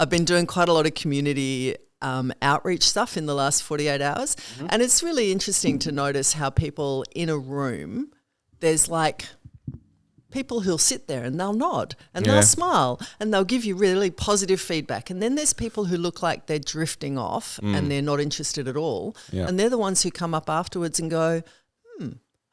I've been doing quite a lot of community outreach stuff in the last 48 hours. Mm-hmm. And it's really interesting to notice how people in a room, there's like people who'll sit there and they'll nod and they'll smile and they'll give you really positive feedback. And then there's people who look like they're drifting off and they're not interested at all. Yeah. And they're the ones who come up afterwards and go,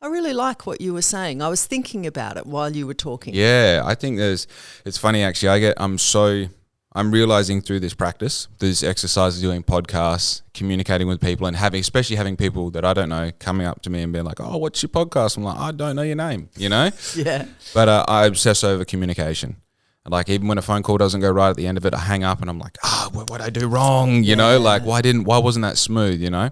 I really like what you were saying. I was thinking about it while you were talking. Yeah, I think it's funny actually. I'm realizing through this practice, these exercises, doing podcasts, communicating with people, and especially having people that I don't know coming up to me and being like, "Oh, what's your podcast?" I'm like, "I don't know your name," you know. Yeah. But I obsess over communication. Like even when a phone call doesn't go right at the end of it, I hang up and I'm like, what did I do wrong? You know, like why wasn't that smooth? You know.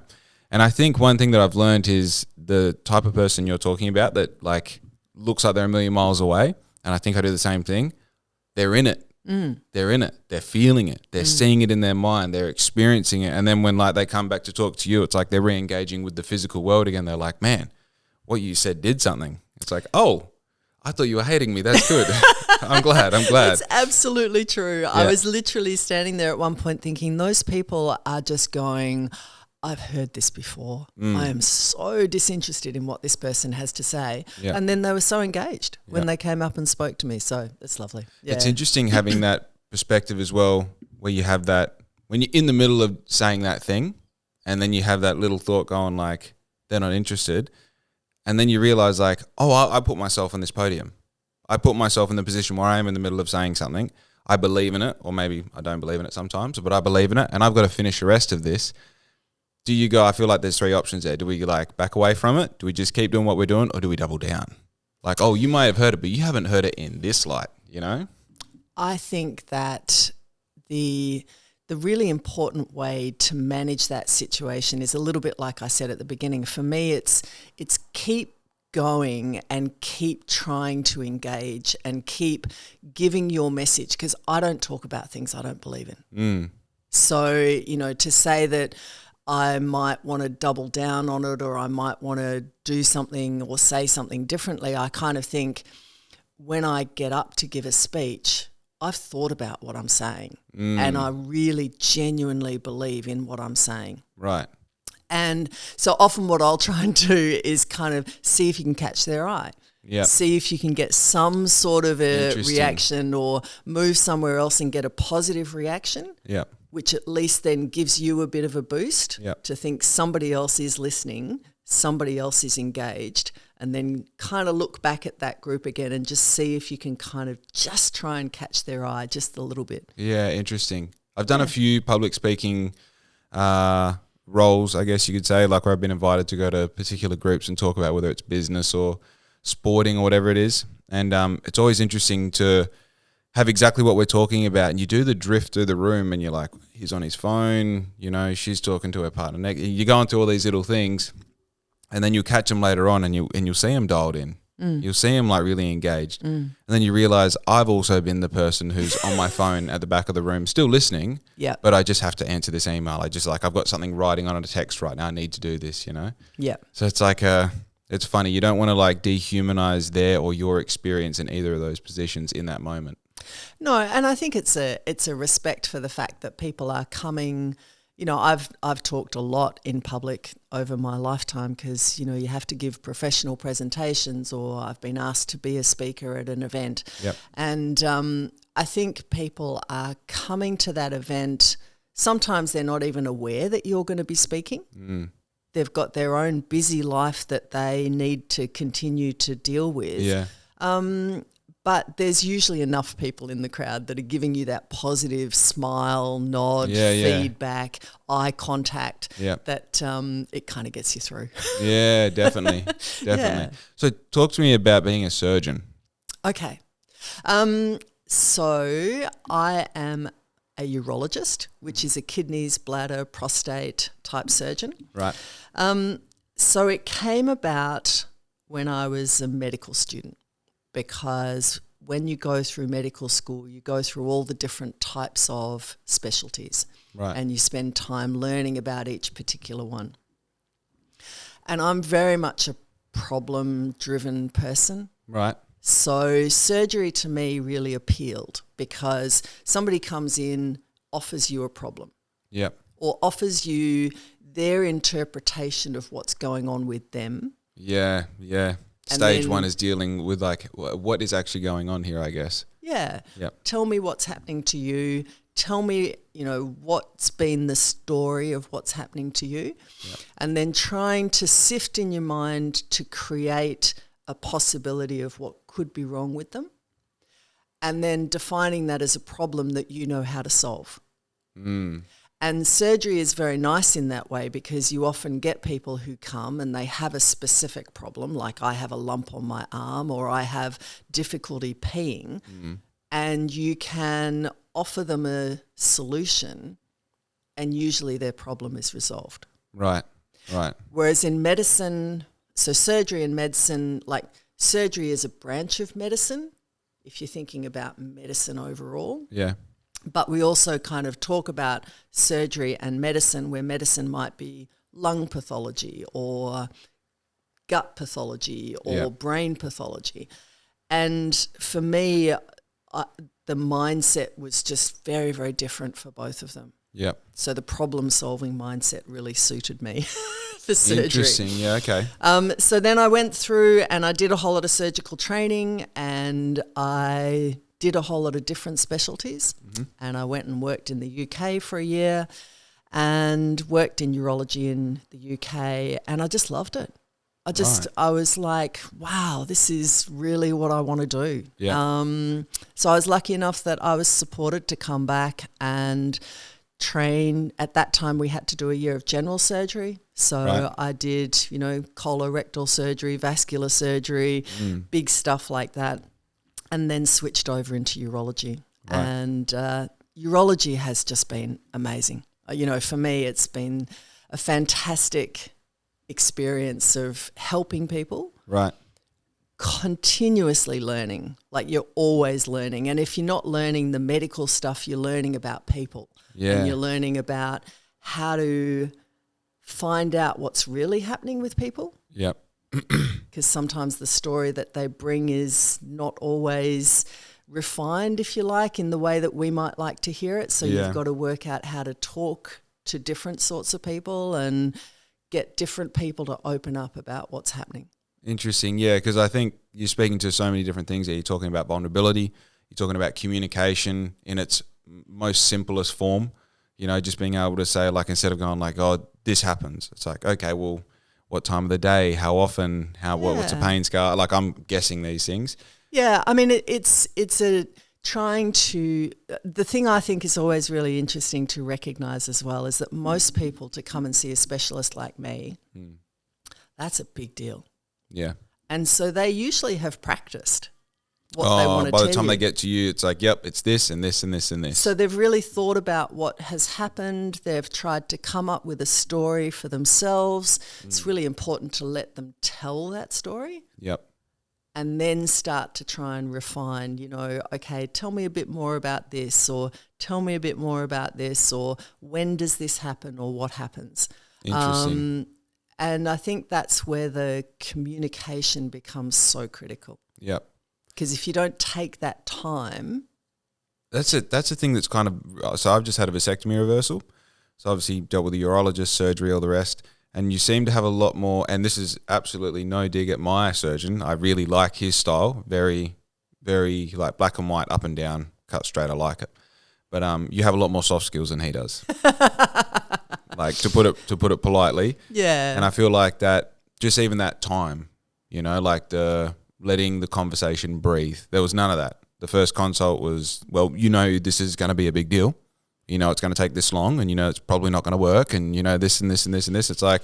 And I think one thing that I've learned is the type of person you're talking about that like looks like they're a million miles away, and I think I do the same thing. They're in it. They're in it. They're feeling it. They're seeing it in their mind. They're experiencing it. And then when like they come back to talk to you, it's like they're re-engaging with the physical world again. They're like, man, what you said did something. It's like, oh, I thought you were hating me. That's good. I'm glad. It's absolutely true. Yeah. I was literally standing there at one point thinking those people are just going, I've heard this before. I am so disinterested in what this person has to say. Yeah. And then they were so engaged when they came up and spoke to me. So it's lovely. Yeah. It's interesting having that perspective as well, where you have that, when you're in the middle of saying that thing and then you have that little thought going like, they're not interested. And then you realize like, oh, I put myself on this podium. I put myself in the position where I am in the middle of saying something. I believe in it, or maybe I don't believe in it sometimes, but I believe in it and I've got to finish the rest of this. Do you go, I feel like there's three options there. Do we like back away from it? Do we just keep doing what we're doing, or do we double down? Like, oh, you might have heard it, but you haven't heard it in this light, you know? I think that the really important way to manage that situation is a little bit like I said at the beginning. For me, it's keep going and keep trying to engage and keep giving your message, because I don't talk about things I don't believe in. So, you know, to say that I might want to double down on it, or I might want to do something or say something differently, I kind of think when I get up to give a speech, I've thought about what I'm saying and I really genuinely believe in what I'm saying. Right. And so often what I'll try and do is kind of see if you can catch their eye. Yep. See if you can get some sort of a reaction or move somewhere else and get a positive reaction. Yeah. Which at least then gives you a bit of a boost to think somebody else is listening, somebody else is engaged, and then kind of look back at that group again and just see if you can kind of just try and catch their eye just a little bit. Yeah, interesting. I've done a few public speaking roles, I guess you could say, like where I've been invited to go to particular groups and talk about whether it's business or sporting or whatever it is. And it's always interesting to have exactly what we're talking about, and you do the drift through the room and you're like, he's on his phone, you know, she's talking to her partner. You're going through all these little things, and then you'll catch them later on and you'll see them dialed in. You'll see them like really engaged. And then you realize I've also been the person who's on my phone at the back of the room still listening, but I just have to answer this email. I've got something writing on a text right now. I need to do this, you know? Yeah. So it's like it's funny. You don't want to like dehumanize their or your experience in either of those positions in that moment. No, and I think it's a respect for the fact that people are coming. You know, I've talked a lot in public over my lifetime because, you know, you have to give professional presentations, or I've been asked to be a speaker at an event. Yep. And I think people are coming to that event. Sometimes they're not even aware that you're going to be speaking. They've got their own busy life that they need to continue to deal with. Yeah. But there's usually enough people in the crowd that are giving you that positive smile, nod, feedback, eye contact that it kind of gets you through. Yeah, definitely. Yeah. So talk to me about being a surgeon. Okay. So I am a urologist, which is a kidneys, bladder, prostate type surgeon. Right. So it came about when I was a medical student, because when you go through medical school, you go through all the different types of specialties, right, and you spend time learning about each particular one. And I'm very much a problem-driven person. Right. So surgery to me really appealed because somebody comes in, offers you a problem. Yep. Or offers you their interpretation of what's going on with them. Yeah. Stage one is dealing with like what is actually going on here, I guess. Yeah. Yep. Tell me what's happening to you. Tell me, what's been the story of what's happening to you. Yep. And then trying to sift in your mind to create a possibility of what could be wrong with them. And then defining that as a problem that you know how to solve. Mm. And surgery is very nice in that way because you often get people who come and they have a specific problem, like I have a lump on my arm or I have difficulty peeing, and you can offer them a solution and usually their problem is resolved. Right. Whereas in medicine, so surgery and medicine, like surgery is a branch of medicine, if you're thinking about medicine overall. Yeah. But we also kind of talk about surgery and medicine, where medicine might be lung pathology or gut pathology or brain pathology. And for me, the mindset was just very, very different for both of them. Yep. So the problem-solving mindset really suited me for surgery. Interesting. Yeah, okay. So then I went through and I did a whole lot of surgical training and I did a whole lot of different specialties, and I went and worked in the UK for a year and worked in urology in the UK, and I just loved it. I was like, wow, this is really what I want to do. Yeah. So I was lucky enough that I was supported to come back and train. At that time, we had to do a year of general surgery. So I did, colorectal surgery, vascular surgery, big stuff like that. And then switched over into urology. Right. And urology has just been amazing. For me, it's been a fantastic experience of helping people. Right. Continuously learning. Like you're always learning. And if you're not learning the medical stuff, you're learning about people. Yeah. And you're learning about how to find out what's really happening with people. Yep. Because sometimes the story that they bring is not always refined, if you like, in the way that we might like to hear it. So you've got to work out how to talk to different sorts of people and get different people to open up about what's happening. Interesting, yeah, because I think you're speaking to so many different things there. You're talking about vulnerability, you're talking about communication in its most simplest form, just being able to say, like, instead of going like, oh, this happens, it's like, okay, well, what time of the day, how often, what's a pain scar? Like, I'm guessing these things. Yeah, I mean, it's a trying to, the thing I think is always really interesting to recognise as well is that most people to come and see a specialist like me, that's a big deal. Yeah. And so they usually have practiced what they want to by tell the time you. they get to you, it's like, yep, it's this and this and this and this. So they've really thought about what has happened. They've tried to come up with a story for themselves. It's really important to let them tell that story. Yep. And then start to try and refine, okay, tell me a bit more about this, or tell me a bit more about this, or when does this happen, or what happens? Interesting. And I think that's where the communication becomes so critical. Yep. Because if you don't take that time... That's it. That's the thing that's kind of... So I've just had a vasectomy reversal. So obviously dealt with a urologist, surgery, all the rest. And you seem to have a lot more... And this is absolutely no dig at my surgeon. I really like his style. Very, very like black and white, up and down, cut straight. I like it. But you have a lot more soft skills than he does. Like, to put it politely. Yeah. And I feel like that, just even that time, like the... letting the conversation breathe. There was none of that. The first consult was, well, this is going to be a big deal. It's going to take this long, and it's probably not going to work, and this and this and this and this. It's like,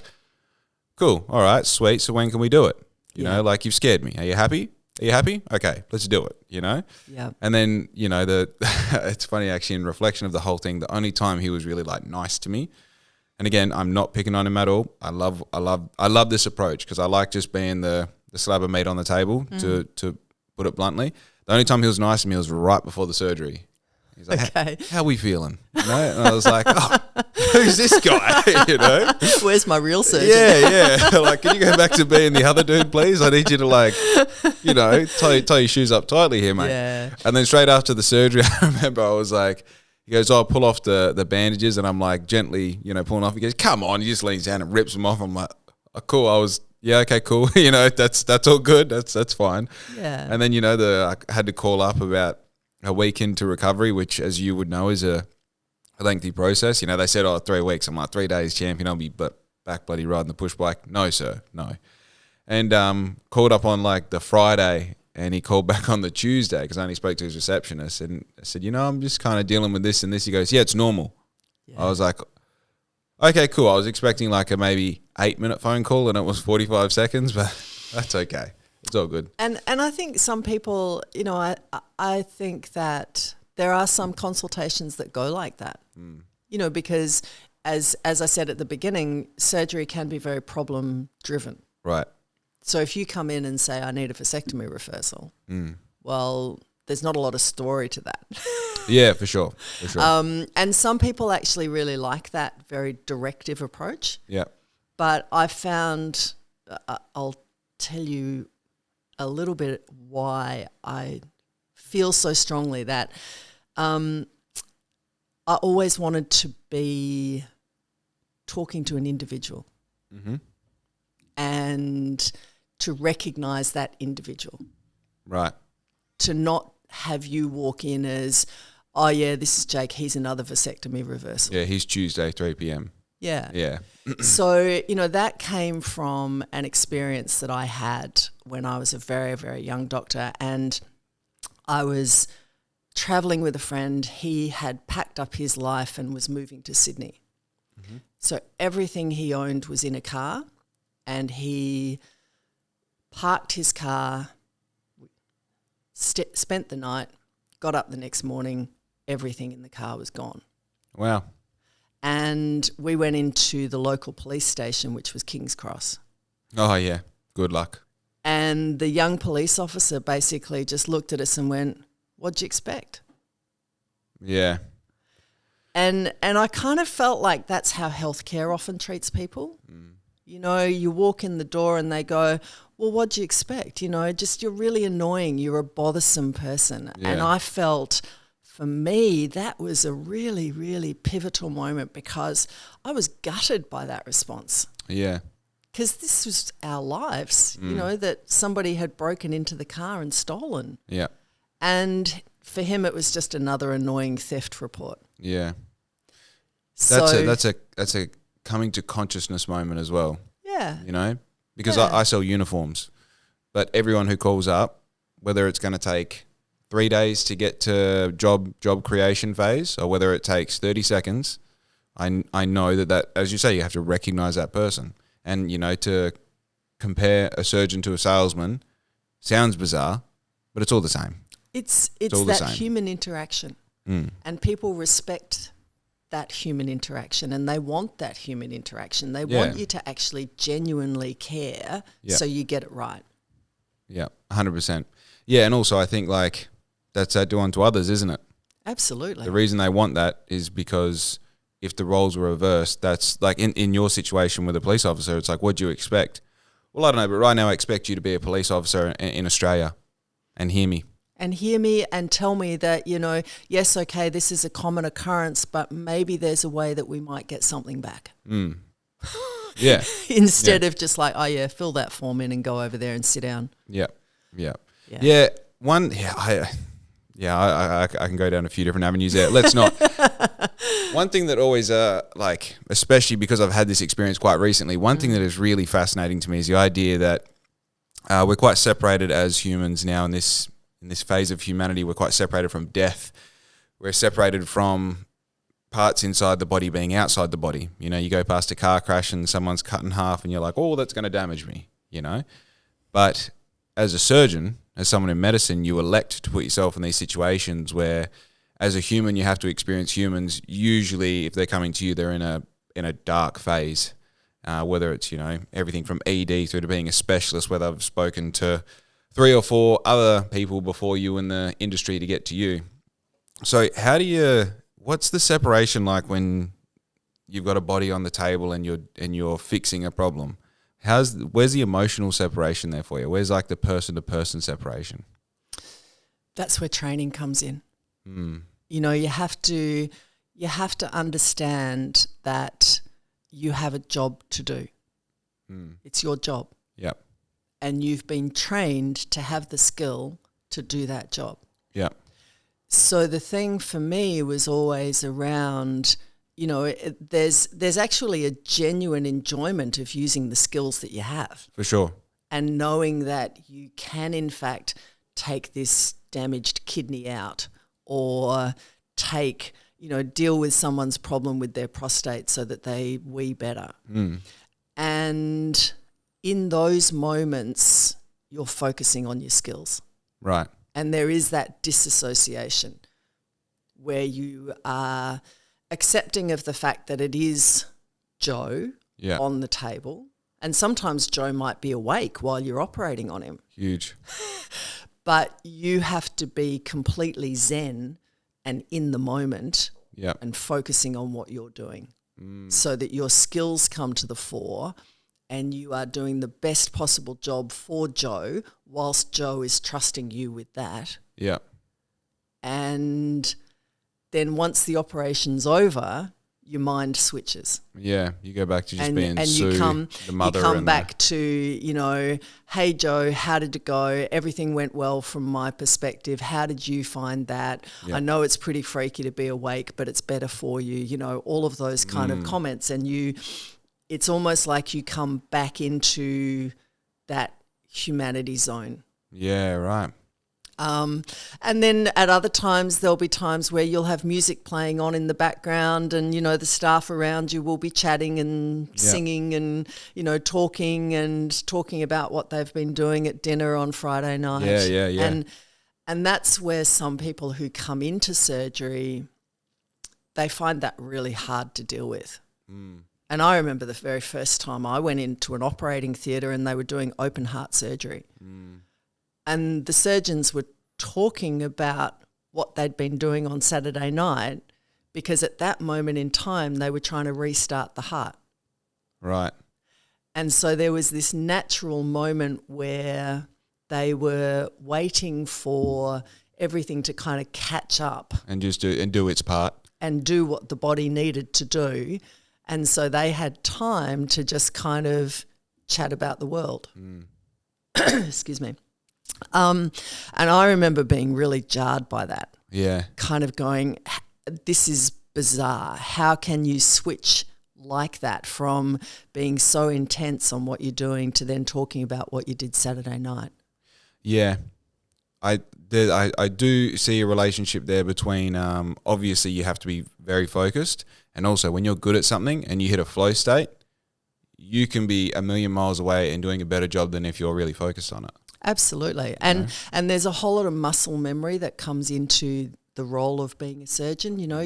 cool, all right, sweet. So when can we do it? Like, you've scared me. Are you happy? Are you happy? Okay, let's do it. Yeah. And then it's funny actually, in reflection of the whole thing. The only time he was really like nice to me, and again, I'm not picking on him at all. I love this approach because I like just being the slab of meat on the table, to put it bluntly. The only time he was nice to me was right before the surgery. He's like, okay, how are we feeling? And I was like, oh, who's this guy? Where's my real surgeon? Yeah. Like, can you go back to being the other dude, please? I need you to tie your shoes up tightly here, mate. Yeah. And then straight after the surgery, I remember I was like, He goes, "Oh, pull off the bandages," and I'm like gently, pulling off. He goes, "Come on!" He just leans down and rips them off. I'm like, "Oh, cool." Okay, cool. That's all good. That's fine. Yeah. And then I had to call up about a week into recovery, which, as you would know, is a lengthy process. They said, 3 weeks. I'm like, 3 days, champion. I'll be back bloody riding the push bike. No, sir, no. And called up on like the Friday. And he called back on the Tuesday because I only spoke to his receptionist. And I said, I'm just kind of dealing with this and this. He goes, "Yeah, it's normal." Yeah. I was like, okay, cool. I was expecting like a maybe 8-minute phone call and it was 45 seconds, but that's okay. It's all good. And I think some people, I think that there are some consultations that go like that, because as I said at the beginning, surgery can be very problem driven. Right. So if you come in and say, "I need a vasectomy reversal," well, there's not a lot of story to that. Yeah, for sure. And some people actually really like that very directive approach. Yeah. But I found, I'll tell you a little bit why I feel so strongly that I always wanted to be talking to an individual and to recognize that individual. Right. To not have you walk in as, "Oh, yeah, this is Jake. He's another vasectomy reversal." Yeah, he's Tuesday, 3 p.m. Yeah. Yeah. So, that came from an experience that I had when I was a very, very young doctor, and I was traveling with a friend. He had packed up his life and was moving to Sydney. So everything he owned was in a car, and he parked his car, spent the night, got up the next morning, everything in the car was gone. Wow. And we went into the local police station, which was King's Cross. Oh, yeah. Good luck. And the young police officer basically just looked at us and went, "What'd you expect?" Yeah. And I kind of felt like that's how healthcare often treats people. You walk in the door and they go, "Well, what'd you expect?" Just you're really annoying. You're a bothersome person. Yeah. And I felt, for me, that was a really, really pivotal moment because I was gutted by that response. Yeah. Because this was our lives, that somebody had broken into the car and stolen. Yeah. And for him, it was just another annoying theft report. Yeah. So That's a coming to consciousness moment as well. Yeah. Because I sell uniforms, but everyone who calls up, whether it's going to take 3 days to get to job creation phase or whether it takes 30 seconds, I know that, as you say, you have to recognize that person. And, to compare a surgeon to a salesman sounds bizarre, but it's all the same. It's that human interaction. And people respect that human interaction and they want that human interaction. They want you to actually genuinely care so you get it right. Yeah, 100%. Yeah, and also I think that's that do unto others, isn't it? Absolutely. The reason they want that is because if the roles were reversed, that's like in your situation with a police officer, it's like, what do you expect? Well, I don't know, but right now I expect you to be a police officer in Australia and hear me. And hear me and tell me that, yes, okay, this is a common occurrence, but maybe there's a way that we might get something back. Yeah. Instead of just like, "Oh, yeah, fill that form in and go over there and sit down." Yeah. I can go down a few different avenues there. Let's not. One thing that always, especially because I've had this experience quite recently, one thing that is really fascinating to me is the idea that we're quite separated as humans now in this phase of humanity. We're quite separated from death. We're separated from parts inside the body being outside the body. You go past a car crash and someone's cut in half and you're like, "Oh, that's going to damage me," But as a surgeon, as someone in medicine, you elect to put yourself in these situations where as a human, you have to experience humans. Usually, if they're coming to you, they're in a dark phase, whether it's, everything from ED through to being a specialist, whether I've spoken to 3 or 4 other people before you in the industry to get to you. So what's the separation like when you've got a body on the table and you're fixing a problem? Where's the emotional separation there for you? Where's the person to person separation? That's where training comes in. You know, you have to understand that you have a job to do. It's your job. Yep. And you've been trained to have the skill to do that job. Yep. So the thing for me was always around, you know, there's actually a genuine enjoyment of using the skills that you have. For sure. And knowing that you can, in fact, take this damaged kidney out, or take, you know, deal with someone's problem with their prostate so that they wee better. And in those moments, you're focusing on your skills. Right. And there is that disassociation where you are accepting of the fact that it is Joe on the table. And sometimes Joe might be awake while you're operating on him. Huge. But you have to be completely zen and in the moment and focusing on what you're doing so that your skills come to the fore and you are doing the best possible job for Joe whilst Joe is trusting you with that. Yeah. And then once the operation's over, your mind switches. Yeah, you go back to just being and Sue, the mother. You come back to, you know, hey, Joe, how did it go? Everything went well from my perspective. How did you find that? I know it's pretty freaky to be awake, but it's better for you. You know, all of those kind of comments. And it's almost like you come back into that humanity zone. Yeah, right. And then at other times, there'll be times where you'll have music playing on in the background and, you know, the staff around you will be chatting and singing and, you know, talking about what they've been doing at dinner on Friday night. Yeah. And that's where some people who come into surgery, they find that really hard to deal with. And I remember the very first time I went into an operating theatre and they were doing open heart surgery. And the surgeons were talking about what they'd been doing on Saturday night because at that moment in time they were trying to restart the heart. Right. And so there was this natural moment where they were waiting for everything to kind of catch up. And just do its part. And do what the body needed to do. And so they had time to just kind of chat about the world. Excuse me. And I remember being really jarred by that. Yeah. Kind of going, this is bizarre. How can you switch like that from being so intense on what you're doing to then talking about what you did Saturday night? Yeah. I do see a relationship there between obviously you have to be very focused, and also when you're good at something and you hit a flow state, you can be a million miles away and doing a better job than if you're really focused on it. Absolutely. And there's a whole lot of muscle memory that comes into the role of being a surgeon. You know,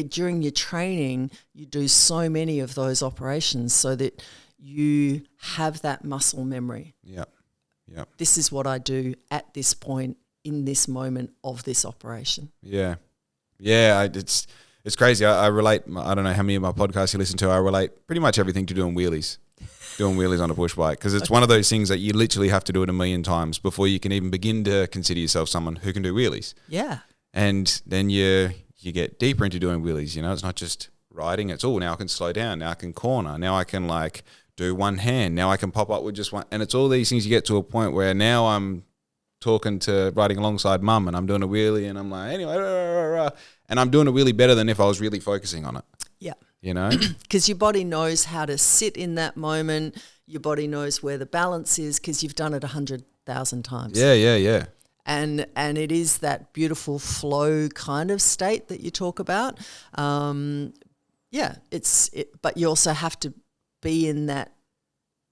during your training, you do so many of those operations so that you have that muscle memory. Yeah. This is what I do at this point in this moment of this operation. Yeah. It's crazy. I relate. I don't know how many of my podcasts you listen to. I relate pretty much everything to doing wheelies on a push bike, because it's one of those things that you literally have to do it a million times before you can even begin to consider yourself someone who can do wheelies. Yeah. And then you get deeper into doing wheelies. You know, it's not just riding. It's now I can slow down. Now I can corner. Now I can like do one hand. Now I can pop up with just one. And it's all these things you get to a point where now I'm riding alongside mum and I'm doing a wheelie and I'm like, anyway, and I'm doing a wheelie better than if I was really focusing on it. Yeah. You know? Because your body knows how to sit in that moment. Your body knows where the balance is because you've done it 100,000 times. Yeah. And it is that beautiful flow kind of state that you talk about. But you also have to be in that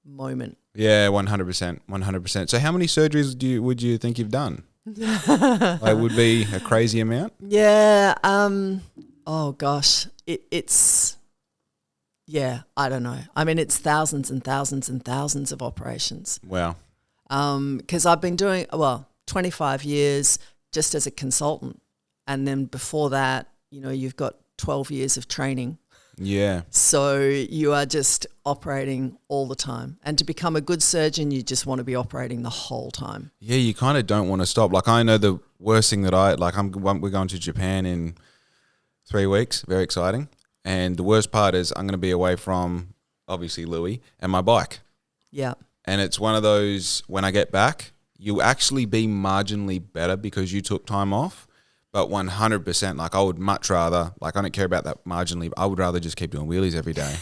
moment. Yeah, 100%. So how many surgeries would you think you've done? It would be a crazy amount? Yeah. Oh gosh, I don't know. I mean, it's thousands and thousands and thousands of operations. Wow. Because I've been doing 25 years just as a consultant, and then before that, you know, you've got 12 years of training. Yeah. So you are just operating all the time. And to become a good surgeon, you just want to be operating the whole time. Yeah, you kind of don't want to stop. Like, I know the worst thing that we're going to Japan in 3 weeks. Very exciting. And the worst part is I'm going to be away from, obviously, Louis and my bike. Yeah. And it's one of those, when I get back, you actually be marginally better because you took time off. But 100%, like, I would much rather, like, I don't care about that marginally. I would rather just keep doing wheelies every day.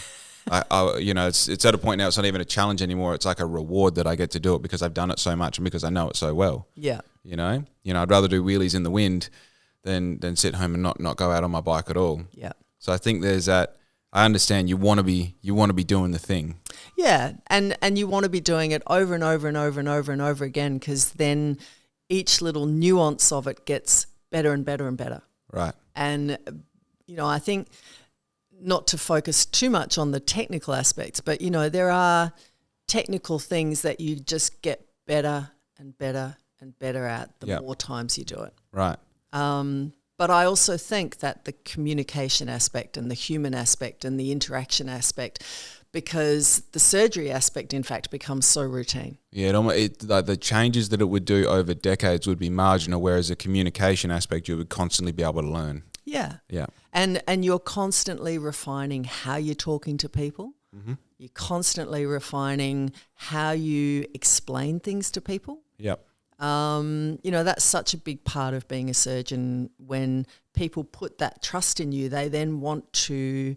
It's at a point now, it's not even a challenge anymore. It's like a reward that I get to do it because I've done it so much and because I know it so well. Yeah. I'd rather do wheelies in the wind than sit home and not go out on my bike at all. Yeah. So I think there's that. I understand you want to be doing the thing. Yeah, and you want to be doing it over and over and over and over and over again, because then each little nuance of it gets better and better and better. Right. And, I think not to focus too much on the technical aspects, but, there are technical things that you just get better and better and better at the more times you do it. Right. But I also think that the communication aspect and the human aspect and the interaction aspect, because the surgery aspect, in fact, becomes so routine. Yeah, like the changes that it would do over decades would be marginal, whereas the communication aspect you would constantly be able to learn. Yeah. Yeah. And you're constantly refining how you're talking to people. Mm-hmm. You're constantly refining how you explain things to people. Yep. That's such a big part of being a surgeon. When people put that trust in you, they then want to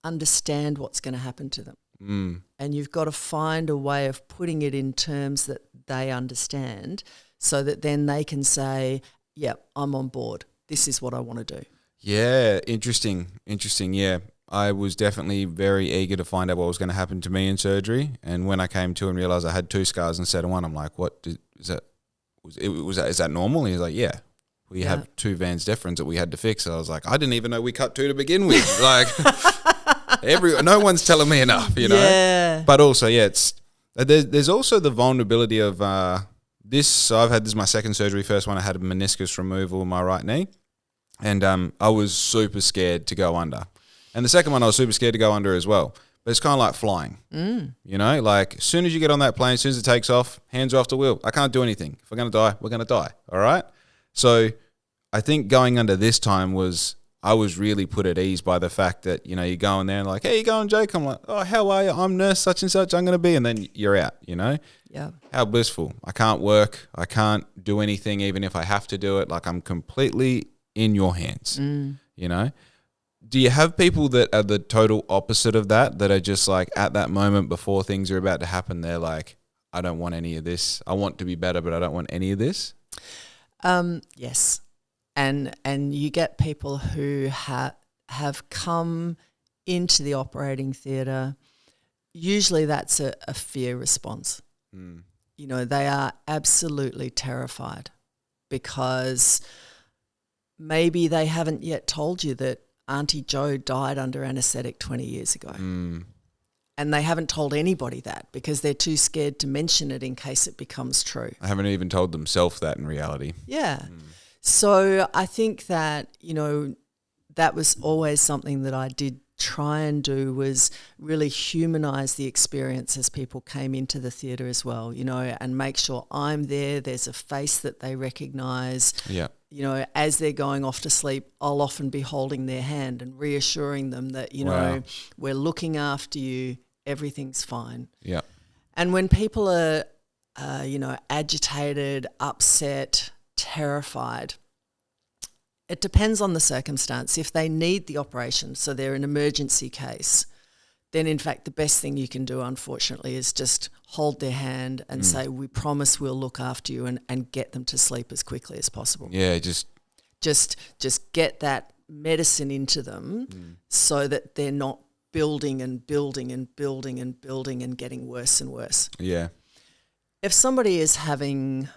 understand what's going to happen to them. Mm. And you've got to find a way of putting it in terms that they understand, so that then they can say, yep, I'm on board. This is what I want to do. Yeah, interesting. Yeah. I was definitely very eager to find out what was going to happen to me in surgery. And when I came to and realized I had 2 scars instead of 1, I'm like, what is that? Is that normal? And he's like, yeah, we have 2 Vans deferens that we had to fix. So I was like, I didn't even know we cut 2 to begin with. Like, no one's telling me enough, Yeah. But also, there's also the vulnerability of this. So this is my second surgery. First one, I had a meniscus removal in my right knee, and I was super scared to go under. And the second one, I was super scared to go under as well. But it's kind of like flying, like as soon as you get on that plane, as soon as it takes off, hands are off the wheel. I can't do anything. If we're going to die, we're going to die. All right. So I think going under this time I was really put at ease by the fact that, you go in there and like, hey, you going, Jake? I'm like, oh, how are you? I'm nurse such and such. I'm going to be. And then you're out, Yeah. How blissful. I can't work. I can't do anything, even if I have to do it. Like, I'm completely in your hands, Do you have people that are the total opposite of that are just like at that moment before things are about to happen, they're like, I don't want any of this. I want to be better, but I don't want any of this? Yes. And you get people who have come into the operating theatre. Usually that's a fear response. Mm. They are absolutely terrified because maybe they haven't yet told you that Auntie Jo died under anaesthetic 20 years ago. Mm. And they haven't told anybody that because they're too scared to mention it in case it becomes true. I haven't even told themselves that in reality. Yeah. So I think that, that was always something that I did try and do, was really humanise the experience as people came into the theatre as well, and make sure I'm there. There's a face that they recognise. Yeah. As they're going off to sleep, I'll often be holding their hand and reassuring them that, Wow. we're looking after you, everything's fine. Yeah. And when people are, agitated, upset, terrified, it depends on the circumstance. If they need the operation, so they're an emergency case, then in fact the best thing you can do, unfortunately, is just hold their hand and say, we promise we'll look after you, and get them to sleep as quickly as possible. Yeah, just get that medicine into them so that they're not building and building and building and building and getting worse and worse. Yeah. If somebody is having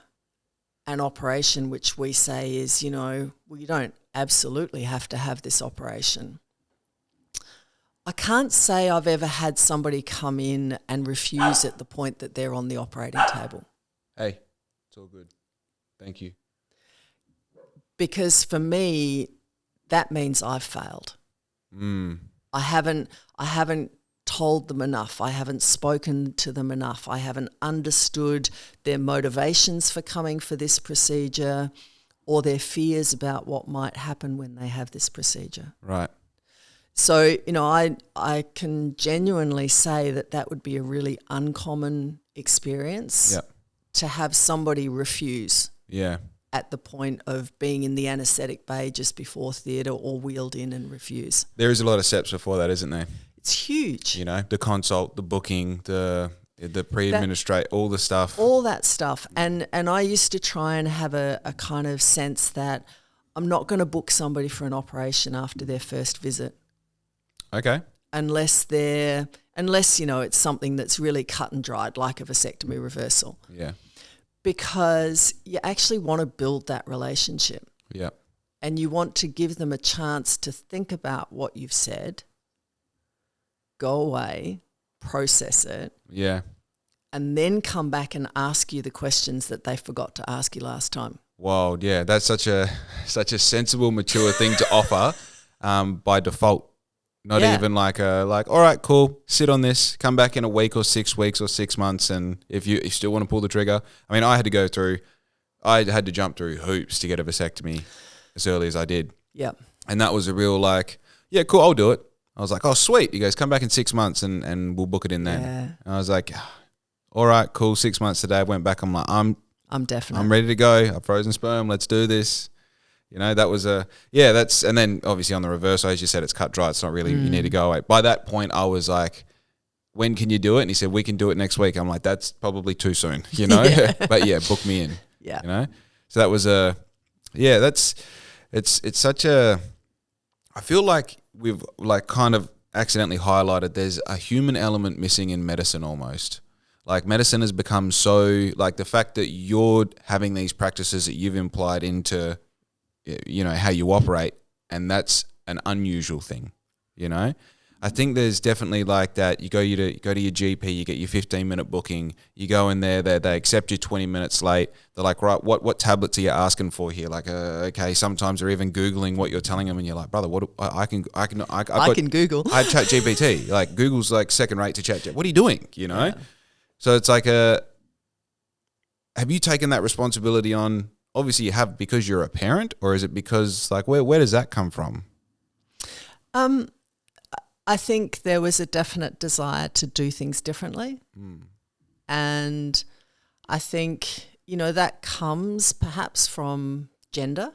an operation, which we say is, well, you don't absolutely have to have this operation. I can't say I've ever had somebody come in and refuse at the point that they're on the operating table. Hey, it's all good. Thank you. Because for me, that means I've failed. I haven't told them enough. I haven't spoken to them enough. I haven't understood their motivations for coming for this procedure or their fears about what might happen when they have this procedure. Right. So, I can genuinely say that would be a really uncommon experience. Yep. To have somebody refuse. Yeah. At the point of being in the anaesthetic bay just before theatre or wheeled in and refuse. There is a lot of steps before that, isn't there? It's huge. The consult, the booking, the pre-administrate, all the stuff. All that stuff. And I used to try and have a kind of sense that I'm not going to book somebody for an operation after their first visit. Okay. Unless it's something that's really cut and dried, like a vasectomy reversal. Yeah. Because you actually want to build that relationship. Yeah. And you want to give them a chance to think about what you've said, go away, process it. Yeah. And then come back and ask you the questions that they forgot to ask you last time. Wow, yeah, that's such a sensible, mature thing to offer by default. Not even like all right, cool, sit on this, come back in a week or 6 weeks or 6 months, and if you still want to pull the trigger. I mean, I had to jump through hoops to get a vasectomy as early as I did. Yeah. And that was a real yeah, cool, I'll do it. I was like, oh, sweet. He goes, come back in 6 months and we'll book it in then. Yeah. And I was like, all right, cool, 6 months today. I went back, I'm like, I'm definitely. I'm ready to go. I've frozen sperm. Let's do this. That was and then obviously on the reverse, as you said, it's cut dry. It's not really, you need to go away. By that point, I was like, when can you do it? And he said, we can do it next week. I'm like, that's probably too soon, Yeah. But yeah, book me in, Yeah. So that was it's such a, I feel like we've kind of accidentally highlighted there's a human element missing in medicine almost. Like medicine has become so, the fact that you're having these practices that you've implied into, how you operate, and that's an unusual thing, I think there's definitely that. You go to your GP, you get your 15-minute booking, you go in there, they accept you 20 minutes late. They're like, right, what tablets are you asking for here? Okay, sometimes they're even Googling what you're telling them, and you're like, brother, what I can Google. I have Chat GPT. Google's second rate to Chat. What are you doing? Yeah. So it's have you taken that responsibility on? Obviously you have, because you're a parent, or is it because where does that come from? I think there was a definite desire to do things differently. And I think, that comes perhaps from gender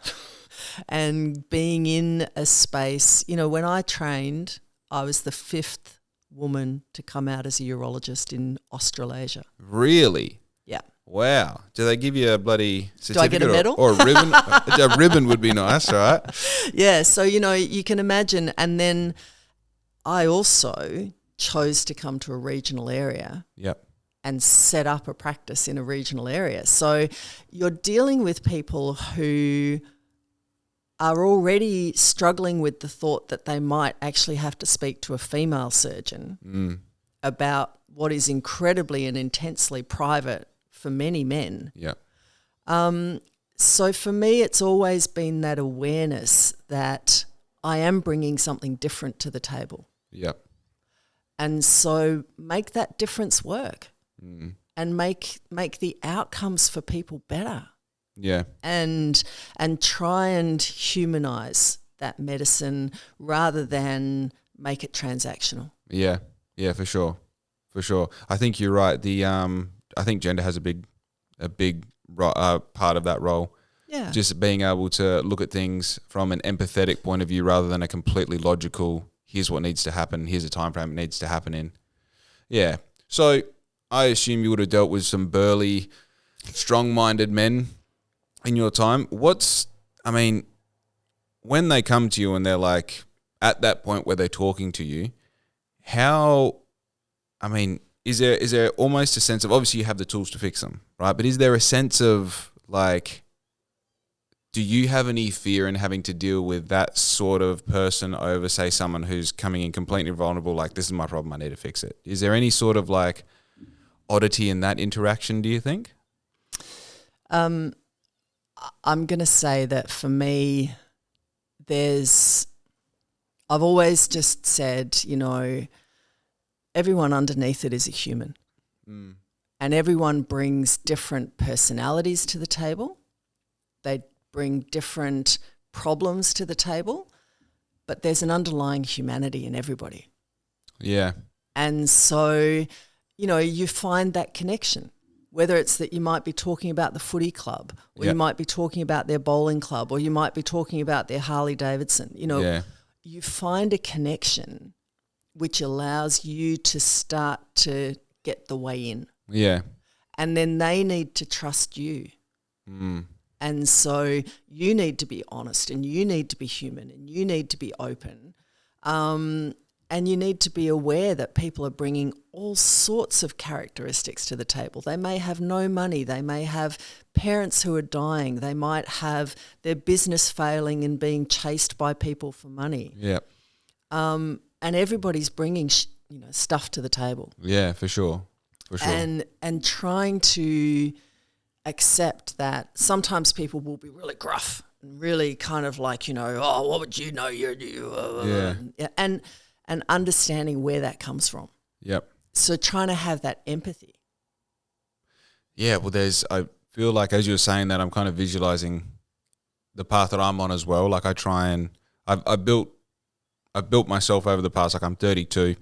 and being in a space. When I trained, I was the 5th woman to come out as a urologist in Australasia. Really? Yeah. Wow. Do they give you a bloody certificate? Do I get a medal? Or a ribbon? A ribbon would be nice, right? Yeah. So, you can imagine. And then I also chose to come to a regional area. Yep. And set up a practice in a regional area. So you're dealing with people who are already struggling with the thought that they might actually have to speak to a female surgeon about what is incredibly and intensely private for many men. Yeah. So for me, it's always been that awareness that I am bringing something different to the table. Yep. And so make that difference work and make the outcomes for people better. Yeah. And try and humanize that medicine rather than make it transactional. Yeah. Yeah, for sure. For sure. I think you're right. I think gender has a big part of that role. Yeah. Just being able to look at things from an empathetic point of view rather than a completely logical, here's what needs to happen, here's a time frame it needs to happen in. Yeah. So I assume you would have dealt with some burly, strong-minded men in your time. When they come to you and they're at that point where they're talking to you, is there almost a sense of, obviously you have the tools to fix them, right? But is there a sense of do you have any fear in having to deal with that sort of person over, say, someone who's coming in completely vulnerable, this is my problem, I need to fix it? Is there any sort of oddity in that interaction, do you think? I'm going to say that for me, I've always just said, everyone underneath it is a human. And everyone brings different personalities to the table. They bring different problems to the table, but there's an underlying humanity in everybody. Yeah. And so, you find that connection, whether it's that you might be talking about the footy club, or you might be talking about their bowling club, or you might be talking about their Harley Davidson. You find a connection which allows you to start to get the way in. Yeah. And then they need to trust you. And so you need to be honest, and you need to be human, and you need to be open. And you need to be aware that people are bringing all sorts of characteristics to the table. They may have no money. They may have parents who are dying. They might have their business failing and being chased by people for money. Yeah. And everybody's bringing stuff to the table. Yeah, for sure. For sure. And trying to accept that sometimes people will be really gruff and really kind of like, oh, what would you know? And understanding where that comes from. Yep. So trying to have that empathy. Yeah, well, I feel like as you were saying that, I'm kind of visualizing the path that I'm on as well. Like I try and I've built myself over the past, like I'm 32,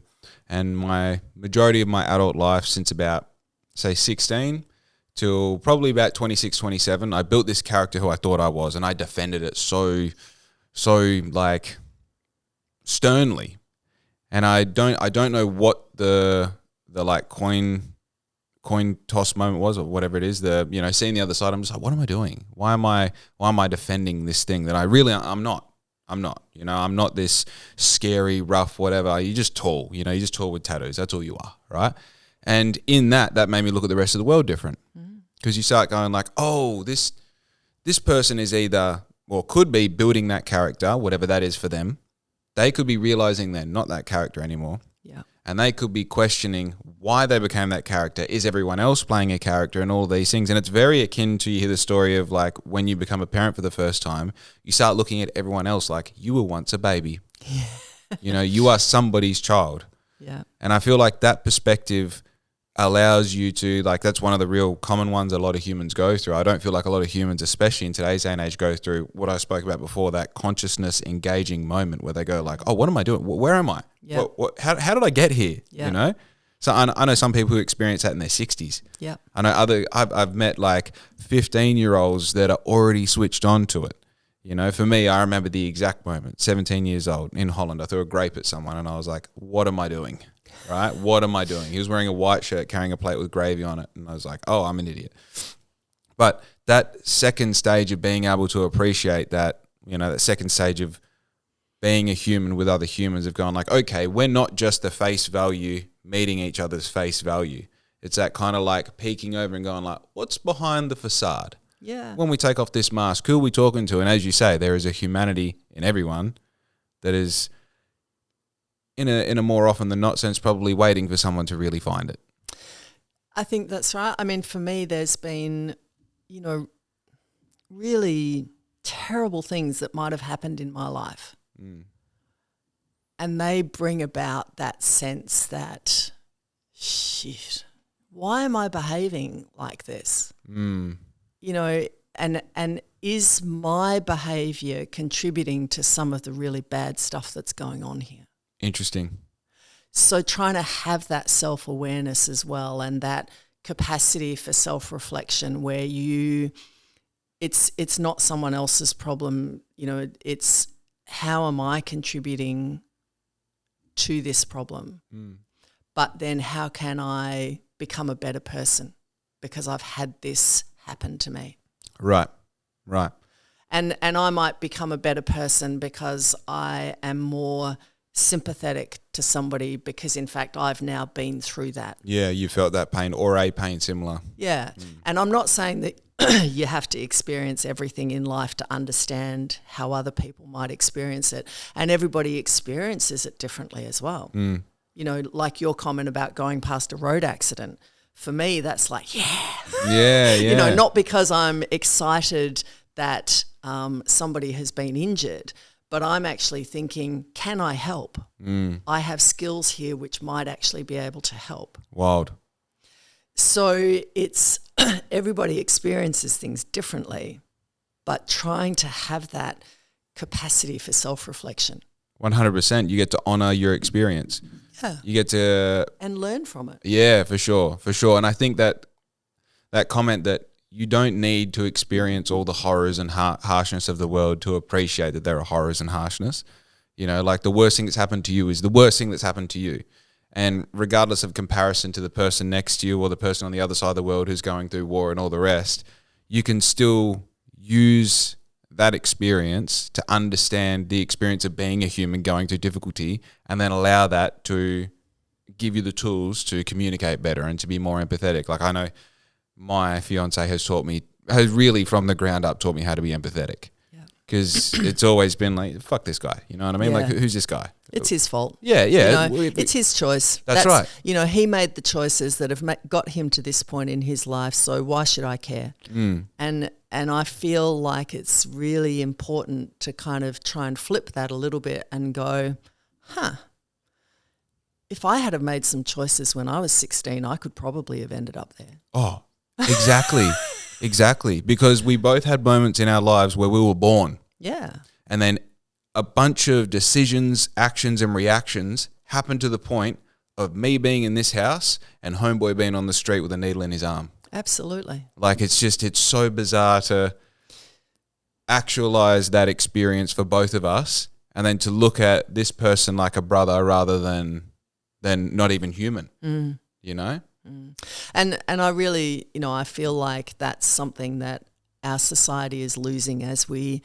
and my majority of my adult life since about, say, 16 till probably about 26, 27, I built this character who I thought I was, and I defended it so like sternly. And I don't know what the like coin toss moment was, or whatever it is. Seeing the other side, I'm just like, what am I doing? Why am I defending this thing that I'm not? I'm not this scary, rough, whatever. You're just tall. You're just tall with tattoos. That's all you are, right? And in that made me look at the rest of the world different, because you start going like, oh, this person is either, or could be building that character, whatever that is for them. They could be realizing they're not that character anymore. Yeah. And they could be questioning why they became that character. Is everyone else playing a character, and all these things? And it's very akin to, you hear the story of like when you become a parent for the first time, you start looking at everyone else like you were once a baby. Yeah. You are somebody's child. Yeah. And I feel like that perspective allows you to, like, that's one of the real common ones a lot of humans go through. I don't feel like a lot of humans, especially in today's day and age, go through what I spoke about before, that consciousness engaging moment where they go like, oh, what am I doing? Where am I? Yeah. How did I get here? Yeah. So I know some people who experience that in their 60s. Yeah. I know I've met like 15-year-olds that are already switched on to it. For me, I remember the exact moment, 17 years old in Holland. I threw a grape at someone and I was like, what am I doing? Right? What am I doing? He was wearing a white shirt, carrying a plate with gravy on it. And I was like, oh, I'm an idiot. But that second stage of being able to appreciate that, that second stage of being a human with other humans, of going like, okay, we're not just the face value meeting each other's face value. It's that kind of like peeking over and going like, what's behind the facade? Yeah. When we take off this mask, who are we talking to? And as you say, there is a humanity in everyone that is, in a more often than not sense, probably waiting for someone to really find it. I think that's right. I mean, for me, there's been, really terrible things that might have happened in my life. And they bring about that sense that, shit, why am I behaving like this? And is my behaviour contributing to some of the really bad stuff that's going on here? Interesting. So trying to have that self-awareness as well, and that capacity for self-reflection where it's not someone else's problem, it's how am I contributing to this problem? But then how can I become a better person because I've had this happen to me? Right. And I might become a better person because I am more sympathetic to somebody because, in fact, I've now been through that. Yeah, you felt that pain or a pain similar. Yeah. And I'm not saying that you have to experience everything in life to understand how other people might experience it. And everybody experiences it differently as well. Like your comment about going past a road accident. For me, that's like, yeah. Not because I'm excited that somebody has been injured, but I'm actually thinking, can I help? I have skills here which might actually be able to help. Wild. So it's everybody experiences things differently, but trying to have that capacity for self-reflection. 100%. You get to honor your experience. Yeah. You get to... And learn from it. Yeah, for sure. For sure. And I think that comment that you don't need to experience all the horrors and harshness of the world to appreciate that there are horrors and harshness. You know, like the worst thing that's happened to you is the worst thing that's happened to you. And regardless of comparison to the person next to you or the person on the other side of the world who's going through war and all the rest, you can still use that experience to understand the experience of being a human going through difficulty, and then allow that to give you the tools to communicate better and to be more empathetic. Like, I know my fiance has really from the ground up taught me how to be empathetic. Because it's always been like, fuck this guy. You know what I mean? Yeah. Like, who's this guy? It's his fault. Yeah. You know, it's his choice. That's right. You know, he made the choices that have got him to this point in his life, so why should I care? And I feel like it's really important to kind of try and flip that a little bit and go, if I had have made some choices when I was 16, I could probably have ended up there. Oh, exactly. Exactly. Because we both had moments in our lives where we were born. Yeah. And then a bunch of decisions, actions and reactions happened to the point of me being in this house and homeboy being on the street with a needle in his arm. Absolutely. Like, it's so bizarre to actualize that experience for both of us, and then to look at this person like a brother rather than not even human, you know? And I really, you know, I feel like that's something that our society is losing as we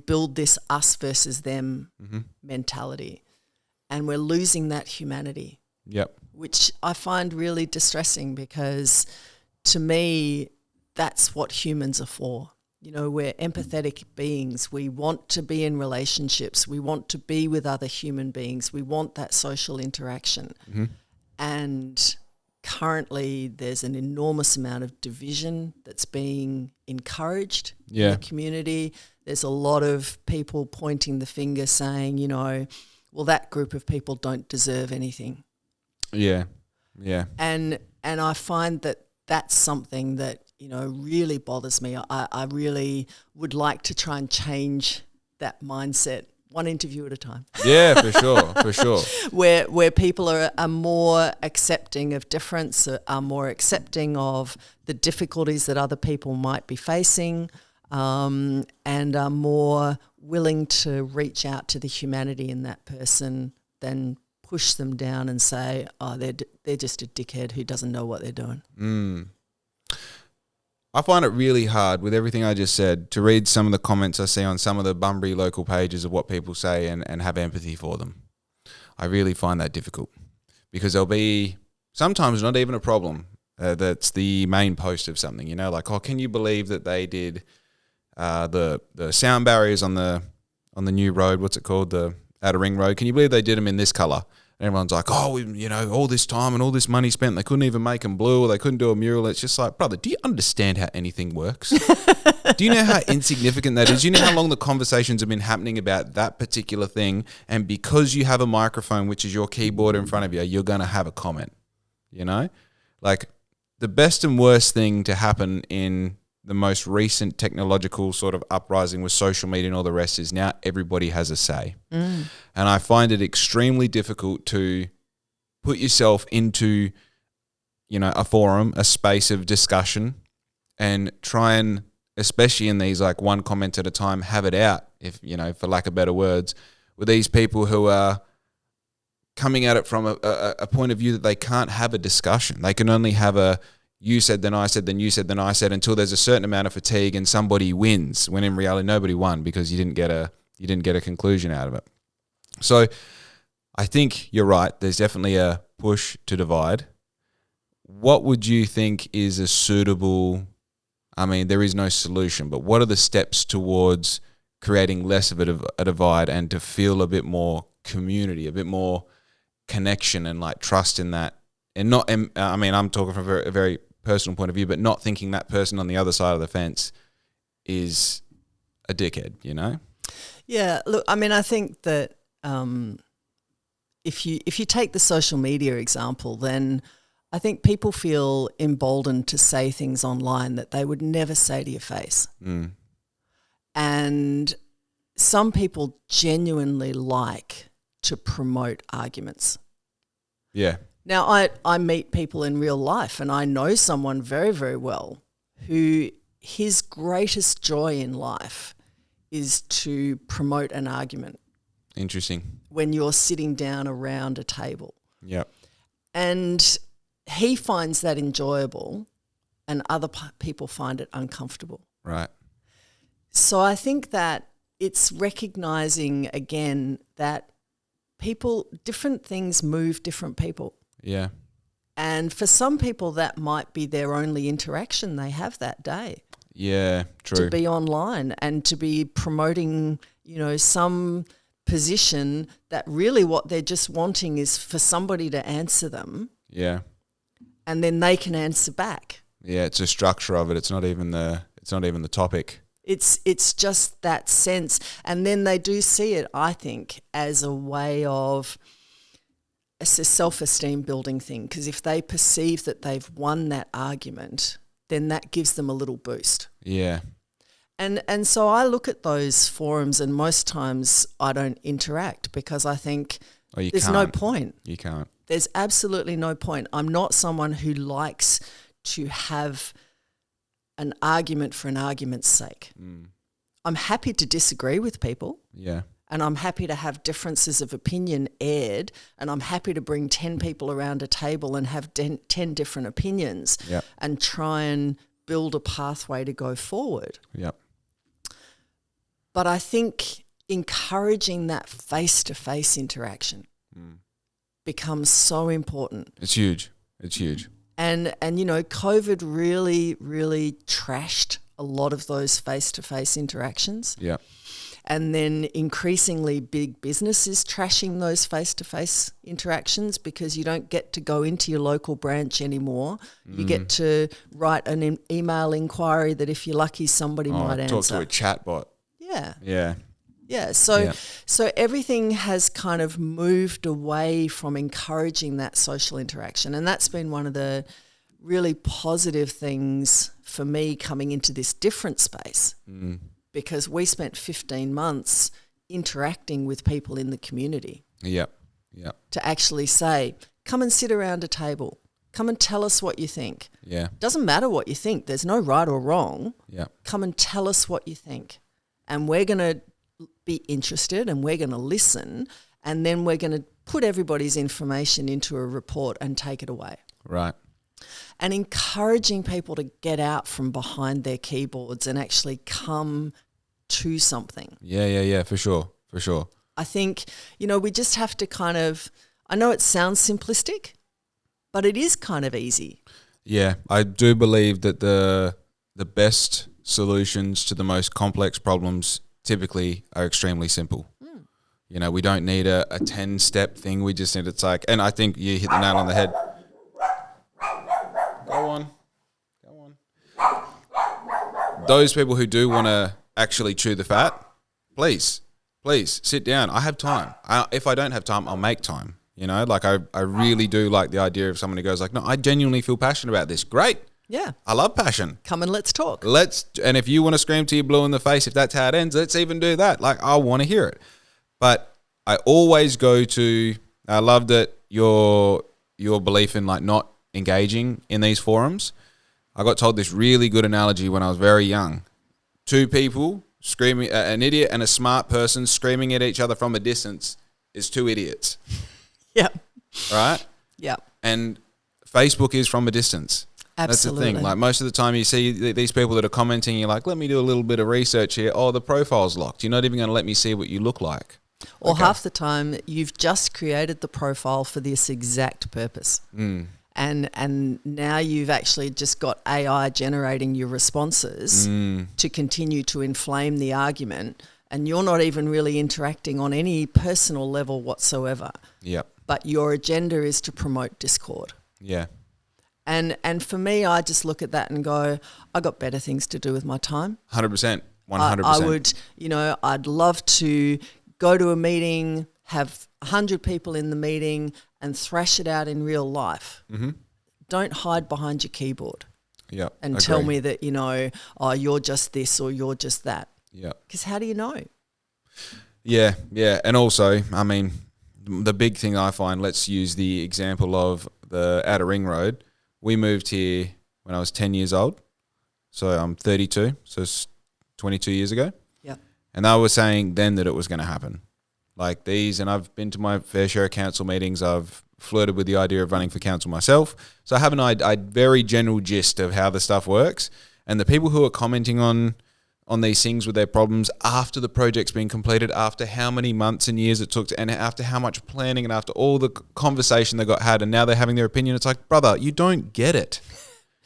build this us versus them mentality, and we're losing that humanity. Yep. Which I find really distressing, because to me, that's what humans are for. You know, we're empathetic beings. We want to be in relationships. We want to be with other human beings. We want that social interaction. And currently there's an enormous amount of division that's being encouraged in the community. There's a lot of people pointing the finger saying, you know, well, that group of people don't deserve anything. Yeah. Yeah. And I find that that's something that, you know, really bothers me. I really would like to try and change that mindset, one interview at a time. Yeah, for sure, for sure. Where people are more accepting of difference, are more accepting of the difficulties that other people might be facing, and are more willing to reach out to the humanity in that person than push them down and say, oh, they're just a dickhead who doesn't know what they're doing. I find it really hard with everything I just said to read some of the comments I see on some of the Bunbury local pages of what people say and have empathy for them. I really find that difficult, because there'll be sometimes not even a problem that's the main post of something, you know, like, oh, can you believe that they did the sound barriers on the new road, what's it called, the Outer Ring Road, can you believe they did them in this colour? And everyone's like, oh, you know, all this time and all this money spent, they couldn't even make them blue, or they couldn't do a mural. It's just like, brother, do you understand how anything works? Do you know how insignificant that is? Do you know how long the conversations have been happening about that particular thing? And because you have a microphone, which is your keyboard in front of you, you're going to have a comment, you know? Like, the best and worst thing to happen in the most recent technological sort of uprising with social media and all the rest is now everybody has a say. And I find it extremely difficult to put yourself into, you know, a forum, a space of discussion, and try and, especially in these like one comment at a time, have it out, if, you know, for lack of better words, with these people who are coming at it from a point of view that they can't have a discussion. They can only have a you said, then I said, then you said, then I said, until there's a certain amount of fatigue and somebody wins, when in reality nobody won, because you didn't get a conclusion out of it. So I think you're right. There's definitely a push to divide. What would you think is a suitable, I mean, there is no solution, but what are the steps towards creating less of a divide and to feel a bit more community, a bit more connection and like trust in that? And not, I mean, I'm talking from a very personal point of view, but not thinking that person on the other side of the fence is a dickhead, you know? Yeah, look, I mean, I think that if you take the social media example, then I think people feel emboldened to say things online that they would never say to your face. Mm. And some people genuinely like to promote arguments. Yeah. Now, I meet people in real life, and I know someone very, very well who his greatest joy in life is to promote an argument. Interesting. When you're sitting down around a table. Yep. And he finds that enjoyable, and other people find it uncomfortable. Right. So I think that it's recognizing again that different things move different people. Yeah. And for some people, that might be their only interaction they have that day. Yeah, true. To be online and to be promoting, some position that really what they're just wanting is for somebody to answer them. Yeah. And then they can answer back. Yeah, it's a structure of it. It's not even the topic. It's just that sense. And then they do see it, I think, as a way of it's a self-esteem building thing, because if they perceive that they've won that argument, then that gives them a little boost. Yeah. And so I look at those forums, and most times I don't interact because I think there's no point. You can't. There's absolutely no point. I'm not someone who likes to have an argument for an argument's sake. Mm. I'm happy to disagree with people. Yeah. And I'm happy to have differences of opinion aired, and I'm happy to bring 10 people around a table and have 10 different opinions. Yep. And try and build a pathway to go forward. Yep. But I think encouraging that face-to-face interaction becomes so important. It's huge. It's huge. And COVID really, really trashed a lot of those face-to-face interactions. Yeah. And then increasingly big business is trashing those face-to-face interactions because you don't get to go into your local branch anymore. You get to write an email inquiry that if you're lucky somebody might answer. Talk to a chatbot. Yeah. Yeah. Yeah. So everything has kind of moved away from encouraging that social interaction. And that's been one of the really positive things for me coming into this different space. Because we spent 15 months interacting with people in the community. Yep. Yep. To actually say, come and sit around a table. Come and tell us what you think. Yeah. Doesn't matter what you think. There's no right or wrong. Yeah. Come and tell us what you think. And we're going to be interested and we're going to listen, and then we're going to put everybody's information into a report and take it away. Right. And encouraging people to get out from behind their keyboards and actually come to something. Yeah, for sure. I think, we just have to kind of, I know it sounds simplistic, but it is kind of easy. Yeah, I do believe that the best solutions to the most complex problems typically are extremely simple. We don't need a 10-step thing. We just need, and I think you hit the nail on the head. Go on. Those people who do want to actually chew the fat, please sit down. I have time. If I don't have time, I'll make time. I really do like the idea of someone who goes no, I genuinely feel passionate about this. Great. Yeah. I love passion. Come and let's talk. And if you want to scream till you're blue in the face, if that's how it ends, let's even do that. I want to hear it. But I always go to, I love that your belief in not engaging in these forums. I got told this really good analogy when I was very young. Two people screaming, an idiot and a smart person screaming at each other from a distance is two idiots. Yep. Right? Yep. And Facebook is from a distance. Absolutely. That's the thing. Most of the time you see these people that are commenting, you're let me do a little bit of research here. Oh, the profile's locked. You're not even going to let me see what you look like. Or half the time you've just created the profile for this exact purpose. And now you've actually just got AI generating your responses to continue to inflame the argument, and you're not even really interacting on any personal level whatsoever. Yep. But your agenda is to promote discord. Yeah. And for me, I just look at that and go, I got better things to do with my time. 100%. 100%. I would, I'd love to go to a meeting, have 100 people in the meeting and thrash it out in real life. Mm-hmm. Don't hide behind your keyboard. Yeah. And tell me that, you're just this or you're just that. Yeah. Because how do you know? Yeah, yeah. And also, I mean, the big thing I find, let's use the example of the Outer Ring Road. We moved here when I was 10 years old. So I'm 32, so it's 22 years ago. Yeah. And they were saying then that it was going to happen. Like these, and I've been to my fair share of council meetings. I've flirted with the idea of running for council myself. So I have a very general gist of how the stuff works. And the people who are commenting on these things with their problems after the project's been completed, after how many months and years it took, and after how much planning and after all the conversation they got had, and now they're having their opinion. It's like, brother, you don't get it.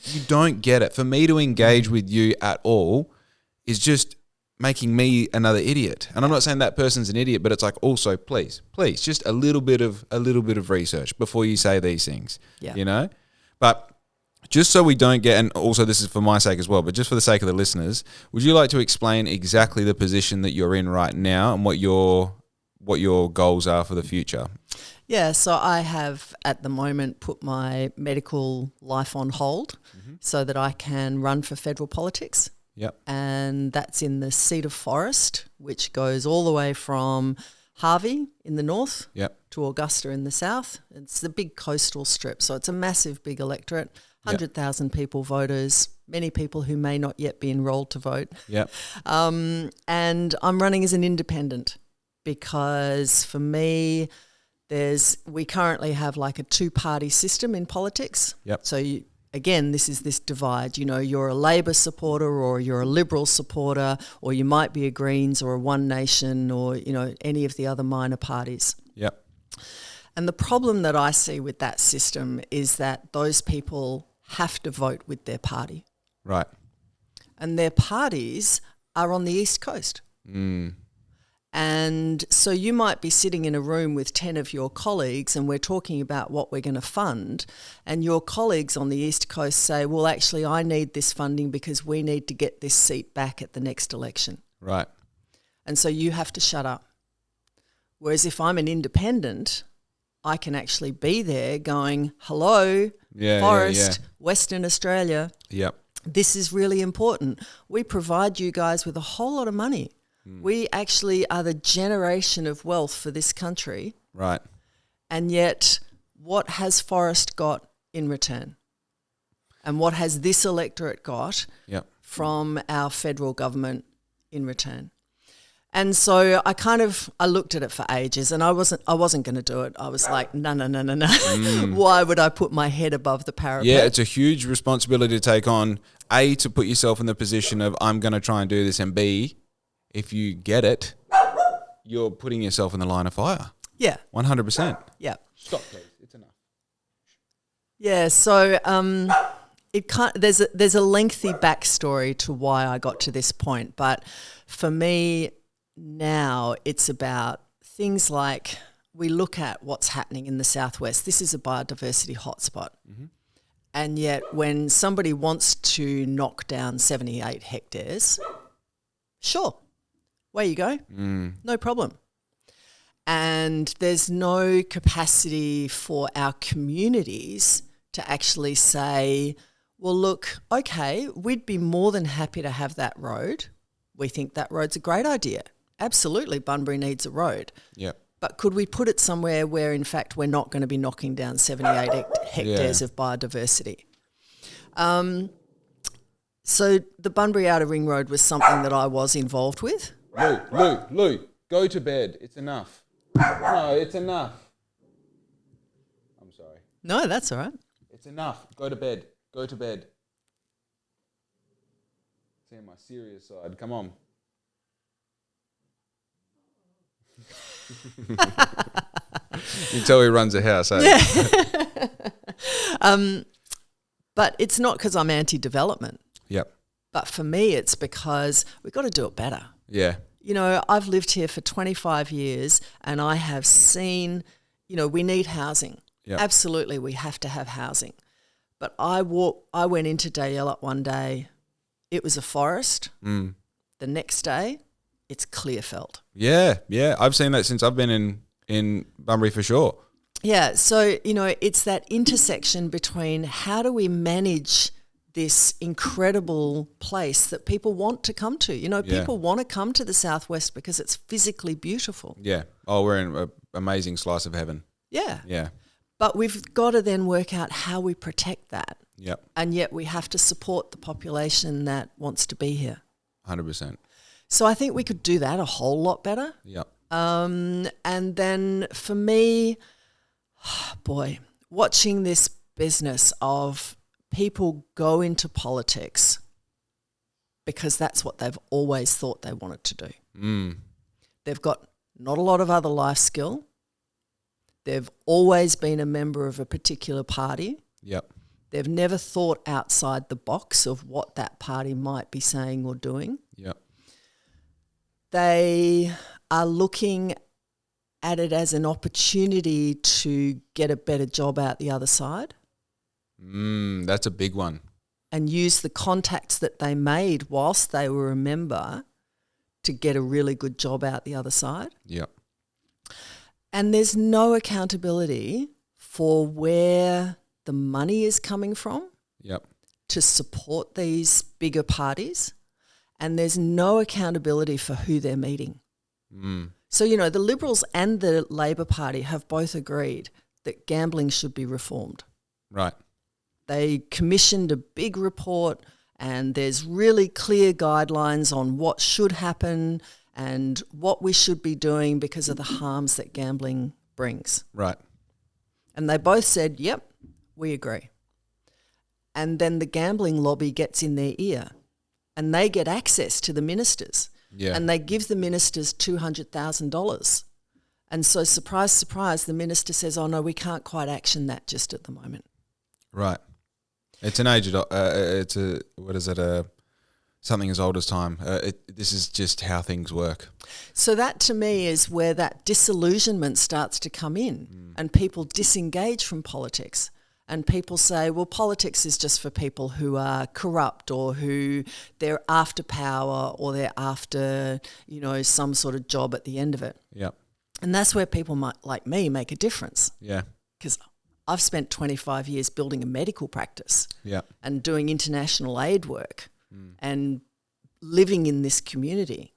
You don't get it. For me to engage with you at all is just making me another idiot. And I'm not saying that person's an idiot, but it's like, also, please, just a little bit of research before you say these things. Yeah. But just so we don't get, and also this is for my sake as well, but just for the sake of the listeners, would you like to explain exactly the position that you're in right now and what your goals are for the future? Yeah, so I have at the moment put my medical life on hold so that I can run for federal politics. Yep. And that's in the seat of Forrest, which goes all the way from Harvey in the north to Augusta in the south. It's the big coastal strip, so it's a massive big electorate, 100,000 people voters, many people who may not yet be enrolled to vote. Yep. And I'm running as an independent because for me, we currently have like a two-party system in politics. Yep. So again, this is this divide. You're a Labor supporter or you're a Liberal supporter, or you might be a Greens or a One Nation or, any of the other minor parties. Yep. And the problem that I see with that system is that those people have to vote with their party. Right. And their parties are on the East Coast. Mm. And so you might be sitting in a room with 10 of your colleagues and we're talking about what we're going to fund, and your colleagues on the East Coast say, well, actually, I need this funding because we need to get this seat back at the next election. Right. And so you have to shut up. Whereas if I'm an independent, I can actually be there going, hello, Forrest, Western Australia. Yep. This is really important. We provide you guys with a whole lot of money. We actually are the generation of wealth for this country. Right. And yet, what has Forrest got in return? And what has this electorate got from our federal government in return? And so I looked at it for ages, and I wasn't going to do it. I was like, no. Why would I put my head above the parapet? Yeah, it's a huge responsibility to take on. A, to put yourself in the position of I'm going to try and do this, and B, if you get it, you're putting yourself in the line of fire. Yeah. 100%. Yeah. Stop, please. It's enough. Yeah, so there's a lengthy backstory to why I got to this point, but for me now it's about things like we look at what's happening in the Southwest. This is a biodiversity hotspot. Mm-hmm. And yet when somebody wants to knock down 78 hectares, sure, away you go, no problem. And there's no capacity for our communities to actually say, well, look, okay, we'd be more than happy to have that road. We think that road's a great idea. Absolutely, Bunbury needs a road. Yep. But could we put it somewhere where, in fact, we're not going to be knocking down 78 hectares of biodiversity? So the Bunbury Outer Ring Road was something that I was involved with. Lou, go to bed. It's enough. No, it's enough. I'm sorry. No, that's all right. It's enough. Go to bed. Go to bed. See my serious side. Come on. You can tell he runs a house, eh? Yeah. But it's not because I'm anti-development. Yep. But for me, it's because we've got to do it better. Yeah. I've lived here for 25 years and I have seen, we need housing. Yep. Absolutely, we have to have housing. But I went into Dayalat one day. It was a forest. the next day it's clear felt. Yeah. I've seen that since I've been in Bunbury for sure. Yeah, so, it's that intersection between how do we manage this incredible place that people want to come to. People want to come to the Southwest because it's physically beautiful. Yeah. Oh, we're in an amazing slice of heaven. Yeah. Yeah. But we've got to then work out how we protect that. Yep. And yet we have to support the population that wants to be here. 100%. So I think we could do that a whole lot better. Yep. And then for me, boy, watching this business of people go into politics because that's what they've always thought they wanted to do. They've got not a lot of other life skill. They've always been a member of a particular party. Yep. They've never thought outside the box of what that party might be saying or doing. Yep. They are looking at it as an opportunity to get a better job out the other side. That's a big one. And use the contacts that they made whilst they were a member to get a really good job out the other side. Yep. And there's no accountability for where the money is coming from. Yep. To support these bigger parties. And there's no accountability for who they're meeting. So, the Liberals and the Labor Party have both agreed that gambling should be reformed. Right. They commissioned a big report and there's really clear guidelines on what should happen and what we should be doing because of the harms that gambling brings. Right. And they both said, yep, we agree. And then the gambling lobby gets in their ear and they get access to the ministers. Yeah. And they give the ministers $200,000. And so, surprise, surprise, the minister says, oh, no, we can't quite action that just at the moment. Right. It's an age, something as old as time. This is just how things work. So that to me is where that disillusionment starts to come in and people disengage from politics. And people say, well, politics is just for people who are corrupt or who they're after power or they're after, some sort of job at the end of it. Yep. And that's where people like me make a difference. Yeah. Because I've spent 25 years building a medical practice. Yeah. And doing international aid work and living in this community.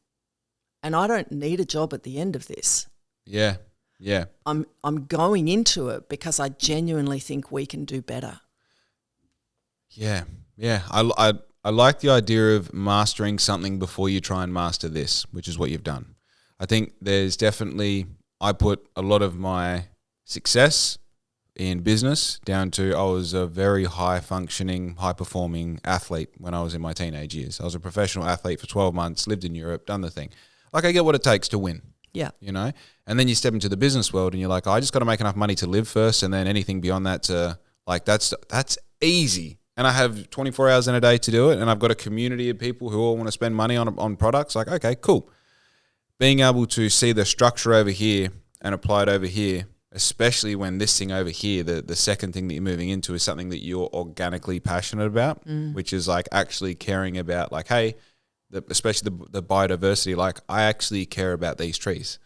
And I don't need a job at the end of this. Yeah. Yeah. I'm going into it because I genuinely think we can do better. Yeah. Yeah. I like the idea of mastering something before you try and master this, which is what you've done. I think there's definitely, I put a lot of my success in business down to I was a very high-functioning, high-performing athlete when I was in my teenage years. I was a professional athlete for 12 months, lived in Europe, done the thing. Like I get what it takes to win. Yeah. And then you step into the business world and you're like, I just got to make enough money to live first, and then anything beyond that to that's easy. And I have 24 hours in a day to do it, and I've got a community of people who all want to spend money on products. Like, okay, cool. Being able to see the structure over here and apply it over here, especially when this thing over here, the second thing that you're moving into is something that you're organically passionate about, which is like actually caring about like, hey, especially the biodiversity, like I actually care about these trees.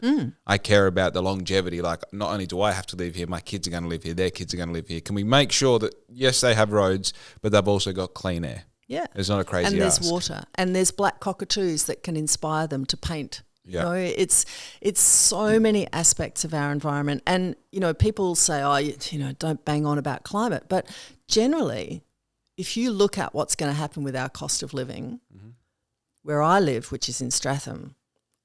I care about the longevity. Like not only do I have to live here, my kids are going to live here, their kids are going to live here. Can we make sure that, yes, they have roads, but they've also got clean air? Yeah. It's not a crazy And there's ask. water and there's black cockatoos that can inspire them to paint. Yeah. It's so many aspects of our environment. And, people say, don't bang on about climate. But generally, if you look at what's going to happen with our cost of living, where I live, which is in Stratham,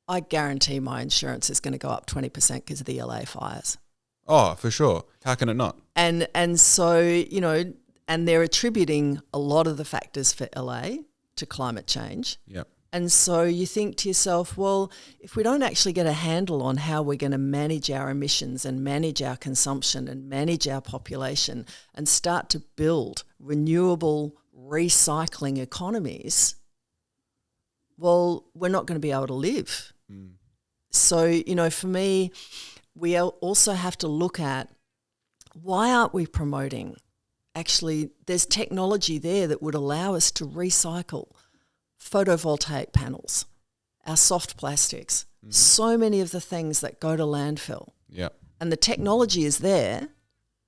I guarantee my insurance is going to go up 20% because of the LA fires. Oh, for sure. How can it not? And so, and they're attributing a lot of the factors for LA to climate change. Yep. And so you think to yourself, well, if we don't actually get a handle on how we're going to manage our emissions and manage our consumption and manage our population and start to build renewable recycling economies, well, we're not going to be able to live. So, for me, we also have to look at why aren't we promoting? Actually, there's technology there that would allow us to recycle photovoltaic panels. our soft plastics, so many of the things that go to landfill. Yeah. And the technology is there,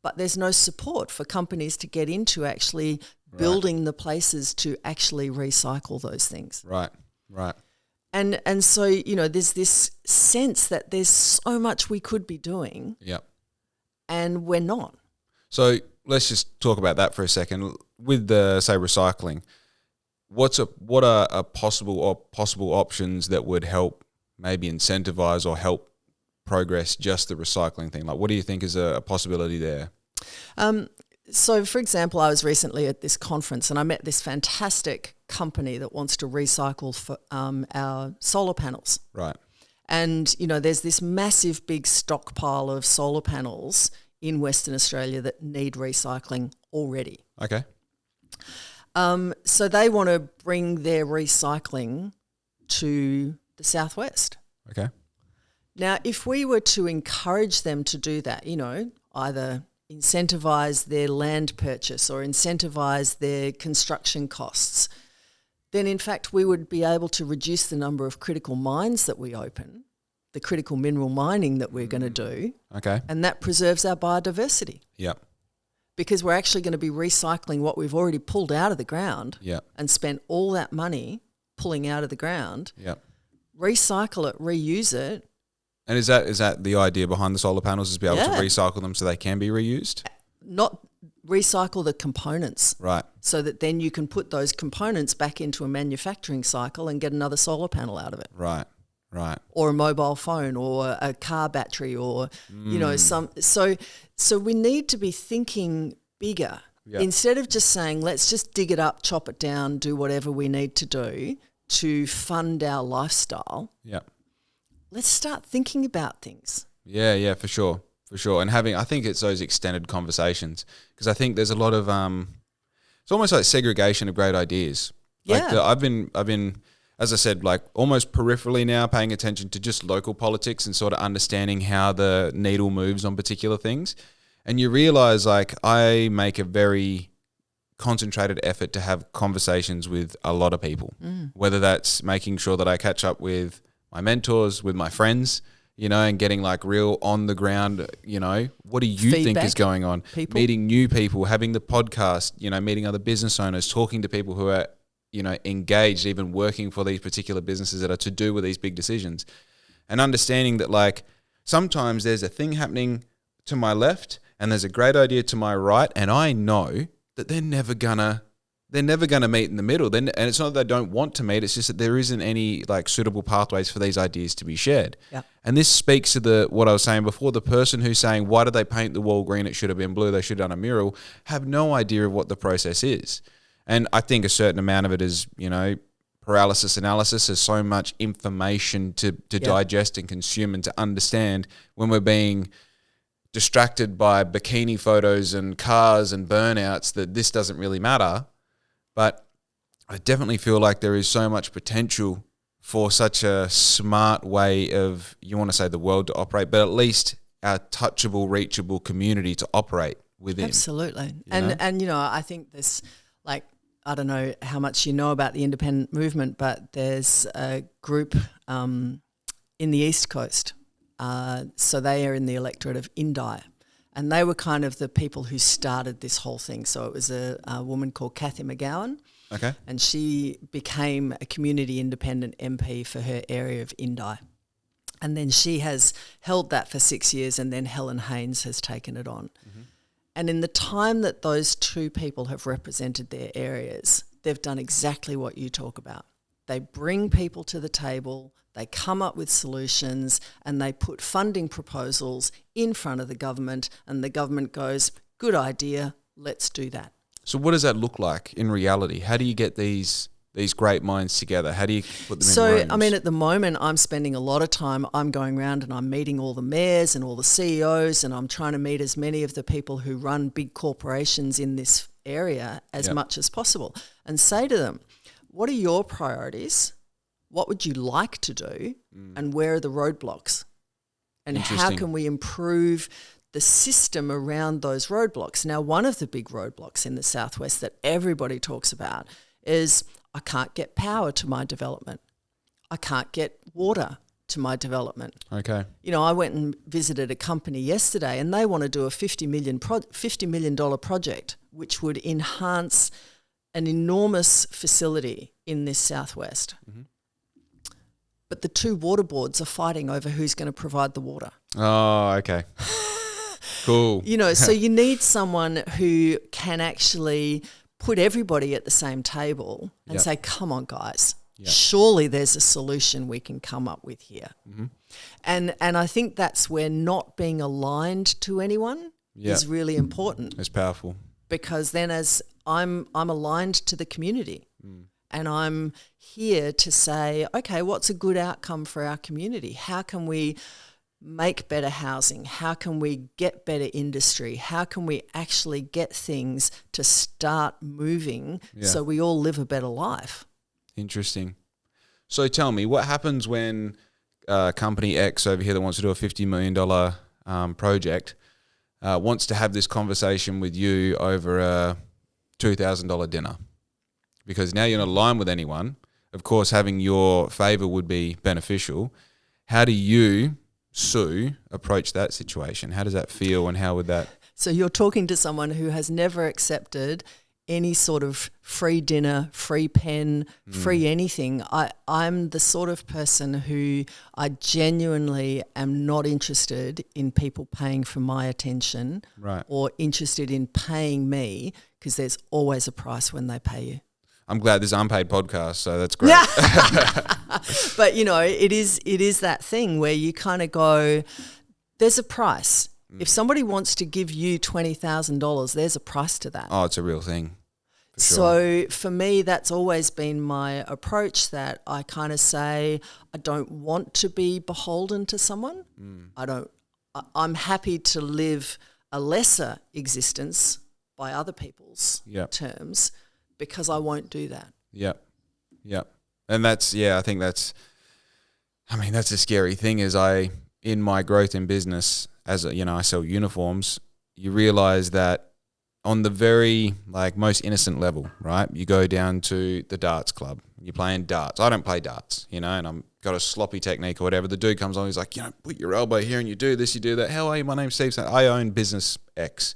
but there's no support for companies to get into actually building the places to actually recycle those things. Right. And so, there's this sense that there's so much we could be doing. Yeah. And we're not. So let's just talk about that for a second. With the, say, recycling, what are possible options that would help maybe incentivize or help progress just the recycling thing? Like, what do you think is a possibility there? So, for example, I was recently at this conference and I met this fantastic company that wants to recycle for our solar panels. Right. And, there's this massive big stockpile of solar panels in Western Australia that need recycling already. Okay. So they want to bring their recycling to the southwest. Okay. Now, if we were to encourage them to do that, either incentivise their land purchase or incentivise their construction costs, then in fact we would be able to reduce the number of critical mines that we open, the critical mineral mining that we're going to do. Okay. And that preserves our biodiversity. Yep. Because we're actually going to be recycling what we've already pulled out of the ground and spent all that money pulling out of the ground. Yep. Recycle it, reuse it. And is that the idea behind the solar panels, is be able to recycle them so they can be reused? Not recycle the components. Right. So that then you can put those components back into a manufacturing cycle and get another solar panel out of it. Right. Or a mobile phone or a car battery or, so we need to be thinking bigger. Yep. Instead of just saying, let's just dig it up, chop it down, do whatever we need to do to fund our lifestyle. Yeah. Let's start thinking about things. Yeah, for sure. And I think it's those extended conversations, because I think there's a lot of, it's almost like segregation of great ideas. Like I've been, as I said, like almost peripherally now paying attention to just local politics and sort of understanding how the needle moves on particular things. And you realize, like, I make a very concentrated effort to have conversations with a lot of people, whether that's making sure that I catch up with my mentors, with my friends, and getting like real on the ground, what do you think is going on? Meeting new people, having the podcast, meeting other business owners, talking to people who are, engaged, even working for these particular businesses that are to do with these big decisions, and understanding that, like, sometimes there's a thing happening to my left and there's a great idea to my right, and I know that they're never gonna meet in the middle. And it's not that they don't want to meet; it's just that there isn't any like suitable pathways for these ideas to be shared. Yeah. And this speaks to what I was saying before. The person who's saying, "Why did they paint the wall green? It should have been blue. They should have done a mural," have no idea of what the process is. And I think a certain amount of it is, paralysis analysis. There's so much information to digest and consume and to understand when we're being distracted by bikini photos and cars and burnouts that this doesn't really matter. But I definitely feel like there is so much potential for such a smart way of, you want to say the world to operate, but at least our touchable, reachable community to operate within. Absolutely. And I think this, like, I don't know how much you know about the independent movement, but there's a group in the East Coast. So they are in the electorate of Indi. And they were kind of the people who started this whole thing. So it was a woman called Cathy McGowan. Okay. And she became a community independent MP for her area of Indi. And then she has held that for 6 years, and then Helen Haynes has taken it on. Mm-hmm. And in the time that those two people have represented their areas, they've done exactly what you talk about. They bring people to the table, they come up with solutions, and they put funding proposals in front of the government, and the government goes, good idea, let's do that. So what does that look like in reality? How do you get these great minds together? How do you put them in rooms? I mean, at the moment, I'm spending a lot of time, I'm going around and I'm meeting all the mayors and all the CEOs, and I'm trying to meet as many of the people who run big corporations in this area as much as possible, and say to them, what are your priorities? What would you like to do? And where are the roadblocks? And how can we improve the system around those roadblocks? Now, one of the big roadblocks in the Southwest that everybody talks about is, I can't get power to my development. I can't get water to my development. Okay. You know, I went and visited a company yesterday and they want to do a $50 million project, which would enhance an enormous facility in this southwest. Mm-hmm. But the two water boards are fighting over who's going to provide the water. Oh, okay. Cool. You know, so you need someone who can actually put everybody at the same table and say, come on, guys. Yep. Surely there's a solution we can come up with here. Mm-hmm. And I think that's where not being aligned to anyone is really important. It's powerful. Because then as I'm aligned to the community and I'm here to say, okay, what's a good outcome for our community? How can we make better housing? How can we get better industry? How can we actually get things to start moving so we all live a better life? Interesting. So tell me, what happens when company X over here that wants to do a $50 million project wants to have this conversation with you over a $2,000 dinner? Because now you're not aligned with anyone. Of course, having your favor would be beneficial. How do you, Sue, approach that situation? How does that feel and how would that... So you're talking to someone who has never accepted any sort of free dinner, free pen, free anything. I'm the sort of person who I genuinely am not interested in people paying for my attention or interested in paying me, because there's always a price when they pay you. I'm glad this is an unpaid podcast, so that's great. But, you know, it is that thing where you kind of go, there's a price. If somebody wants to give you $20,000, there's a price to that. Oh, it's a real thing. For sure. So for me, that's always been my approach, that I kind of say, I don't want to be beholden to someone. I'm happy to live a lesser existence by other people's terms, because I won't do that. Yep. And that's, I think that's a scary thing is in my growth in business, as I sell uniforms, you realize that on the very most innocent level, right? You go down to the darts club, you're playing darts. I don't play darts, and I'm got a sloppy technique or whatever. The dude comes on, he's like, put your elbow here and you do this, you do that. How are you? My name's Steve. I own business X.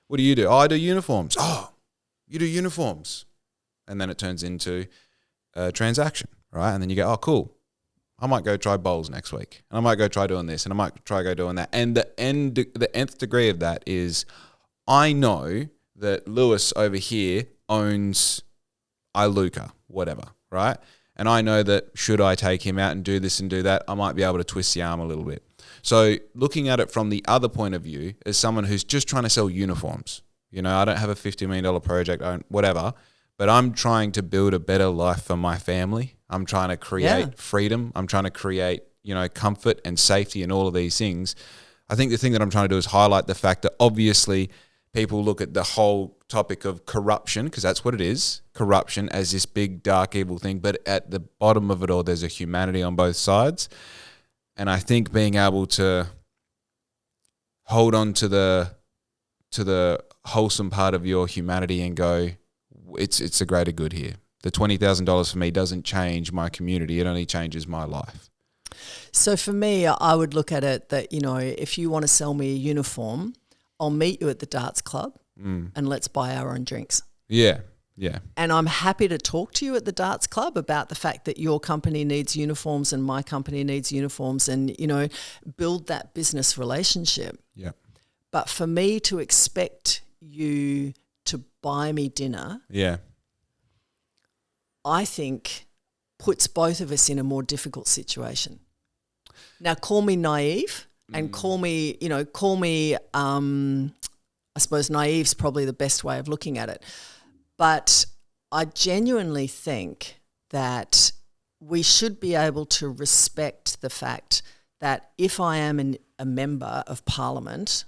What do you do? Oh, I do uniforms. Oh, you do uniforms. And then it turns into a transaction, right? And then you go, oh, cool. I might go try bowls next week. And I might go try doing this. And I might try go doing that. And the nth degree of that is I know that Lewis over here owns Iluka, whatever, right? And I know that should I take him out and do this and do that, I might be able to twist the arm a little bit. So looking at it from the other point of view, as someone who's just trying to sell uniforms, I don't have a $50 million project, whatever, but I'm trying to build a better life for my family. I'm trying to create freedom. I'm trying to create, comfort and safety and all of these things. I think the thing that I'm trying to do is highlight the fact that obviously people look at the whole topic of corruption, because that's what it is, corruption, as this big, dark, evil thing. But at the bottom of it all, there's a humanity on both sides. And I think being able to hold on to the wholesome part of your humanity and go, it's a greater good here. The $20,000 for me doesn't change my community. It only changes my life. So for me, I would look at it that, if you want to sell me a uniform, I'll meet you at the darts club and let's buy our own drinks. Yeah. And I'm happy to talk to you at the darts club about the fact that your company needs uniforms and my company needs uniforms, and, build that business relationship. Yeah. But for me to expect you to buy me dinner, I think puts both of us in a more difficult situation. Now, call me naive and call me, I suppose naive's probably the best way of looking at it. But I genuinely think that we should be able to respect the fact that if I am a member of Parliament,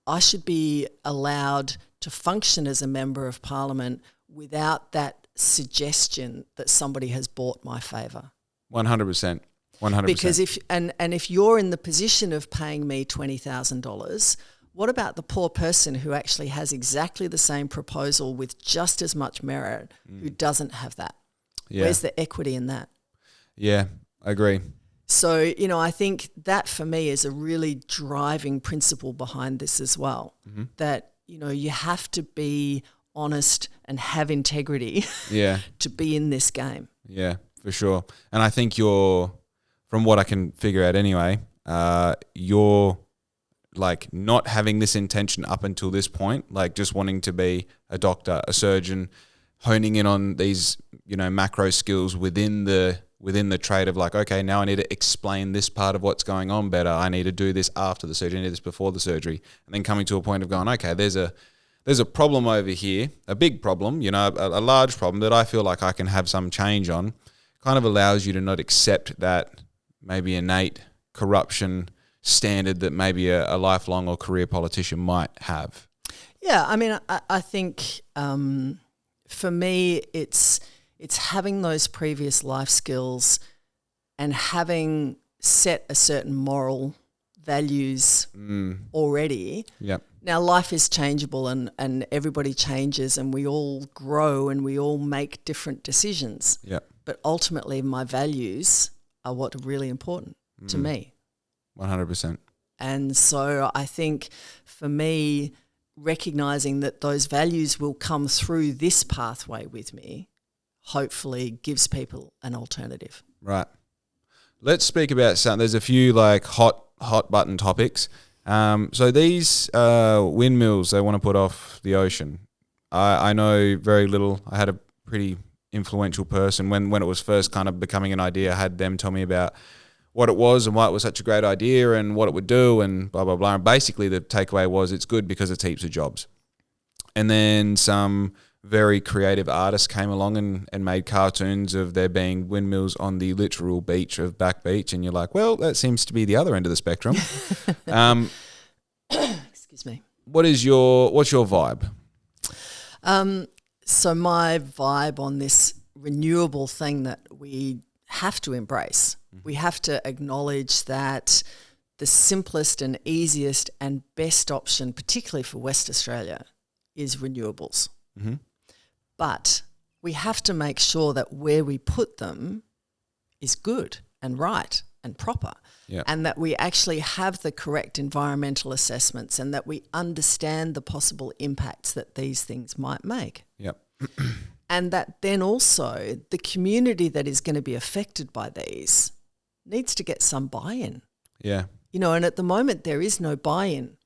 I should be allowed to function as a member of Parliament without that suggestion that somebody has bought my favour. 100%. 100%. Because if you're in the position of paying me $20,000, what about the poor person who actually has exactly the same proposal with just as much merit who doesn't have that? Yeah. Where's the equity in that? Yeah, I agree. So, I think that for me is a really driving principle behind this as well, that, you have to be honest and have integrity Yeah. to be in this game. Yeah, for sure. And I think from what I can figure out anyway, you're like not having this intention up until this point, like just wanting to be a doctor, a surgeon, honing in on these, macro skills within the trade of like, okay, now I need to explain this part of what's going on better. I need to do this after the surgery, I need this before the surgery. And then coming to a point of going, okay, there's a problem over here, a big problem, a large problem that I feel like I can have some change on, kind of allows you to not accept that maybe innate corruption standard that maybe a lifelong or career politician might have. Yeah, I mean, I think for me, it's having those previous life skills and having set a certain moral values already. Yep. Now, life is changeable and everybody changes and we all grow and we all make different decisions. Yep. But ultimately, my values are what are really important to me. 100%. And so I think for me, recognising that those values will come through this pathway with me hopefully gives people an alternative. Right. Let's speak about some. There's a few like hot button topics. So these windmills they want to put off the ocean. I know very little. I had a pretty influential person when it was first kind of becoming an idea. I had them tell me about what it was and why it was such a great idea and what it would do and blah, blah, blah. And basically the takeaway was it's good because it's heaps of jobs. And then some very creative artists came along and made cartoons of there being windmills on the literal beach of Back Beach. And you're like, well, that seems to be the other end of the spectrum. Excuse me. What's your vibe? So my vibe on this renewable thing that we have to embrace, we have to acknowledge that the simplest and easiest and best option, particularly for West Australia, is renewables. Mm-hmm. But we have to make sure that where we put them is good and right and proper. Yeah. And that we actually have the correct environmental assessments and that we understand the possible impacts that these things might make. Yep. And that then also the community that is going to be affected by these needs to get some buy-in. Yeah. And at the moment there is no buy-in.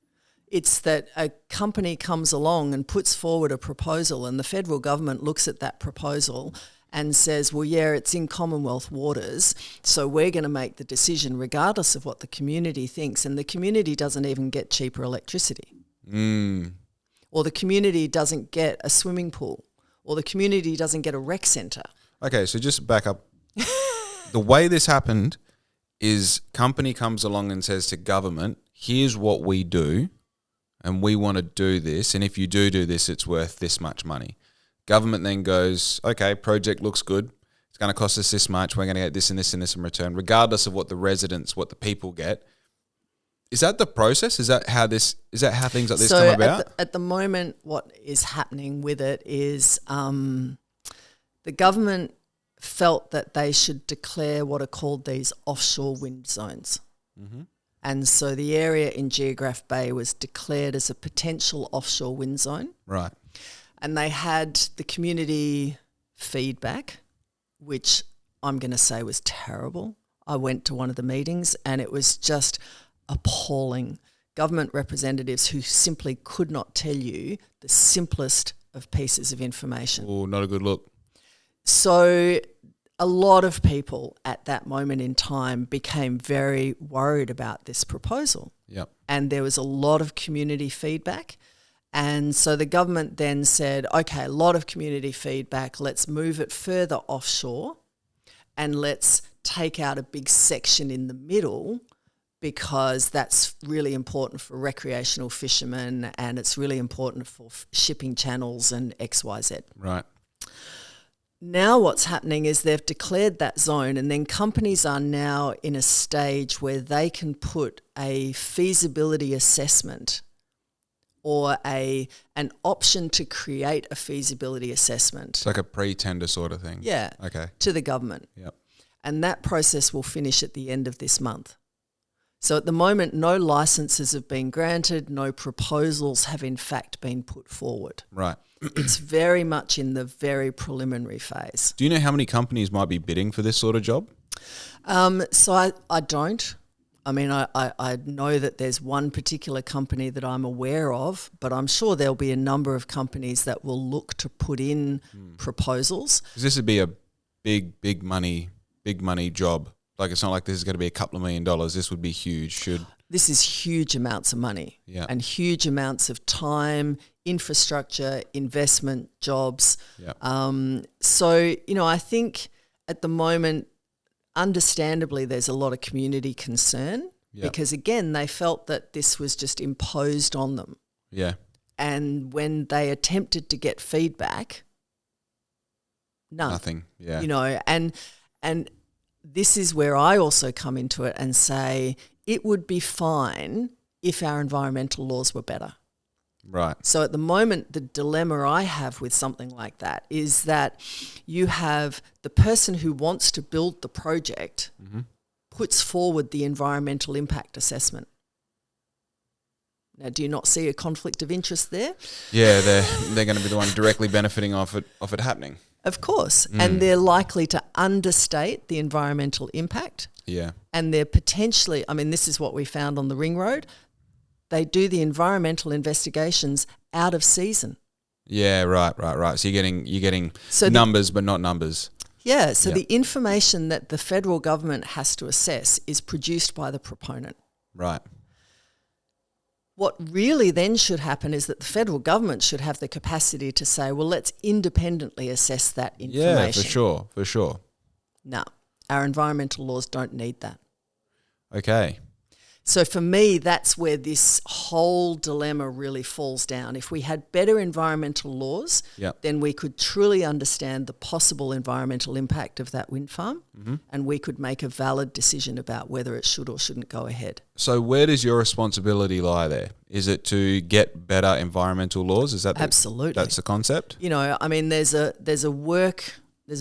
It's that a company comes along and puts forward a proposal and the federal government looks at that proposal and says, well, yeah, it's in Commonwealth waters, so we're going to make the decision regardless of what the community thinks. And the community doesn't even get cheaper electricity. Or the community doesn't get a swimming pool. Or the community doesn't get a rec centre. Okay, so just back up. The way this happened is company comes along and says to government, here's what we do, and we want to do this, and if you do this, it's worth this much money. Government then goes, okay, project looks good. It's going to cost us this much. We're going to get this and this and this in return, regardless of what the residents, what the people get. Is that the process? Is that how things like this come about? At the moment, what is happening with it is the government felt that they should declare what are called these offshore wind zones. Mm-hmm. And so the area in Geograph Bay was declared as a potential offshore wind zone. Right. And they had the community feedback, which I'm going to say was terrible. I went to one of the meetings and it was just appalling. Government representatives who simply could not tell you the simplest of pieces of information. Oh, not a good look. So a lot of people at that moment in time became very worried about this proposal. Yep. And there was a lot of community feedback. And so the government then said, okay, a lot of community feedback, let's move it further offshore and let's take out a big section in the middle because that's really important for recreational fishermen and it's really important for shipping channels and XYZ. Right. Now what's happening is they've declared that zone and then companies are now in a stage where they can put a feasibility assessment or an option to create a feasibility assessment. It's like a pre-tender sort of thing. Yeah. Okay. To the government. Yep. and that process will finish at the end of this month. So at the moment, no licenses have been granted, no proposals have in fact been put forward. Right. It's very much in the very preliminary phase. Do you know how many companies might be bidding for this sort of job? So I don't. I mean, I know that there's one particular company that I'm aware of, but I'm sure there'll be a number of companies that will look to put in proposals. Because this would be a big money job. Like, it's not like this is going to be a couple of $1 million. This would be huge. This is huge amounts of money, Yeah. and huge amounts of time, infrastructure, investment, jobs. Yeah. So, I think at the moment, understandably, there's a lot of community concern because, again, they felt that this was just imposed on them. Yeah. And when they attempted to get feedback, none. Nothing. Yeah. And this is where I also come into it and say it would be fine if our environmental laws were better. Right. So at the moment, the dilemma I have with something like that is that you have the person who wants to build the project puts forward the environmental impact assessment. Now, do you not see a conflict of interest there? Yeah, they're going to be the one directly benefiting off it happening. Of course. And they're likely to understate the environmental impact. Yeah. And they're potentially, I mean, this is what we found on the ring road. They do the environmental investigations out of season. Yeah, right. So you're getting So numbers but not numbers. Yeah, so the information that the federal government has to assess is produced by the proponent. Right. What really then should happen is that the federal government should have the capacity to say, well, let's independently assess that information. Yeah, for sure. No, our environmental laws don't need that. Okay. So for me, that's where this whole dilemma really falls down. If we had better environmental laws, then we could truly understand the possible environmental impact of that wind farm, and we could make a valid decision about whether it should or shouldn't go ahead. So where does your responsibility lie there? Is it to get better environmental laws? Is that Absolutely. That's the concept? I mean, there's a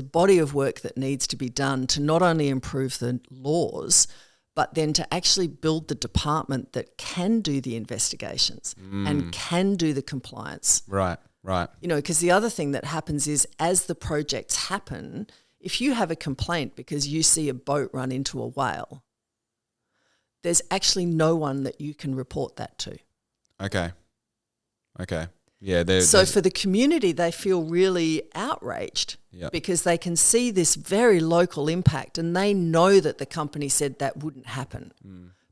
body of work that needs to be done to not only improve the laws, but then to actually build the department that can do the investigations and can do the compliance. Right. Because the other thing that happens is as the projects happen, if you have a complaint because you see a boat run into a whale, there's actually no one that you can report that to. Okay. Yeah. So for the community, they feel really outraged because they can see this very local impact and they know that the company said that wouldn't happen.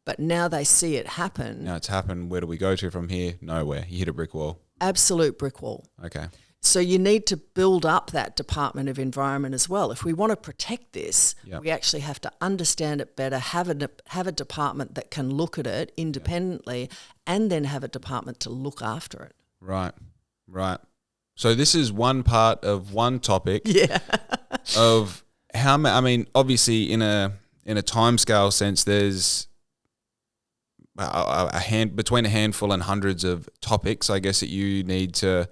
But now they see it happen. Now it's happened. Where do we go to from here? Nowhere. You hit a brick wall. Absolute brick wall. Okay. So you need to build up that Department of Environment as well. If we want to protect this, we actually have to understand it better, have a department that can look at it independently and then have a department to look after it. Right. So this is one part of one topic. Yeah. Of how I mean, obviously in a timescale sense, there's between a handful and hundreds of topics, I guess, that you need to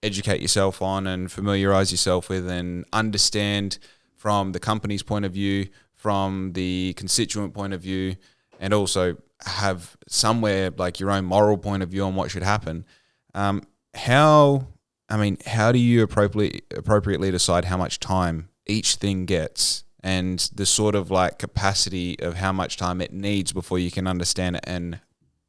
educate yourself on and familiarize yourself with and understand from the company's point of view, from the constituent point of view, and also have somewhere like your own moral point of view on what should happen. How do you appropriately decide how much time each thing gets and the sort of like capacity of how much time it needs before you can understand it and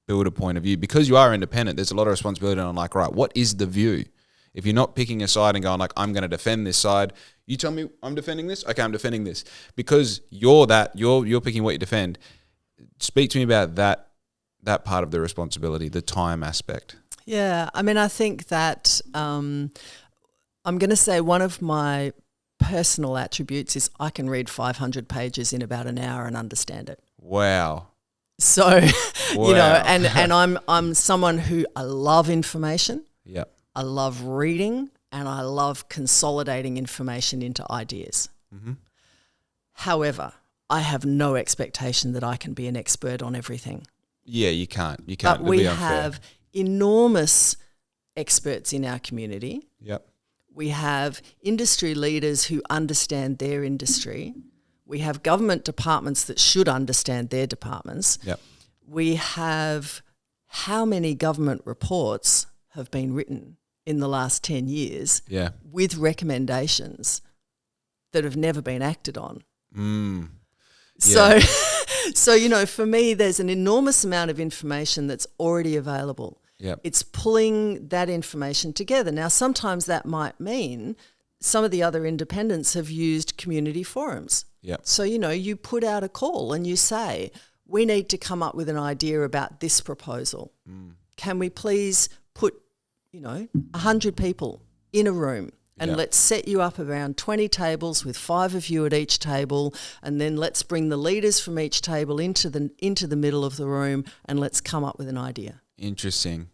build a point of view? Because you are independent, there's a lot of responsibility on like, right, what is the view? If you're not picking a side and going like, I'm going to defend this side, you tell me I'm defending this? Okay, I'm defending this. Because you're picking what you defend. Speak to me about that part of the responsibility, the time aspect. Yeah, I mean, I think that I'm going to say one of my personal attributes is I can read 500 pages in about an hour and understand it. Wow. So, and I'm someone who I love information. Yep. I love reading and I love consolidating information into ideas. However, I have no expectation that I can be an expert on everything. Yeah, you can't. But we have enormous experts in our community. Yep. We have industry leaders who understand their industry. We have government departments that should understand their departments. Yep. We have how many government reports have been written in the last 10 years with recommendations that have never been acted on. So, for me, there's an enormous amount of information that's already available. Yep. It's pulling that information together. Now, sometimes that might mean some of the other independents have used community forums. Yep. So, you put out a call and you say, we need to come up with an idea about this proposal. Can we please put, 100 people in a room and let's set you up around 20 tables with 5 of you at each table, and then let's bring the leaders from each table into the middle of the room and let's come up with an idea. Interesting.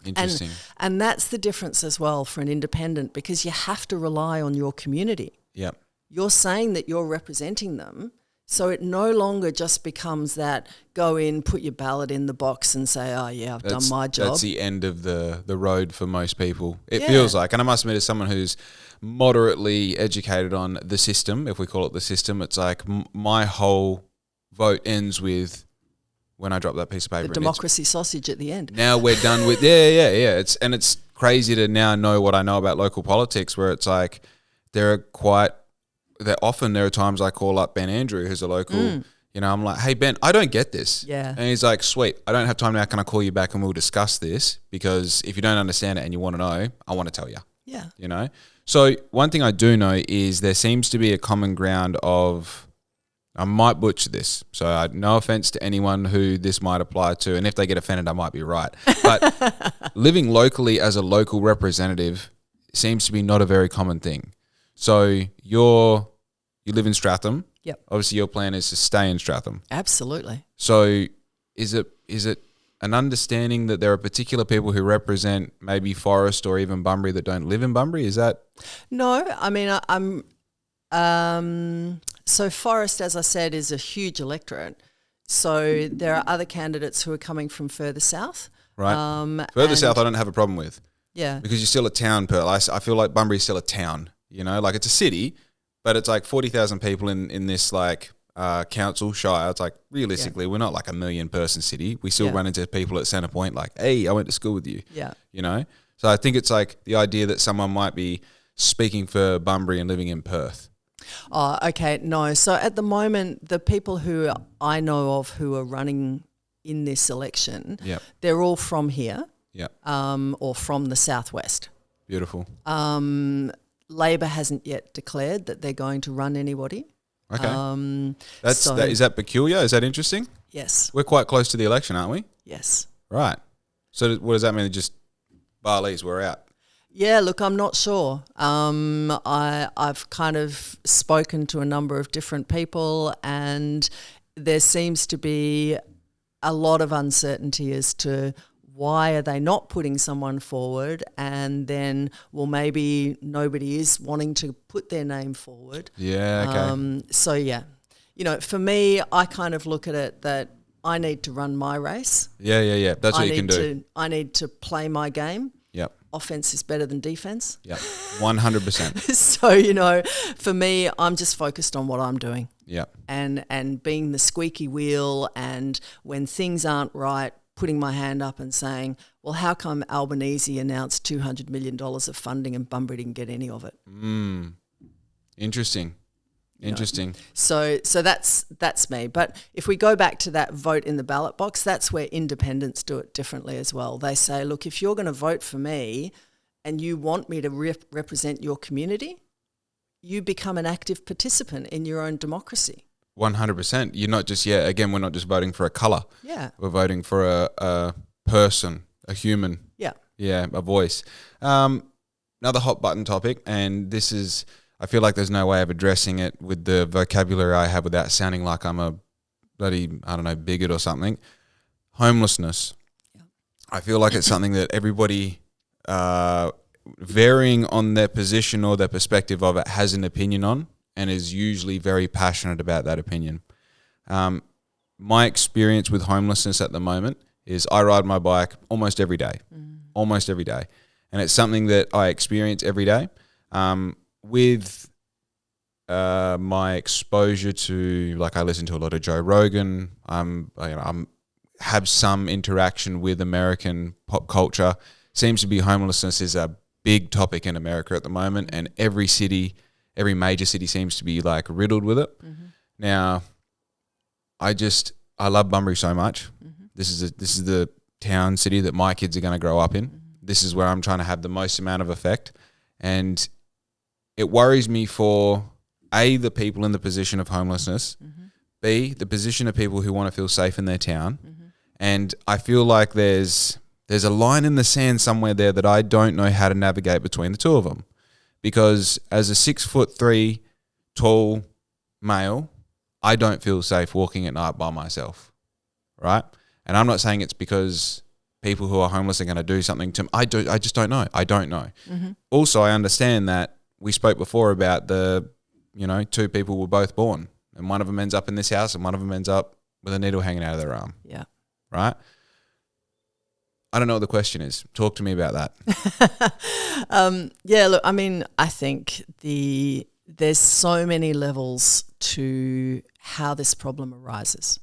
And that's the difference as well for an independent, because you have to rely on your community. Yep. You're saying that you're representing them, so it no longer just becomes that go in, put your ballot in the box and say, oh, yeah, I've done my job. That's the end of the road for most people. It feels like, and I must admit, as someone who's moderately educated on the system, if we call it the system, it's like my whole vote ends with when I drop that piece of paper. The democracy sausage at the end. Now we're done with, It's crazy to now know what I know about local politics, where it's like there are times I call up Ben Andrew, who's a local, I'm like, hey, Ben, I don't get this. Yeah. And he's like, sweet, I don't have time now. Can I call you back and we'll discuss this? Because if you don't understand it and you want to know, I want to tell you. Yeah. So one thing I do know is there seems to be a common ground of, I might butcher this, so no offense to anyone who this might apply to, and if they get offended, I might be right. But living locally as a local representative seems to be not a very common thing. So you live in Stratham. Yep. Obviously, your plan is to stay in Stratham. Absolutely. So is it an understanding that there are particular people who represent maybe Forrest or even Bunbury that don't live in Bunbury? Is that? No, I mean, so Forrest, as I said, is a huge electorate. So there are other candidates who are coming from further south. Right. Further south, I don't have a problem with. Yeah. Because you're still a town, Pearl. I feel like Bunbury's still a town, like it's a city, but it's like 40,000 people in this like council shire. It's like realistically, we're not like a 1 million person city. We still run into people at Centre Point like, hey, I went to school with you. Yeah. So I think it's like the idea that someone might be speaking for Bunbury and living in Perth. Oh, okay. No. So at the moment, the people who I know of who are running in this election, they're all from here. Or from the southwest. Beautiful. Labor hasn't yet declared that they're going to run anybody. Okay. Is that peculiar? Is that interesting? Yes. We're quite close to the election, aren't we? Yes. Right. So what does that mean? Just Barleys, we're out. Yeah, look, I'm not sure. I've kind of spoken to a number of different people, and there seems to be a lot of uncertainty as to why are they not putting someone forward, and then, well, maybe nobody is wanting to put their name forward. Yeah, okay. So, yeah, for me, I kind of look at it that I need to run my race. Yeah. That's what you can do. I need to play my game. Yep. Offense is better than defense. Yep. 100%. So, for me, I'm just focused on what I'm doing. Yep. And being the squeaky wheel, and when things aren't right, putting my hand up and saying, well, how come Albanese announced $200 million of funding and Bunbury didn't get any of it? Interesting. So that's me. But if we go back to that vote in the ballot box, that's where independents do it differently as well. They say, look, if you're going to vote for me and you want me to represent your community, you become an active participant in your own democracy. 100%. You're not just, again, we're not just voting for a colour. Yeah. We're voting for a person, a human. Yeah. Yeah, a voice. Another hot button topic, and this is, I feel like there's no way of addressing it with the vocabulary I have without sounding like I'm a bloody, bigot or something. Homelessness. Yeah. I feel like it's something that everybody, varying on their position or their perspective of it, has an opinion on, and is usually very passionate about that opinion. My experience with homelessness at the moment is I ride my bike almost every day. And it's something that I experience every day. With my exposure to, like, I listen to a lot of Joe Rogan. I'm have some interaction with American pop culture. Seems to be homelessness is a big topic in America at the moment, and every major city seems to be like riddled with it. Mm-hmm. Now, I love Bunbury so much. Mm-hmm. This is the town city that my kids are going to grow up in. Mm-hmm. This is where I'm trying to have the most amount of effect, and it worries me for A, the people in the position of homelessness, mm-hmm. B, the position of people who want to feel safe in their town, mm-hmm. and I feel like there's a line in the sand somewhere there that I don't know how to navigate between the two of them, because as a 6'3" tall male, I don't feel safe walking at night by myself, right? And I'm not saying it's because people who are homeless are going to do something to me. I just don't know. I don't know. Mm-hmm. Also, I understand that we spoke before about two people were both born, and one of them ends up in this house and one of them ends up with a needle hanging out of their arm. Yeah. Right? I don't know what the question is. Talk to me about that. Look, I mean, I think there's so many levels to how this problem arises.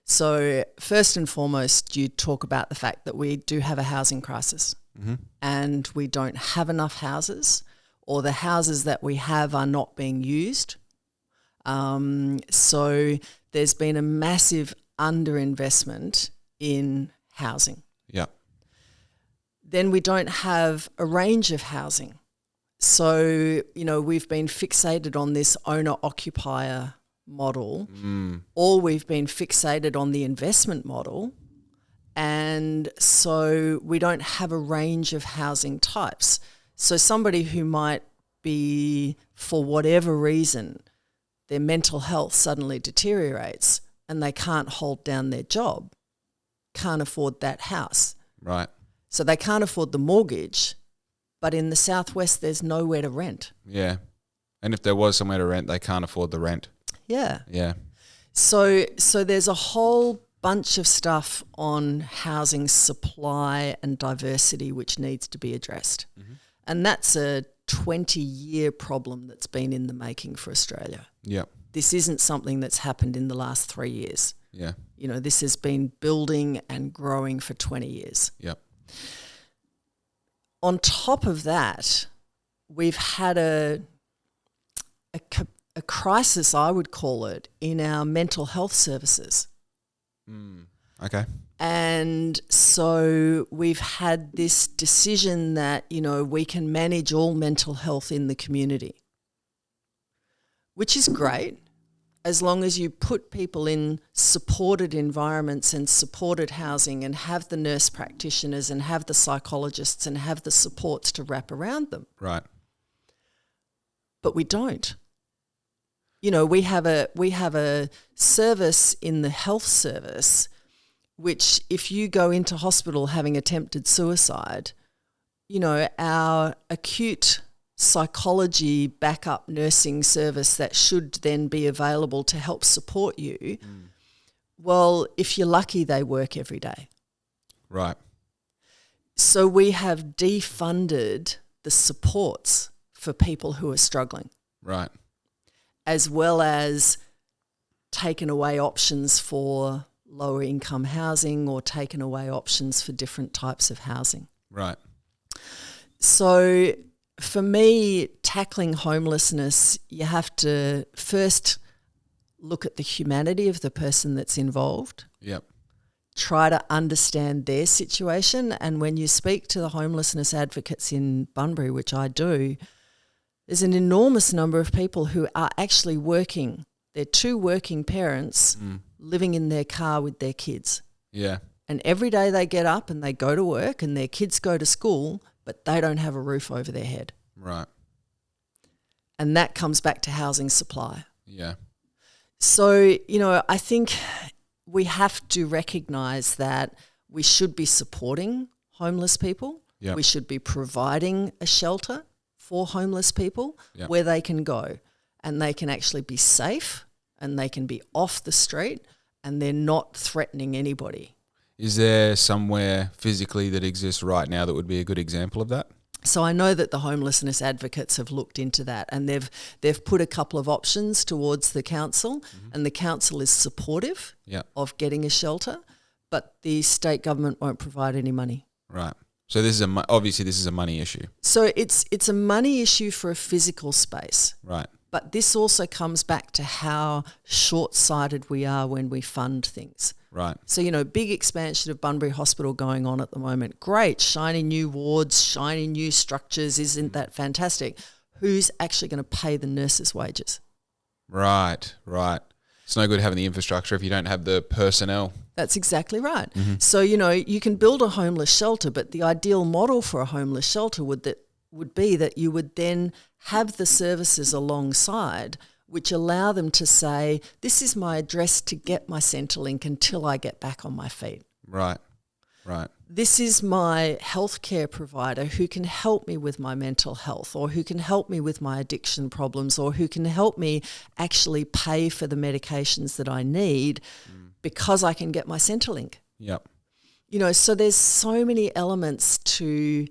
So first and foremost, you talk about the fact that we do have a housing crisis, mm-hmm. and we don't have enough houses, or the houses that we have are not being used. So there's been a massive underinvestment in housing. Yeah. Then we don't have a range of housing. So, we've been fixated on this owner-occupier model, or we've been fixated on the investment model, and so we don't have a range of housing types. So somebody who might be, for whatever reason, their mental health suddenly deteriorates and they can't hold down their job, can't afford that house. Right. So they can't afford the mortgage, but in the southwest there's nowhere to rent. Yeah. And if there was somewhere to rent, they can't afford the rent. Yeah. Yeah. So there's a whole bunch of stuff on housing supply and diversity which needs to be addressed. Mm-hmm. And that's a 20-year problem that's been in the making for Australia. Yeah. This isn't something that's happened in the last 3 years. Yeah. This has been building and growing for 20 years. Yep. On top of that, we've had a crisis, I would call it, in our mental health services. Okay. And so we've had this decision that, we can manage all mental health in the community, which is great as long as you put people in supported environments and supported housing and have the nurse practitioners and have the psychologists and have the supports to wrap around them. Right. But we don't. We have a service in the health service which, if you go into hospital having attempted suicide, our acute psychology backup nursing service that should then be available to help support you, well, if you're lucky, they work every day. Right. So we have defunded the supports for people who are struggling. Right. As well as taken away options for lower income housing or taken away options for different types of housing. Right. So for me, tackling homelessness, you have to first look at the humanity of the person that's involved. Yep. Try to understand their situation. And when you speak to the homelessness advocates in Bunbury, which I do, there's an enormous number of people who are actually working. They're two working parents living in their car with their kids. Yeah. And every day they get up and they go to work and their kids go to school, but they don't have a roof over their head. Right. And that comes back to housing supply. Yeah. So, I think we have to recognise that we should be supporting homeless people. Yep. We should be providing a shelter for homeless people where they can go and they can actually be safe and they can be off the street and they're not threatening anybody. Is there somewhere physically that exists right now that would be a good example of that? So I know that the homelessness advocates have looked into that, and they've put a couple of options towards the council, and the council is supportive of getting a shelter, but the state government won't provide any money. Right. So this is obviously this is a money issue. So it's a money issue for a physical space. Right. But this also comes back to how short-sighted we are when we fund things. Right. So, big expansion of Bunbury Hospital going on at the moment. Great, shiny new wards, shiny new structures. Isn't that fantastic? Who's actually going to pay the nurses' wages? Right. It's no good having the infrastructure if you don't have the personnel. That's exactly right. So, you can build a homeless shelter, but the ideal model for a homeless shelter would be that you would then have the services alongside which allow them to say, this is my address to get my Centrelink until I get back on my feet. Right. This is my healthcare provider who can help me with my mental health, or who can help me with my addiction problems, or who can help me actually pay for the medications that I need because I can get my Centrelink. Yep. So there's so many elements to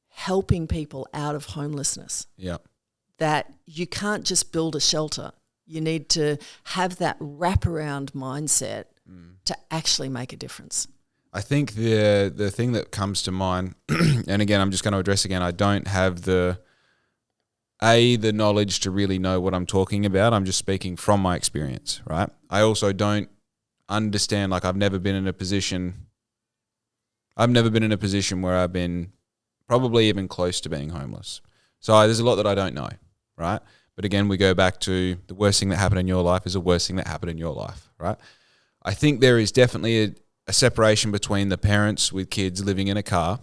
helping people out of homelessness. Yep. That you can't just build a shelter. You need to have that wraparound mindset to actually make a difference. I think the thing that comes to mind, and again, I'm just going to address again, I don't have the knowledge to really know what I'm talking about. I'm just speaking from my experience, right? I also don't understand, I've never been in a position where I've been probably even close to being homeless. So there's a lot that I don't know. Right. But again, we go back to the worst thing that happened in your life is the worst thing that happened in your life. Right. I think there is definitely a separation between the parents with kids living in a car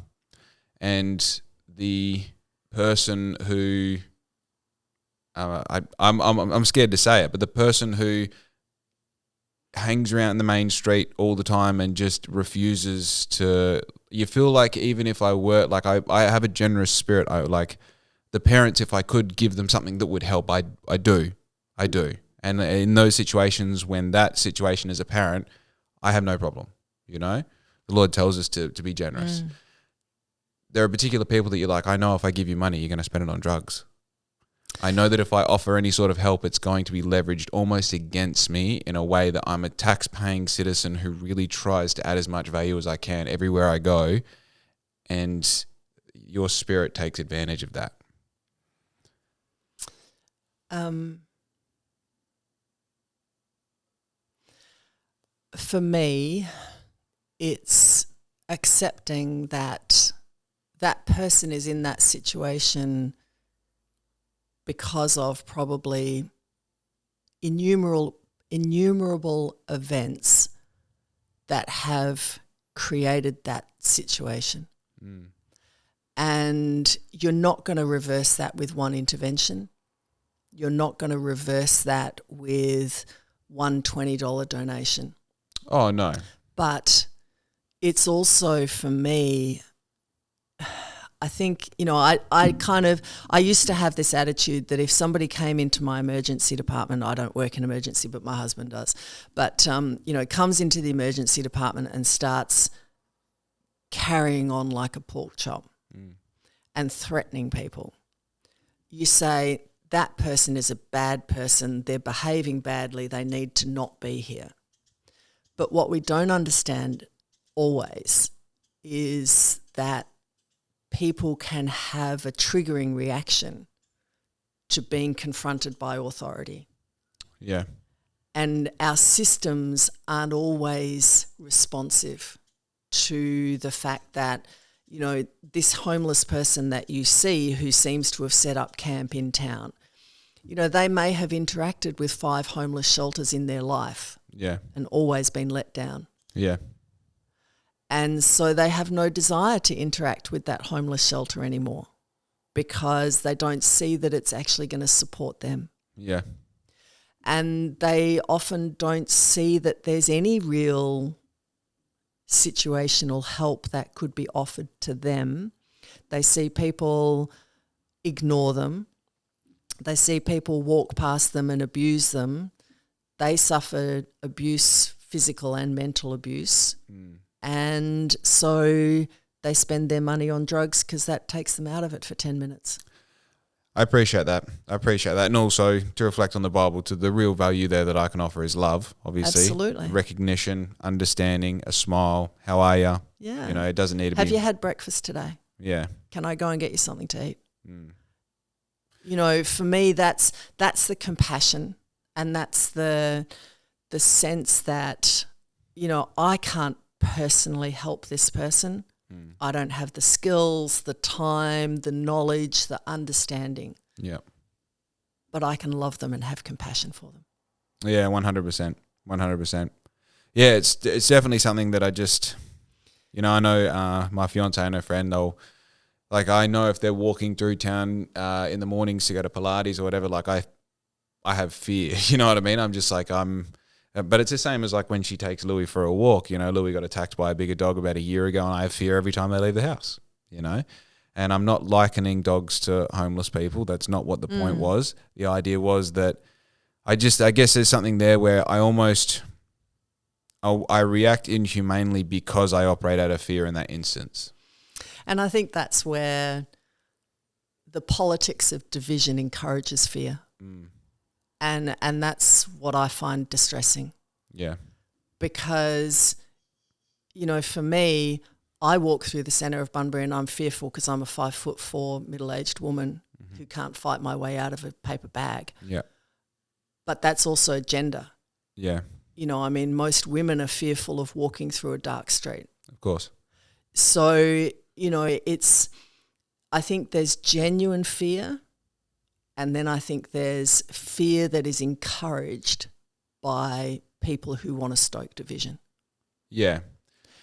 and the person who, I'm scared to say it, but the person who hangs around the main street all the time and just refuses to, you feel like even if I were, I have a generous spirit, the parents, if I could give them something that would help, I do. And in those situations, when that situation is apparent, I have no problem. The Lord tells us to be generous. There are particular people that you're like, I know if I give you money, you're going to spend it on drugs. I know that if I offer any sort of help, it's going to be leveraged almost against me in a way that I'm a tax-paying citizen who really tries to add as much value as I can everywhere I go. And your spirit takes advantage of that. For me, it's accepting that that person is in that situation because of probably innumerable events that have created that situation. And you're not going to reverse that with one intervention. You're not going to reverse that with one $20 donation. Oh, no. But it's also, for me, I think, I used to have this attitude that if somebody came into my emergency department, I don't work in emergency, but my husband does, but, comes into the emergency department and starts carrying on like a pork chop and threatening people. You say, that person is a bad person, they're behaving badly, they need to not be here. But what we don't understand always is that people can have a triggering reaction to being confronted by authority. Yeah. And our systems aren't always responsive to the fact that, this homeless person that you see who seems to have set up camp in town, they may have interacted with 5 homeless shelters in their life. Yeah. And always been let down. Yeah. And so they have no desire to interact with that homeless shelter anymore because they don't see that it's actually going to support them. Yeah. And they often don't see that there's any real situational help that could be offered to them. They see people ignore them. They see people walk past them and abuse them. They suffer abuse, physical and mental abuse. And so they spend their money on drugs because that takes them out of it for 10 minutes. I appreciate that. And also to reflect on the Bible, to the real value there that I can offer is love, obviously. Absolutely. Recognition, understanding, a smile. How are you? Yeah. You know, it doesn't need to Have be. you had breakfast today? Yeah. Can I go and get you something to eat? Mm. You know, for me, that's the compassion, and that's the sense that, you know, I can't personally help this person. I don't have the skills, the time, the knowledge, the understanding. Yeah. But I can love them and have compassion for them. Yeah, 100%. 100%. Yeah, it's definitely something that I just, you know, I know my fiance and her friend, I know if they're walking through town in the mornings to go to Pilates or whatever, like I have fear, you know what I mean? I'm just like, but it's the same as like when she takes Louis for a walk. You know, Louis got attacked by a bigger dog about a year ago, and I have fear every time they leave the house, you know. And I'm not likening dogs to homeless people. That's not what the point was. The idea was that I guess there's something there where I react inhumanely because I operate out of fear in that instance. And I think that's where the politics of division encourages fear. And that's what I find distressing. Yeah. Because, you know, for me, I walk through the centre of Bunbury and I'm fearful because I'm a 5'4" middle-aged woman who can't fight my way out of a paper bag. Yeah. But that's also gender. Yeah. You know, I mean, most women are fearful of walking through a dark street. Of course. So, you know, I think there's genuine fear. And then I think there's fear that is encouraged by people who want to stoke division. Yeah.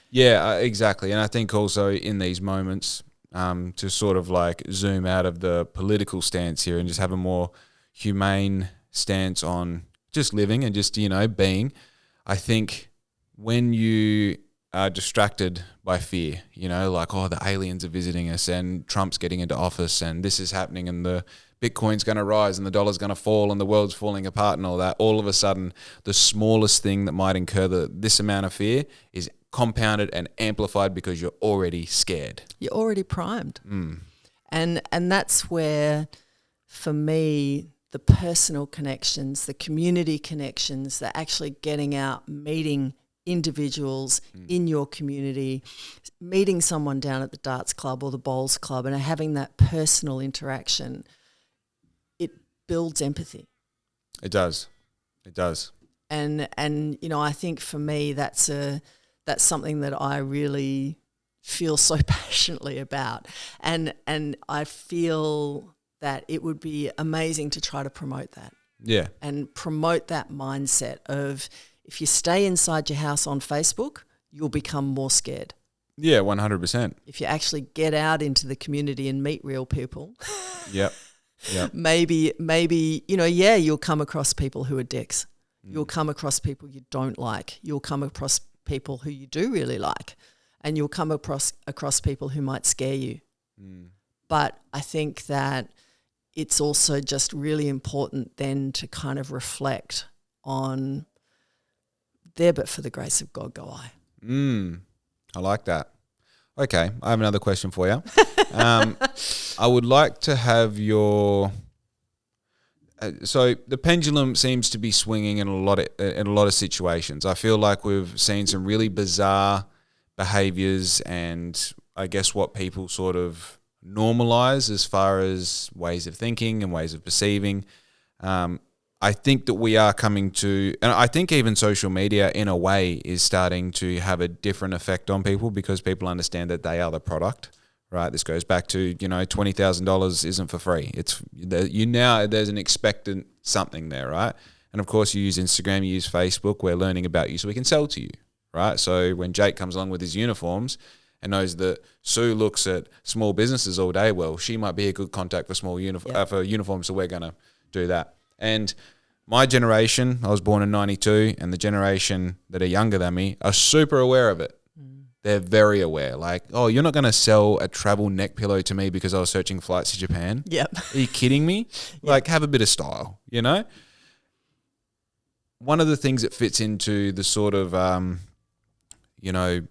Yeah, exactly. And I think also in these moments to sort of like zoom out of the political stance here and just have a more humane stance on just living and just, you know, being. I think when you are distracted by fear, you know, like, oh, the aliens are visiting us and Trump's getting into office and this is happening and the Bitcoin's going to rise and the dollar's going to fall and the world's falling apart and all that, all of a sudden the smallest thing that might incur this amount of fear is compounded and amplified because you're already scared. You're already primed. And that's where, for me, the personal connections, the community connections, the actually getting out, meeting individuals in your community, meeting someone down at the darts club or the bowls club and having that personal interaction, it builds empathy. It does. And you know, I think for me that's something that I really feel so passionately about. And I feel that it would be amazing to try to promote that. Yeah. And promote that mindset of, if you stay inside your house on Facebook, you'll become more scared. Yeah, 100%. If you actually get out into the community and meet real people, Yep. maybe, you know, yeah, you'll come across people who are dicks. You'll come across people you don't like. You'll come across people who you do really like. And you'll come across people who might scare you. But I think that it's also just really important then to kind of reflect on, there but for the grace of God go I. I like that. Okay, I have another question for you. I would like to have your. So the pendulum seems to be swinging in a lot of situations. I feel like we've seen some really bizarre behaviors, and I guess what people sort of normalize as far as ways of thinking and ways of perceiving. I think that we are coming to, and I think even social media in a way is starting to have a different effect on people because people understand that they are the product, right? This goes back to, you know, $20,000 isn't for free. There's an expectant something there, right? And of course you use Instagram, you use Facebook, we're learning about you so we can sell to you, right? So when Jake comes along with his uniforms and knows that Sue looks at small businesses all day, well, she might be a good contact for for uniforms, so we're going to do that. And my generation, I was born in 92, and the generation that are younger than me are super aware of it. They're very aware. Like, oh, you're not going to sell a travel neck pillow to me because I was searching flights to Japan? Yep. Are you kidding me? Like, have a bit of style, you know? One of the things that fits into the sort of, you know,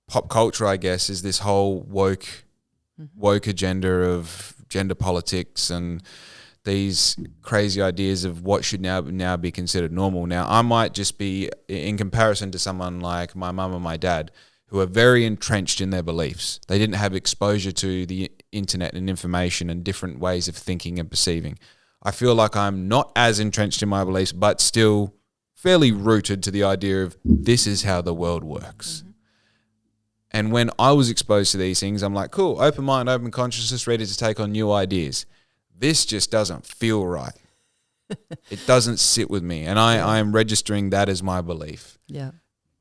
pop culture, I guess, is this whole woke agenda of gender politics and these crazy ideas of what should now be considered normal. Now, I might just be, in comparison to someone like my mum and my dad, who are very entrenched in their beliefs. They didn't have exposure to the internet and information and different ways of thinking and perceiving. I feel like I'm not as entrenched in my beliefs, but still fairly rooted to the idea of this is how the world works. Mm-hmm. And when I was exposed to these things, I'm like, cool, open mind, open consciousness, ready to take on new ideas. This just doesn't feel right. It doesn't sit with me. And I am registering that as my belief. Yeah.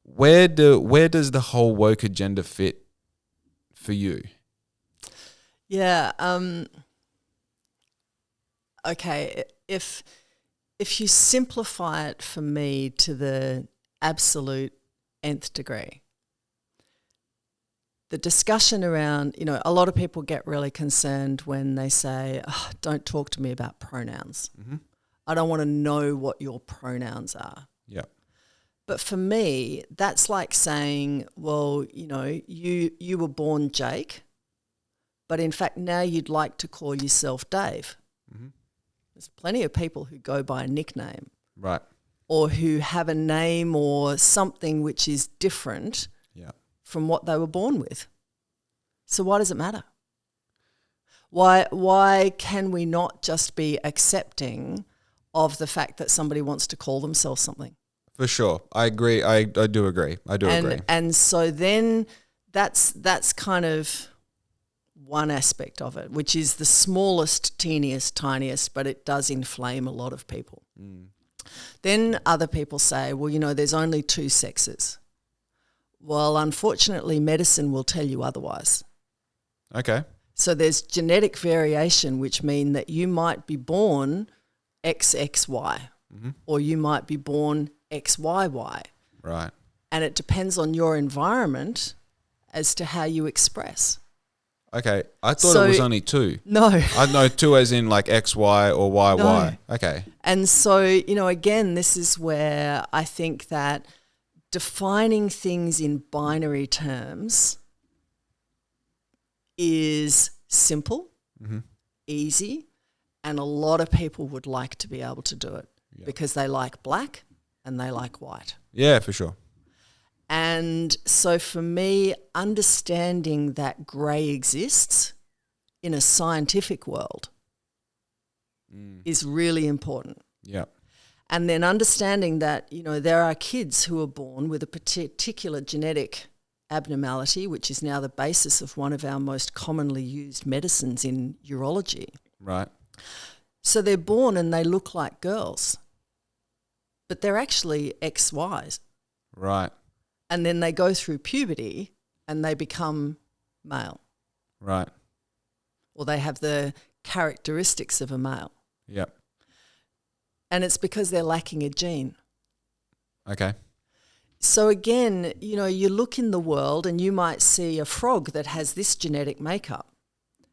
Where does the whole woke agenda fit for you? Yeah. Okay. If you simplify it for me to the absolute nth degree, the discussion around, a lot of people get really concerned when they say, oh, don't talk to me about pronouns. Mm-hmm. I don't want to know what your pronouns are. Yeah. But for me, that's like saying, well, you were born Jake, but in fact now you'd like to call yourself Dave. Mm-hmm. There's plenty of people who go by a nickname. Right. Or who have a name or something which is different from what they were born with. So why does it matter? Why can we not just be accepting of the fact that somebody wants to call themselves something? For sure. I agree. I do agree. Agree. And so then that's kind of one aspect of it, which is the smallest, teeniest, tiniest, but it does inflame a lot of people. Mm. Then other people say, well, there's only two sexes. Well, unfortunately, medicine will tell you otherwise. Okay. So there's genetic variation, which mean that you might be born XXY, mm-hmm. or you might be born XYY. Right. And it depends on your environment as to how you express. Okay. I thought it was only two. No. I know two as in like XY or YY. No. Okay. And so, again, this is where I think that defining things in binary terms is simple, mm-hmm. easy, and a lot of people would like to be able to do it because they like black and they like white. Yeah, for sure. And so for me, understanding that grey exists in a scientific world is really important. Yeah. And then understanding that, there are kids who are born with a particular genetic abnormality, which is now the basis of one of our most commonly used medicines in urology. Right. So they're born and they look like girls, but they're actually XYs. Right. And then they go through puberty and they become male. Right. Or they have the characteristics of a male. Yep. And it's because they're lacking a gene. Okay. So again, you look in the world and you might see a frog that has this genetic makeup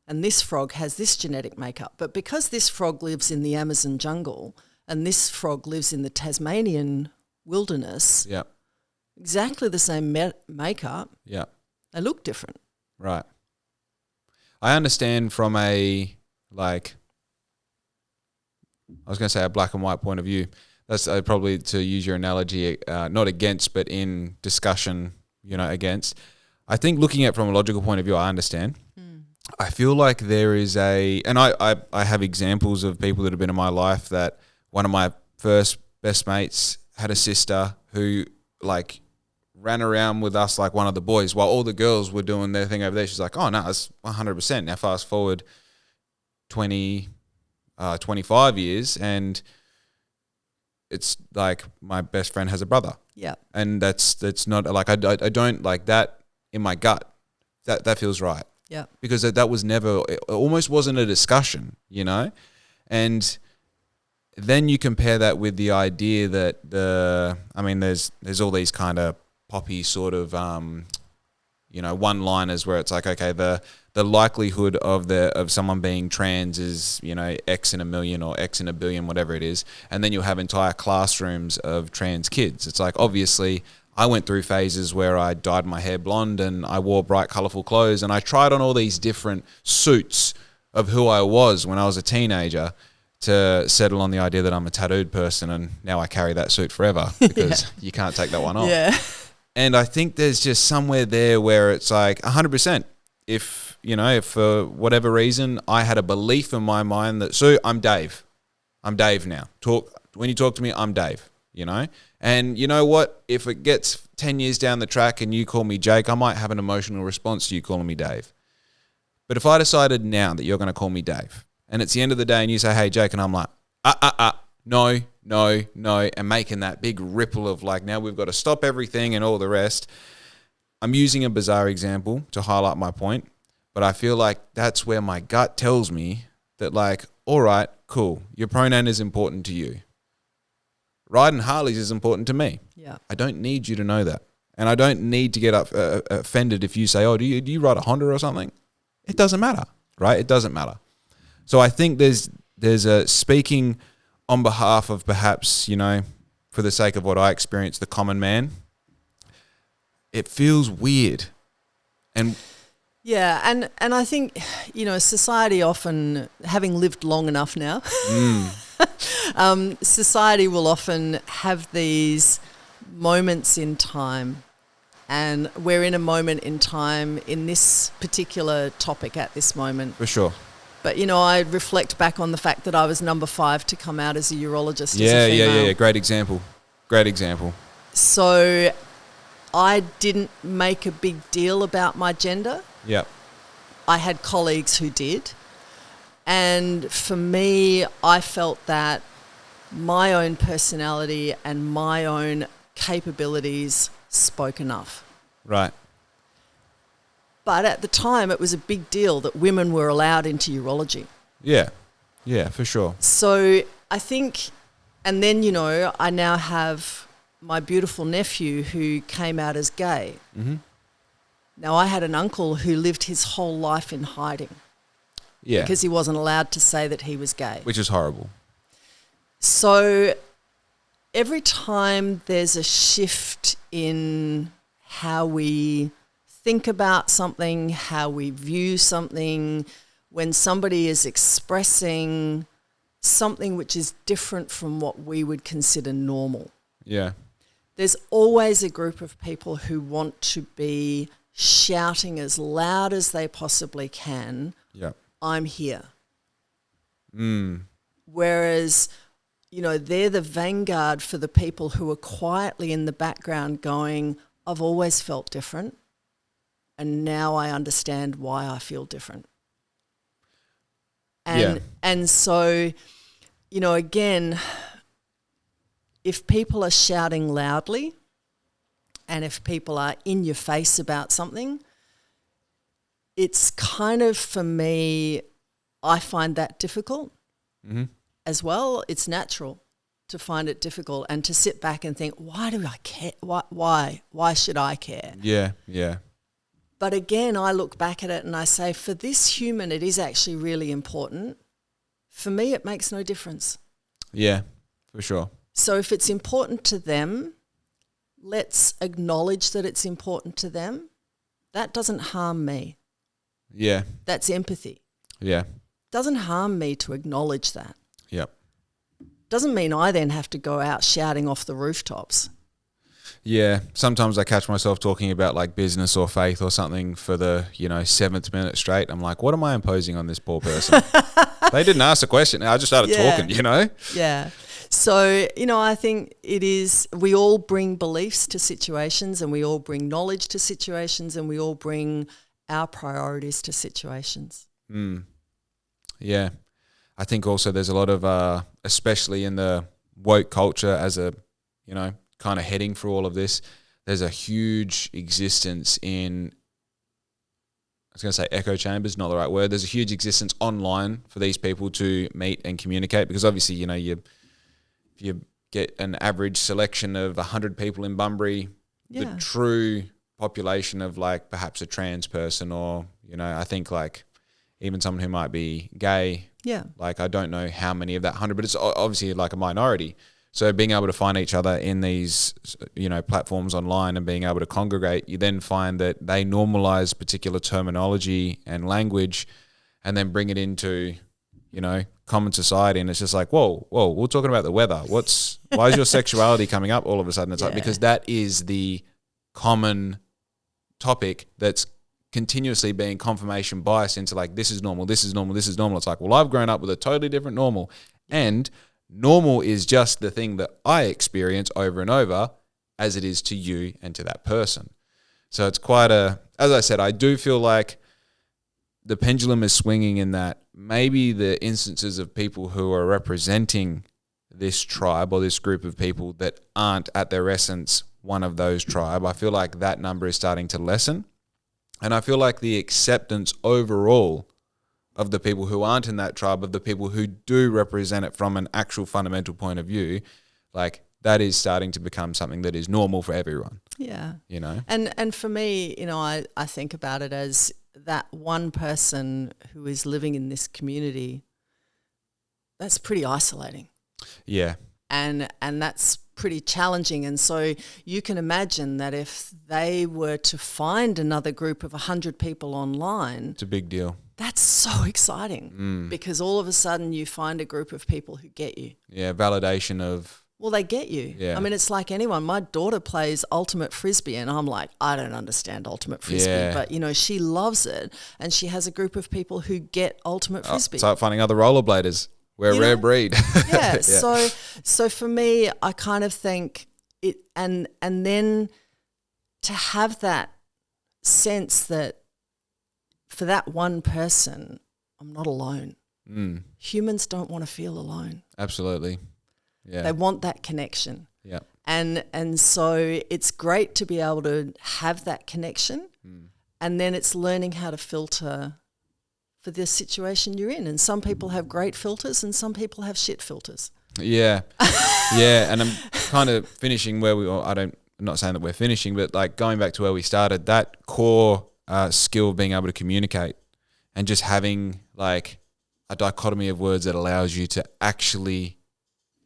and this frog has this genetic makeup. But because this frog lives in the Amazon jungle and this frog lives in the Tasmanian wilderness, yep. exactly the same makeup, yep. they look different. Right. I understand from a black and white point of view. That's probably, to use your analogy, not against, but in discussion, against. I think looking at it from a logical point of view, I understand. I feel like there is and I have examples of people that have been in my life that one of my first best mates had a sister who ran around with us like one of the boys while all the girls were doing their thing over there. She's like, oh no, it's 100%. Now fast forward 25 years and it's like my best friend has a brother. Yeah. And that's not like, I don't like that in my gut. That feels right. Yeah. Because that was never, it almost wasn't a discussion, and then you compare that with the idea that there's all these kind of poppy sort of, one-liners where it's like, okay, the likelihood of someone being trans is, X in a million or X in a billion, whatever it is. And then you'll have entire classrooms of trans kids. It's like, obviously, I went through phases where I dyed my hair blonde and I wore bright, colourful clothes, and I tried on all these different suits of who I was when I was a teenager to settle on the idea that I'm a tattooed person, and now I carry that suit forever because you can't take that one off. Yeah. And I think there's just somewhere there where it's like 100%. If, if for whatever reason I had a belief in my mind that, Sue, I'm Dave. I'm Dave now. When you talk to me, I'm Dave, And you know what? If it gets 10 years down the track and you call me Jake, I might have an emotional response to you calling me Dave. But if I decided now that you're going to call me Dave, and it's the end of the day and you say, hey, Jake, and I'm like, no, and making that big ripple of like, now we've got to stop everything and all the rest. I'm using a bizarre example to highlight my point, but I feel like that's where my gut tells me that like, all right, cool, your pronoun is important to you. Riding Harleys is important to me. Yeah. I don't need you to know that. And I don't need to get offended if you say, oh, do you ride a Honda or something? It doesn't matter, right? It doesn't matter. So I think there's a speaking on behalf of perhaps, for the sake of what I experienced, the common man. It feels weird. And yeah, and I think, society often, having lived long enough now, society will often have these moments in time, and we're in a moment in time in this particular topic at this moment. For sure. But, I reflect back on the fact that I was number 5 to come out as a urologist as a female. Yeah. Great example. So I didn't make a big deal about my gender. Yeah. I had colleagues who did. And for me, I felt that my own personality and my own capabilities spoke enough. Right. But at the time, it was a big deal that women were allowed into urology. Yeah, for sure. So I think, and then, I now have my beautiful nephew who came out as gay. Mm-hmm. Now, I had an uncle who lived his whole life in hiding. Yeah. Because he wasn't allowed to say that he was gay. Which is horrible. So every time there's a shift in how we think about something, how we view something, when somebody is expressing something which is different from what we would consider normal. Yeah. There's always a group of people who want to be shouting as loud as they possibly can, I'm here. Whereas, they're the vanguard for the people who are quietly in the background going, I've always felt different. And now I understand why I feel different. And so, again, if people are shouting loudly and if people are in your face about something, it's kind of, for me, I find that difficult as well. It's natural to find it difficult and to sit back and think, why do I care? Why should I care? Yeah. But again, I look back at it and I say, for this human, it is actually really important. For me, it makes no difference. Yeah, for sure. So if it's important to them, let's acknowledge that it's important to them. That doesn't harm me. Yeah. That's empathy. Yeah. Doesn't harm me to acknowledge that. Yep. Doesn't mean I then have to go out shouting off the rooftops. Yeah, sometimes I catch myself talking about like business or faith or something for the, 7th minute straight. I'm like, what am I imposing on this poor person? They didn't ask a question. I just started talking, Yeah. So, I think it is, we all bring beliefs to situations and we all bring knowledge to situations and we all bring our priorities to situations. Yeah. I think also there's a lot of, especially in the woke culture as a, kind of heading through all of this, there's a huge existence in, I was going to say echo chambers, not the right word. There's a huge existence online for these people to meet and communicate because obviously, if you get an average selection of 100 people in Bunbury, the true population of like perhaps a trans person or, I think like even someone who might be gay, like I don't know how many of that 100, but it's obviously like a minority. So being able to find each other in these, platforms online and being able to congregate, you then find that they normalize particular terminology and language and then bring it into, common society. And it's just like, whoa, we're talking about the weather. Why is your sexuality coming up all of a sudden? It's like, because that is the common topic that's continuously being confirmation bias into like, this is normal, this is normal, this is normal. It's like, well, I've grown up with a totally different normal. And normal is just the thing that I experience over and over as it is to you and to that person. So it's as I said, I do feel like the pendulum is swinging in that maybe the instances of people who are representing this tribe or this group of people that aren't at their essence one of those tribe, I feel like that number is starting to lessen. And I feel like the acceptance overall of the people who aren't in that tribe, of the people who do represent it from an actual fundamental point of view, like that is starting to become something that is normal for everyone. Yeah. And for me, I think about it as that one person who is living in this community, that's pretty isolating. Yeah. And that's pretty challenging. And so you can imagine that if they were to find another group of 100 people online, it's a big deal. That's so exciting because all of a sudden you find a group of people who get you. Yeah, validation of... Well, they get you. Yeah. I mean, it's like anyone. My daughter plays ultimate frisbee and I'm like, I don't understand ultimate frisbee. But, she loves it and she has a group of people who get ultimate frisbee. It's like finding other rollerbladers. We're a rare breed. Yeah. So for me, I kind of think it, and then to have that sense that for that one person, I'm not alone. Humans don't want to feel alone. Absolutely. Yeah. They want that connection. Yeah. And so it's great to be able to have that connection, and then it's learning how to filter for the situation you're in. And some people have great filters and some people have shit filters. Yeah. Yeah. And I'm kind of finishing where I'm not saying that we're finishing, but like going back to where we started, that core skill of being able to communicate and just having like a dichotomy of words that allows you to actually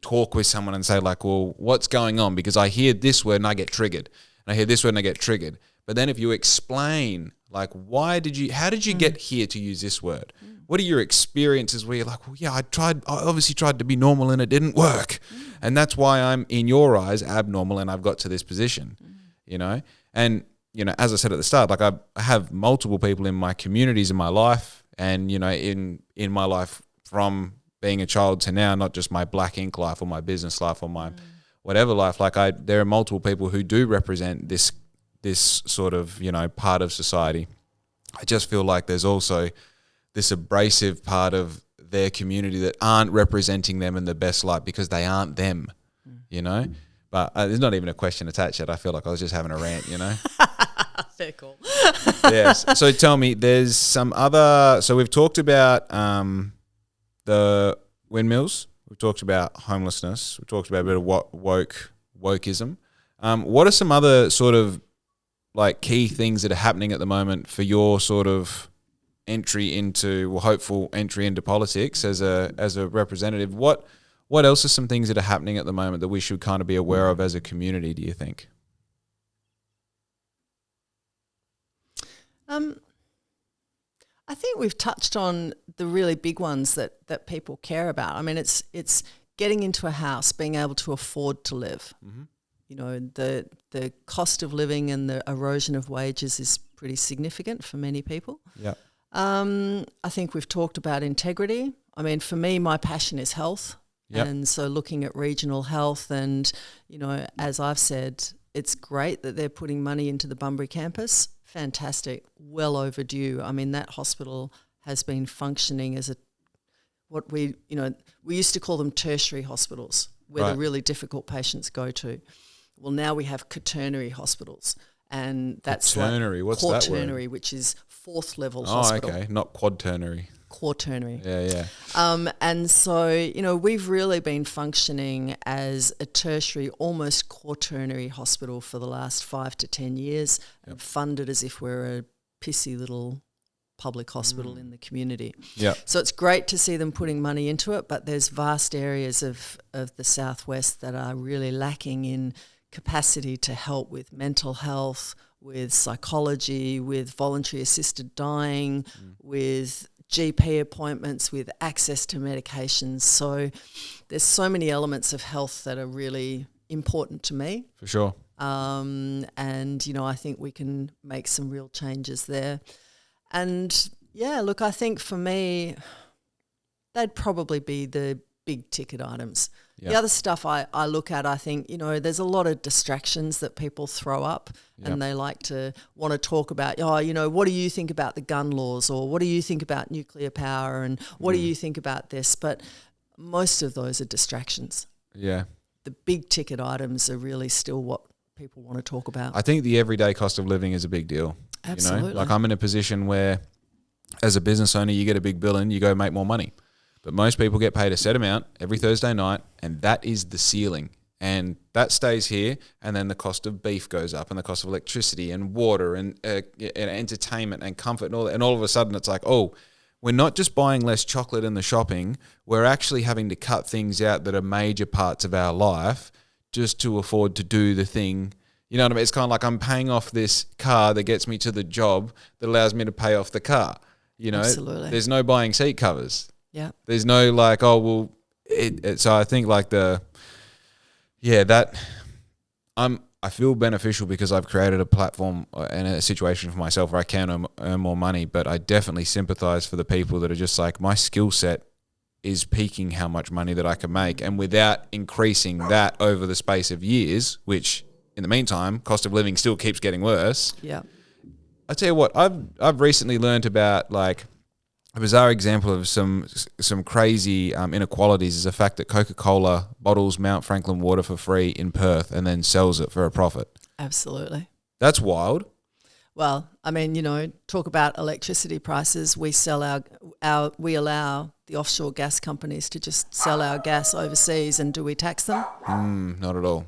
talk with someone and say like, well, what's going on? Because I hear this word and I get triggered. And I hear this word and I get triggered. But then if you explain like, how did you get here to use this word? What are your experiences where you're like, well, yeah, I obviously tried to be normal and it didn't work. And that's why I'm, in your eyes, abnormal and I've got to this position, And, as I said at the start, like I have multiple people in my communities in my life and, in my life from being a child to now, not just my black ink life or my business life or my whatever life. Like there are multiple people who do represent this sort of, part of society. I just feel like there's also this abrasive part of their community that aren't representing them in the best light because they aren't them, But there's not even a question attached yet. I feel like I was just having a rant, Fair call. Yes. So tell me, there's some other... So we've talked about the windmills. We've talked about homelessness. We've talked about a bit of wokeism. What are some other sort of like key things that are happening at the moment for your sort of hopeful entry into politics as a representative? What else are some things that are happening at the moment that we should kind of be aware of as a community, do you think? I think we've touched on the really big ones that people care about. I mean, it's getting into a house, being able to afford to live. The cost of living and the erosion of wages is pretty significant for many people. Yeah. I think we've talked about integrity. I mean, for me, my passion is health. Yep. And so looking at regional health and, as I've said, it's great that they're putting money into the Bunbury campus. Fantastic. Well overdue. I mean, that hospital has been functioning as we used to call them tertiary hospitals where the really difficult patients go to. Well, now we have quaternary hospitals, and that's quaternary. What's that word? Quaternary, which is fourth level hospital. Oh, okay, not quaternary. Quaternary. Yeah. And so, we've really been functioning as a tertiary, almost quaternary hospital for the last 5 to 10 years, and funded as if we're a pissy little public hospital in the community. Yeah. So it's great to see them putting money into it, but there's vast areas of the southwest that are really lacking in capacity to help with mental health, with psychology, with voluntary assisted dying, with GP appointments, with access to medications. So there's so many elements of health that are really important to me. For sure. And, you know, I think we can make some real changes there. And, yeah, look, I think for me, they'd probably be the big ticket items. Yep. The other stuff I look at, I think, you know, there's a lot of distractions that people throw up and they like to want to talk about, oh, you know, what do you think about the gun laws, or what do you think about nuclear power, and what do you think about this? But most of those are distractions. Yeah. The big ticket items are really still what people want to talk about. I think the everyday cost of living is a big deal. Absolutely. You know? Like, I'm in a position where as a business owner, you get a big bill and you go make more money. But most people get paid a set amount every Thursday night, and that is the ceiling. And that stays here, and then the cost of beef goes up, and the cost of electricity and water and entertainment and comfort and all that. And all of a sudden it's like, oh, we're not just buying less chocolate in the shopping, we're actually having to cut things out that are major parts of our life just to afford to do the thing. You know what I mean? It's kind of like I'm paying off this car that gets me to the job that allows me to pay off the car. You know, Absolutely. There's no buying seat covers. Yeah. There's no like, oh, well, so I think like I feel beneficial because I've created a platform and a situation for myself where I can earn more money, but I definitely sympathize for the people that are just like, my skill set is peaking how much money that I can make. And without increasing that over the space of years, which in the meantime, cost of living still keeps getting worse. Yeah. I tell you what, I've recently learned about like a bizarre example of some crazy inequalities is the fact that Coca-Cola bottles Mount Franklin water for free in Perth and then sells it for a profit. Absolutely. That's wild. Well, I mean, you know, talk about electricity prices. We sell we allow the offshore gas companies to just sell our gas overseas, and do we tax them? Not at all.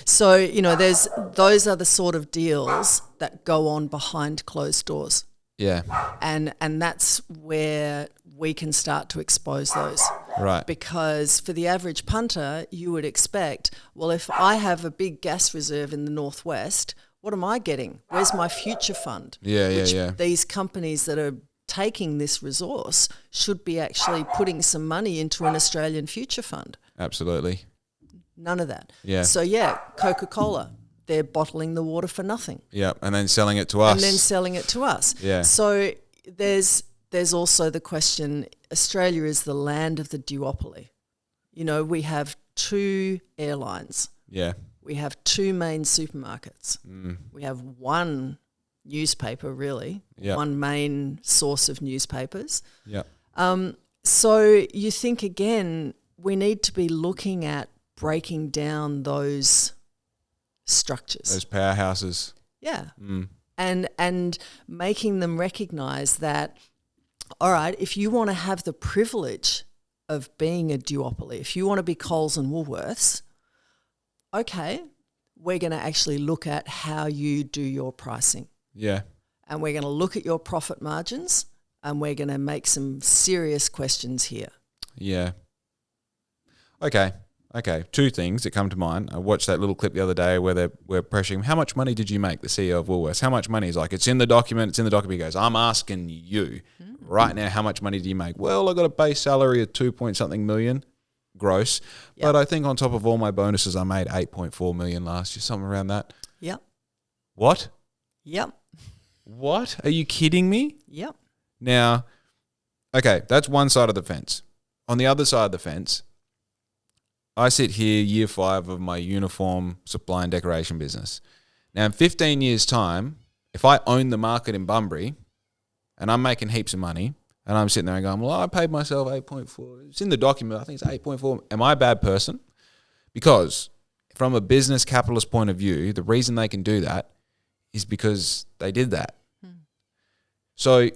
So, you know, those are the sort of deals that go on behind closed doors. Yeah. And that's where we can start to expose those. Right. Because for the average punter, you would expect, well, if I have a big gas reserve in the northwest, what am I getting? Where's my future fund? Yeah. These companies that are taking this resource should be actually putting some money into an Australian future fund. Absolutely. None of that. Yeah. So, yeah, Coca-Cola, they're bottling the water for nothing. Yeah, and then selling it to us. Yeah. So there's also the question, Australia is the land of the duopoly. You know, we have 2 airlines. Yeah. We have 2 main supermarkets. We have 1 newspaper, really, one main source of newspapers. Yeah. So you think, again, we need to be looking at breaking down those structures. Those powerhouses. Yeah. And making them recognise that, all right, if you want to have the privilege of being a duopoly, if you want to be Coles and Woolworths, okay, we're going to actually look at how you do your pricing. Yeah. And we're going to look at your profit margins, and we're going to make some serious questions here. Yeah. Okay. 2 things that come to mind. I watched that little clip the other day where we're pressuring, how much money did you make, the CEO of Woolworths? How much money? He's like, it's in the document. He goes, I'm asking you right now, how much money do you make? Well, I got a base salary of 2-point-something million gross. Yep. But I think on top of all my bonuses, I made 8.4 million last year, something around that. Yep. What? Yep. What? Are you kidding me? Yep. Now, okay, that's one side of the fence. On the other side of the fence, I sit here year 5 of my uniform supply and decoration business. Now, in 15 years' time, if I own the market in Bunbury and I'm making heaps of money and I'm sitting there and going, well, I paid myself 8.4. It's in the document. I think it's 8.4. Am I a bad person? Because from a business capitalist point of view, the reason they can do that is because they did that. So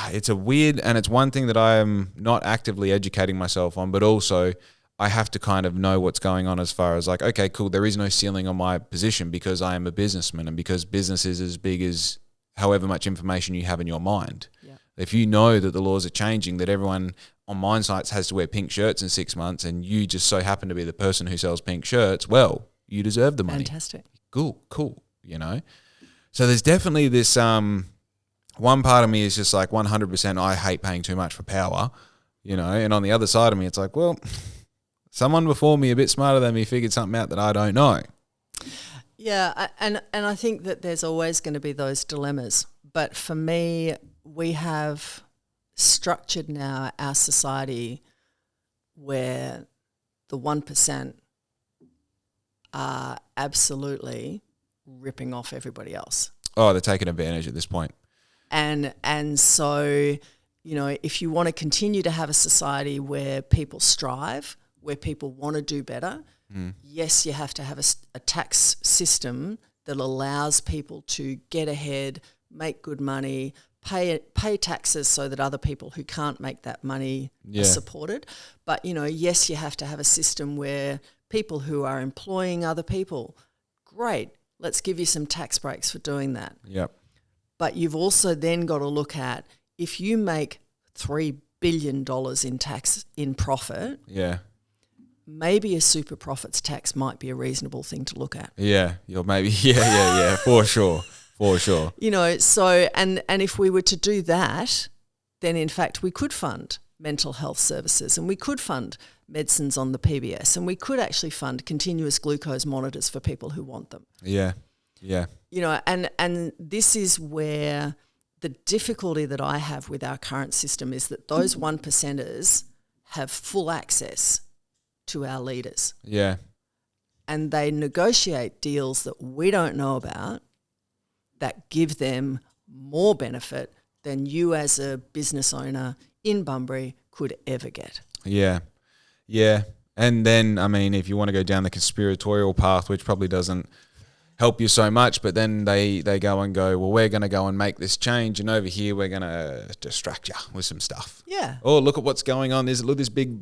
it's a weird, and it's one thing that I am not actively educating myself on, but also I have to kind of know what's going on as far as like, okay, cool, there is no ceiling on my position because I am a businessman and because business is as big as however much information you have in your mind. Yeah. If you know that the laws are changing, that everyone on mine sites has to wear pink shirts in 6 months, and you just so happen to be the person who sells pink shirts, well, you deserve the money. Fantastic. Cool, So there's definitely this one part of me is just like 100% I hate paying too much for power, and on the other side of me it's like, well, someone before me a bit smarter than me figured something out that I don't know. Yeah, and I think that there's always going to be those dilemmas. But for me, we have structured now our society where the 1% are absolutely ripping off everybody else. Oh, they're taking advantage at this point. And so, if you want to continue to have a society where people strive, where people want to do better, yes, you have to have a tax system that allows people to get ahead, make good money, pay taxes so that other people who can't make that money are supported. But, yes, you have to have a system where people who are employing other people, great, let's give you some tax breaks for doing that. Yep. But you've also then got to look at, if you make $3 billion in profit, maybe a super profits tax might be a reasonable thing to look at. Yeah, for sure. So and if we were to do that, then in fact we could fund mental health services, and we could fund medicines on the PBS, and we could actually fund continuous glucose monitors for people who want them. Yeah. And this is where the difficulty that I have with our current system is that those 1%ers have full access to our leaders. Yeah. And they negotiate deals that we don't know about that give them more benefit than you as a business owner in Bunbury could ever get. Yeah. And then, if you want to go down the conspiratorial path, which probably doesn't help you so much, but then they go, well, we're going to go and make this change, and over here we're going to distract you with some stuff. Yeah. Oh, look at what's going on. There's this big,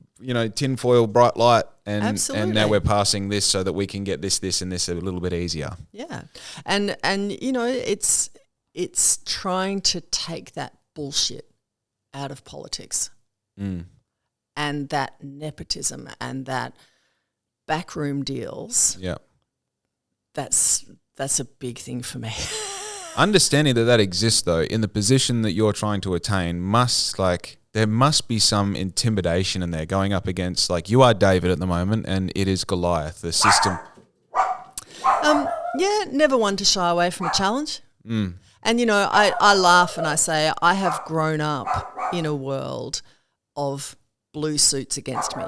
tinfoil bright light, and now we're passing this so that we can get this, and this a little bit easier. Yeah. And it's trying to take that bullshit out of politics. And that nepotism and that backroom deals. Yeah. That's a big thing for me. Understanding that exists, though, in the position that you're trying to attain, there must be some intimidation in there going up against, you are David at the moment, and it is Goliath, the system. Never one to shy away from a challenge. And, I laugh and I say I have grown up in a world of blue suits against me.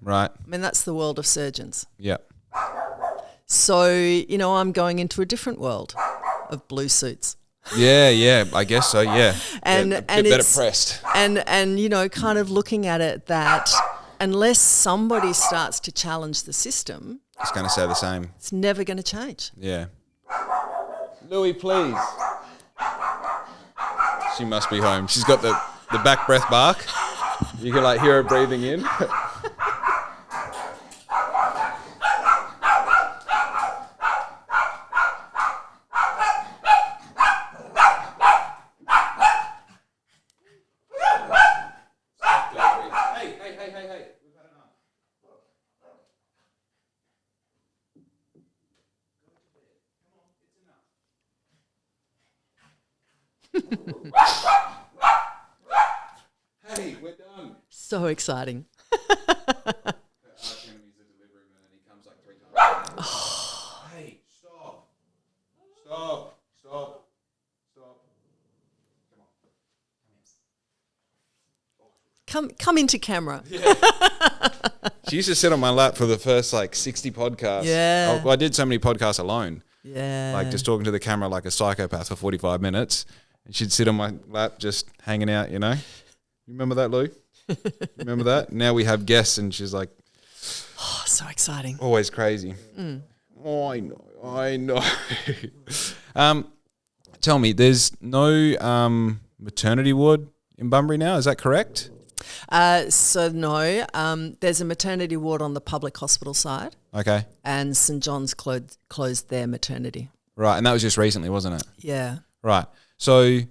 Right. That's the world of surgeons. Yeah. So, I'm going into a different world of blue suits. Yeah, I guess so, yeah. And a bit better pressed. And kind of looking at it that unless somebody starts to challenge the system, it's going to stay the same. It's never going to change. Yeah. Louie, please. She must be home. She's got the back breath bark. You can hear her breathing in. Hey, we're done. So exciting. Hey, stop. Come into camera. Yeah. She used to sit on my lap for the first 60 podcasts. Yeah. I did so many podcasts alone. Yeah. Just talking to the camera like a psychopath for 45 minutes. And she'd sit on my lap just hanging out, You remember that, Lou? Remember that? Now we have guests and she's like... Oh, so exciting. Always crazy. Oh, I know. Tell me, there's no maternity ward in Bunbury now, is that correct? No, there's a maternity ward on the public hospital side. Okay. And St John's closed their maternity. Right, and that was just recently, wasn't it? Yeah. Right. So, and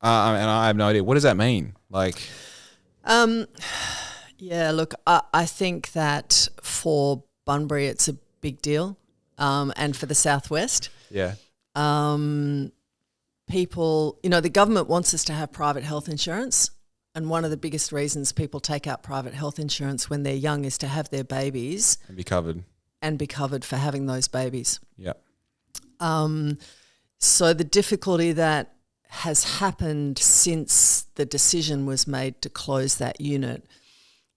I have no idea. What does that mean? Like, Yeah, look, I think that for Bunbury it's a big deal, and for the Southwest. yeah, People, the government wants us to have private health insurance, and one of the biggest reasons people take out private health insurance when they're young is to have their babies and be covered. For having those babies. Yeah. So the difficulty that has happened since the decision was made to close that unit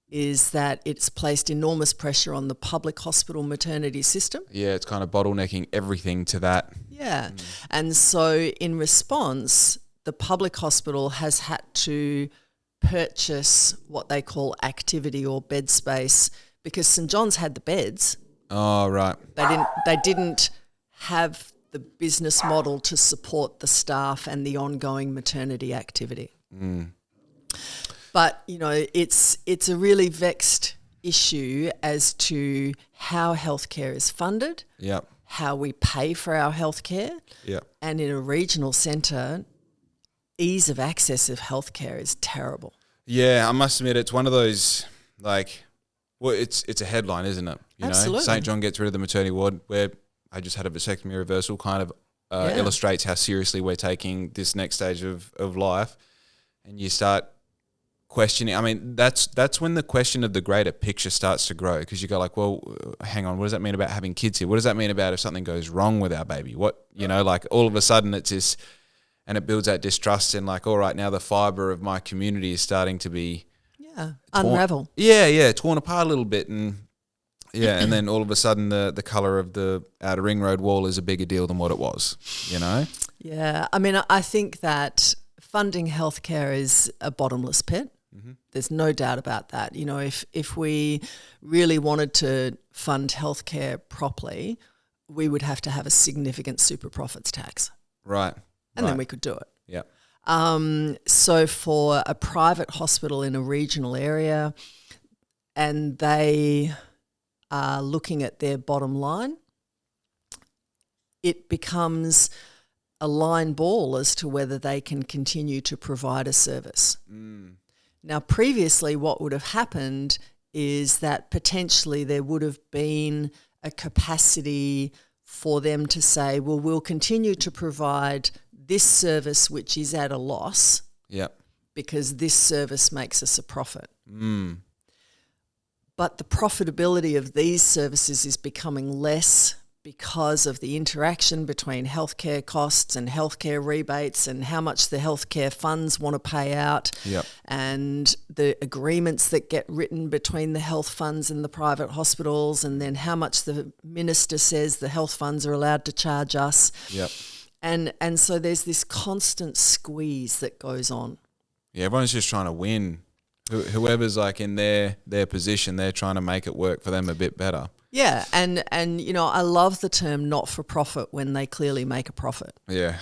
is that it's placed enormous pressure on the public hospital maternity system. Yeah, it's kind of bottlenecking everything to that. Yeah. And so in response, the public hospital has had to purchase what they call activity or bed space because St John's had the beds. Oh, right. They didn't have the business model to support the staff and the ongoing maternity activity. But, it's a really vexed issue as to how healthcare is funded, Yep. how we pay for our healthcare, Yep. and in a regional centre, ease of access of healthcare is terrible. Yeah, I must admit it's one of those, it's a headline, isn't it? Absolutely. St John gets rid of the maternity ward where I just had a vasectomy reversal kind of illustrates how seriously we're taking this next stage of life. And you start questioning. I mean, that's when the question of the greater picture starts to grow, because you go like, well, hang on, what does that mean about having kids here? What does that mean about if something goes wrong with our baby? What, all of a sudden it's this, and it builds that distrust in like, all right, now the fibre of my community is starting to be unravel. Torn apart a little bit. And and then all of a sudden the colour of the outer ring road wall is a bigger deal than what it was, Yeah, I mean, I think that funding healthcare is a bottomless pit. Mm-hmm. There's no doubt about that. If we really wanted to fund healthcare properly, we would have to have a significant super profits tax. Right. And then we could do it. Yeah. So for a private hospital in a regional area, and they are looking at their bottom line, it becomes a line ball as to whether they can continue to provide a service. Now, previously, what would have happened is that potentially there would have been a capacity for them to say, well, we'll continue to provide this service which is at a loss because this service makes us a profit. But the profitability of these services is becoming less because of the interaction between healthcare costs and healthcare rebates and how much the healthcare funds want to pay out and the agreements that get written between the health funds and the private hospitals, and then how much the minister says the health funds are allowed to charge us. And so there's this constant squeeze that goes on. Yeah, everyone's just trying to win. Whoever's like in their position, they're trying to make it work for them a bit better. Yeah, and I love the term not-for-profit when they clearly make a profit. Yeah.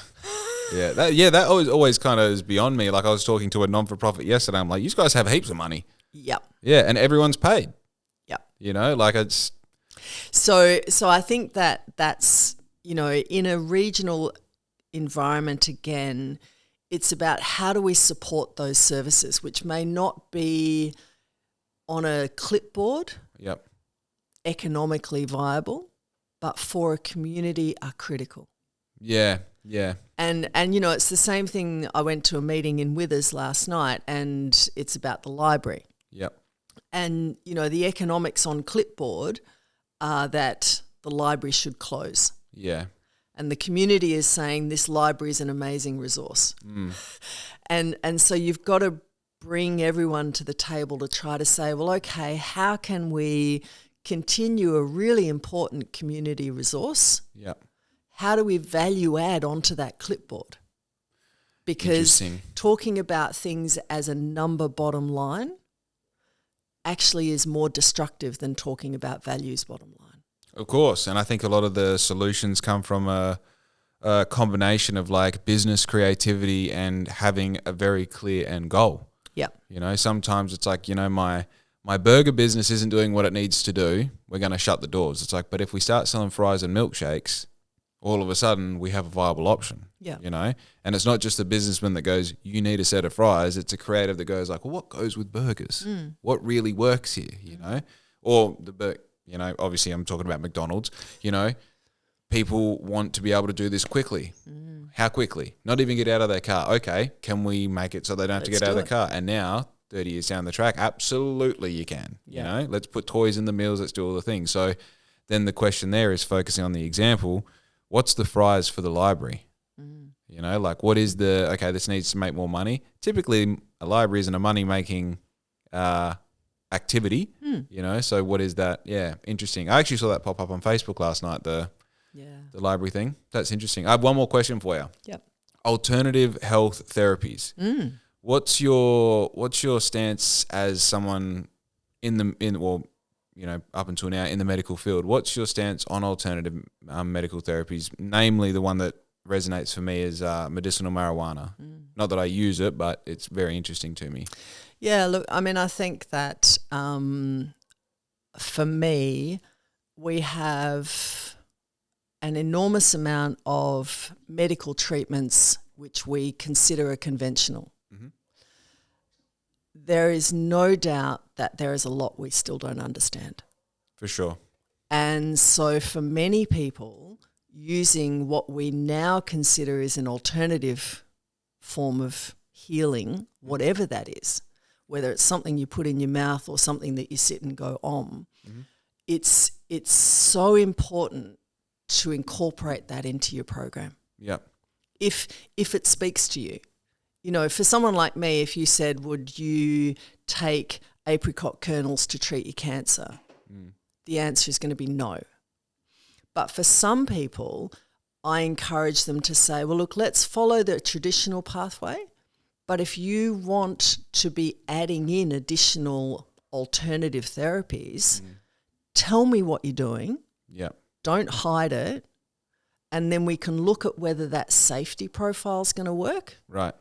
That always kind of is beyond me. Like I was talking to a non-for-profit yesterday. I'm like, you guys have heaps of money. Yep. Yeah, and everyone's paid. Yep. It's... So I think that's, in a regional environment again, it's about how do we support those services, which may not be on a clipboard, economically viable, but for a community are critical. Yeah. And it's the same thing. I went to a meeting in Withers last night, and it's about the library. And, the economics on clipboard are that the library should close. Yeah. And the community is saying this library is an amazing resource. And so you've got to bring everyone to the table to try to say, well, okay, how can we continue a really important community resource? How do we value add onto that clipboard? Because talking about things as a number bottom line actually is more destructive than talking about values bottom line. Of course, and I think a lot of the solutions come from a combination of like business creativity and having a very clear end goal. Sometimes it's like, my burger business isn't doing what it needs to do. We're going to shut the doors. It's like, but if we start selling fries and milkshakes, all of a sudden we have a viable option. Yeah. You know, and it's not just a businessman that goes, you need a set of fries. It's a creative that goes like, well, what goes with burgers? What really works here? You know, or you know, obviously I'm talking about McDonald's. You know, people want to be able to do this quickly. How quickly? Not even get out of their car. Okay, can we make it so they don't have to get out of their car? And now, 30 years down the track, absolutely you can. You know, let's put toys in the meals, let's do all the things. So then the question there is focusing on the example. What's the fries for the library? You know, like what is okay, this needs to make more money. Typically, a library isn't a money-making activity, you know, so what is that? Yeah, interesting. I actually saw that pop up on Facebook last night, the library thing. That's interesting. I have one more question for you. Yep. Alternative health therapies. What's your stance as someone well, you know, up until now in the medical field? What's your stance on alternative medical therapies? Namely, the one that resonates for me is medicinal marijuana. Not that I use it, but it's very interesting to me. Yeah, look, I mean, I think that for me, we have an enormous amount of medical treatments which we consider are conventional. There is no doubt that there is a lot we still don't understand. For sure. And so for many people, using what we now consider is an alternative form of healing, whatever that is, whether it's something you put in your mouth or something that you sit and go om, it's so important to incorporate that into your program. Yeah. If it speaks to you. You know, for someone like me, if you said, would you take apricot kernels to treat your cancer? The answer is going to be no. But for some people, I encourage them to say, well, look, let's follow the traditional pathway. But if you want to be adding in additional alternative therapies, tell me what you're doing. Yeah. Don't hide it. And then we can look at whether that safety profile is going to work. Right.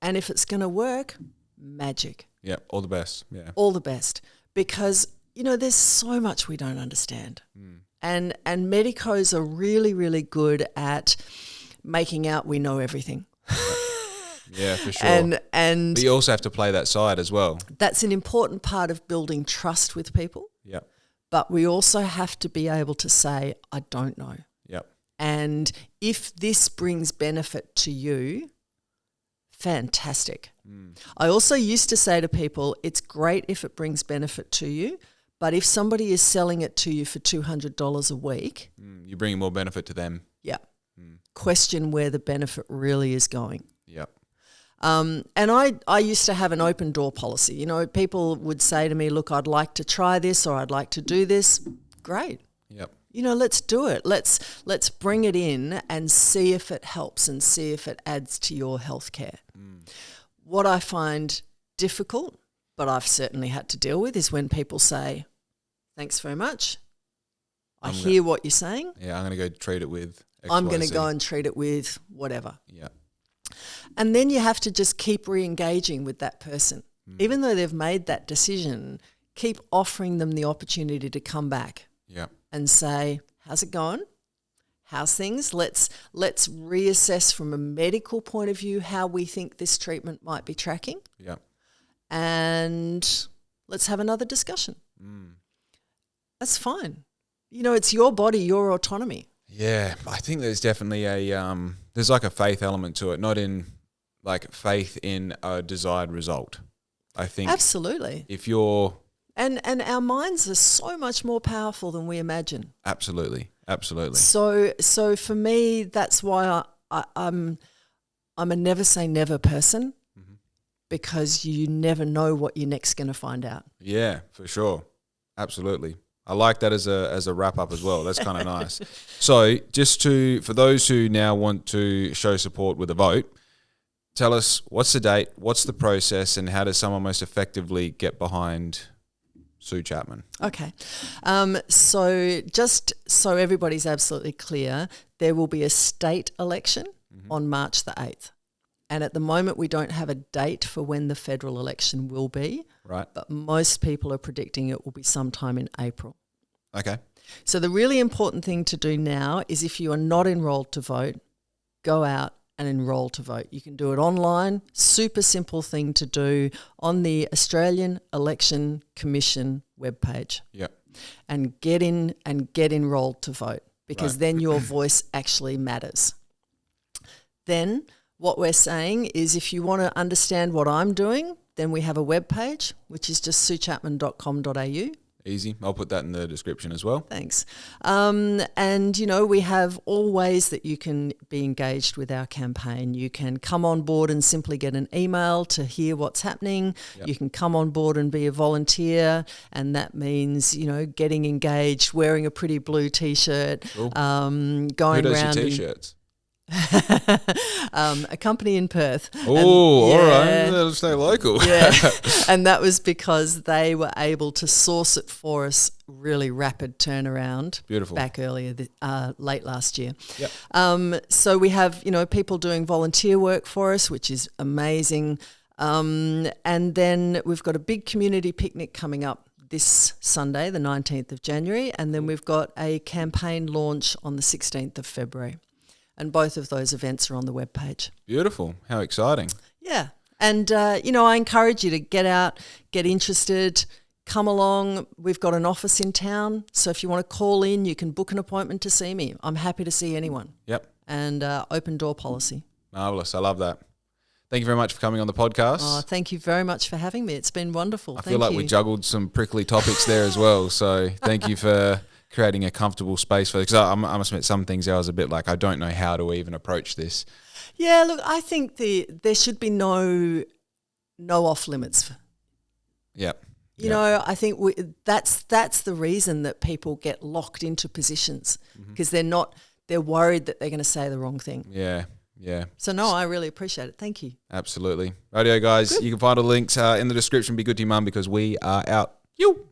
And if it's going to work, magic. Yeah, all the best. Yeah. All the best. Because, you know, there's so much we don't understand. And medicos are really, really good at making out we know everything. Yeah, for sure. And but you also have to play that side as well. That's an important part of building trust with people. Yeah. But we also have to be able to say, I don't know. Yep. And if this brings benefit to you, fantastic. I also used to say to people, it's great if it brings benefit to you, but if somebody is selling it to you for $200 a week, you're bringing more benefit to them. Yeah. Question where the benefit really is going. Yep. And I used to have an open door policy. You know, people would say to me, look, I'd like to try this or I'd like to do this. Great. Yep. You know, let's do it. Let's bring it in and see if it helps and see if it adds to your healthcare. What I find difficult, but I've certainly had to deal with, is when people say, thanks very much. I hear what you're saying. Yeah, I'm going to go treat it with X, I'm Y, going to Z. go and treat it with whatever. Yeah. And then you have to just keep re-engaging with that person. Even though they've made that decision, keep offering them the opportunity to come back. Yeah. And say, how's it going? How's things? Let's reassess from a medical point of view how we think this treatment might be tracking. Yeah. And let's have another discussion. That's fine. You know, it's your body, your autonomy. Yeah, I think there's definitely there's like a faith element to it, not in like faith in a desired result. I think Absolutely. if you're And our minds are so much more powerful than we imagine. Absolutely. So for me, that's why I'm a never say never person, because you never know what you're next going to find out. Yeah, for sure. Absolutely. I like that as a wrap up as well. That's kind of nice. So for those who now want to show support with a vote, tell us what's the date, what's the process, and how does someone most effectively get behind Sue Chapman? Okay. So just so everybody's absolutely clear, there will be a state election on March the 8th. And at the moment, we don't have a date for when the federal election will be. Right. But most people are predicting it will be sometime in April. Okay. So the really important thing to do now is if you are not enrolled to vote, go out and enroll to vote. You can do it online, super simple thing to do on the Australian Election Commission webpage. Yeah. And get in and get enrolled to vote, because then your voice actually matters. Then what we're saying is if you want to understand what I'm doing, then we have a webpage, which is just suechapman.com.au. Easy. I'll put that in the description as well. Thanks. And, you know, we have all ways that you can be engaged with our campaign. You can come on board and simply get an email to hear what's happening. Yep. You can come on board and be a volunteer, and that means, you know, getting engaged, wearing a pretty blue T-shirt, Cool. going Who does around. your T-shirts? A company in Perth. Oh, all right. Let's stay local. Yeah, and that was because they were able to source it for us, really rapid turnaround. Beautiful. Back earlier, late last year. Yep. So we have, you know, people doing volunteer work for us, which is amazing. And then we've got a big community picnic coming up this Sunday, the 19th of January, and then we've got a campaign launch on the 16th of February. And both of those events are on the webpage. Beautiful. How exciting. Yeah. And, you know, I encourage you to get out, get interested, come along. We've got an office in town. So if you want to call in, you can book an appointment to see me. I'm happy to see anyone. Yep. And open door policy. Marvellous. I love that. Thank you very much for coming on the podcast. Oh, thank you very much for having me. It's been wonderful. I feel like we juggled some prickly topics there as well. So thank you for creating a comfortable space for it. Because I must admit, some things I was a bit like, I don't know how to even approach this. Yeah, look, I think there should be no off limits. Yep. You know, I think that's the reason that people get locked into positions, because they're worried that they're going to say the wrong thing. Yeah. Yeah. So no, I really appreciate it. Thank you. Absolutely. Radio guys, you can find all the links in the description. Be good to your mum, because we are out. You.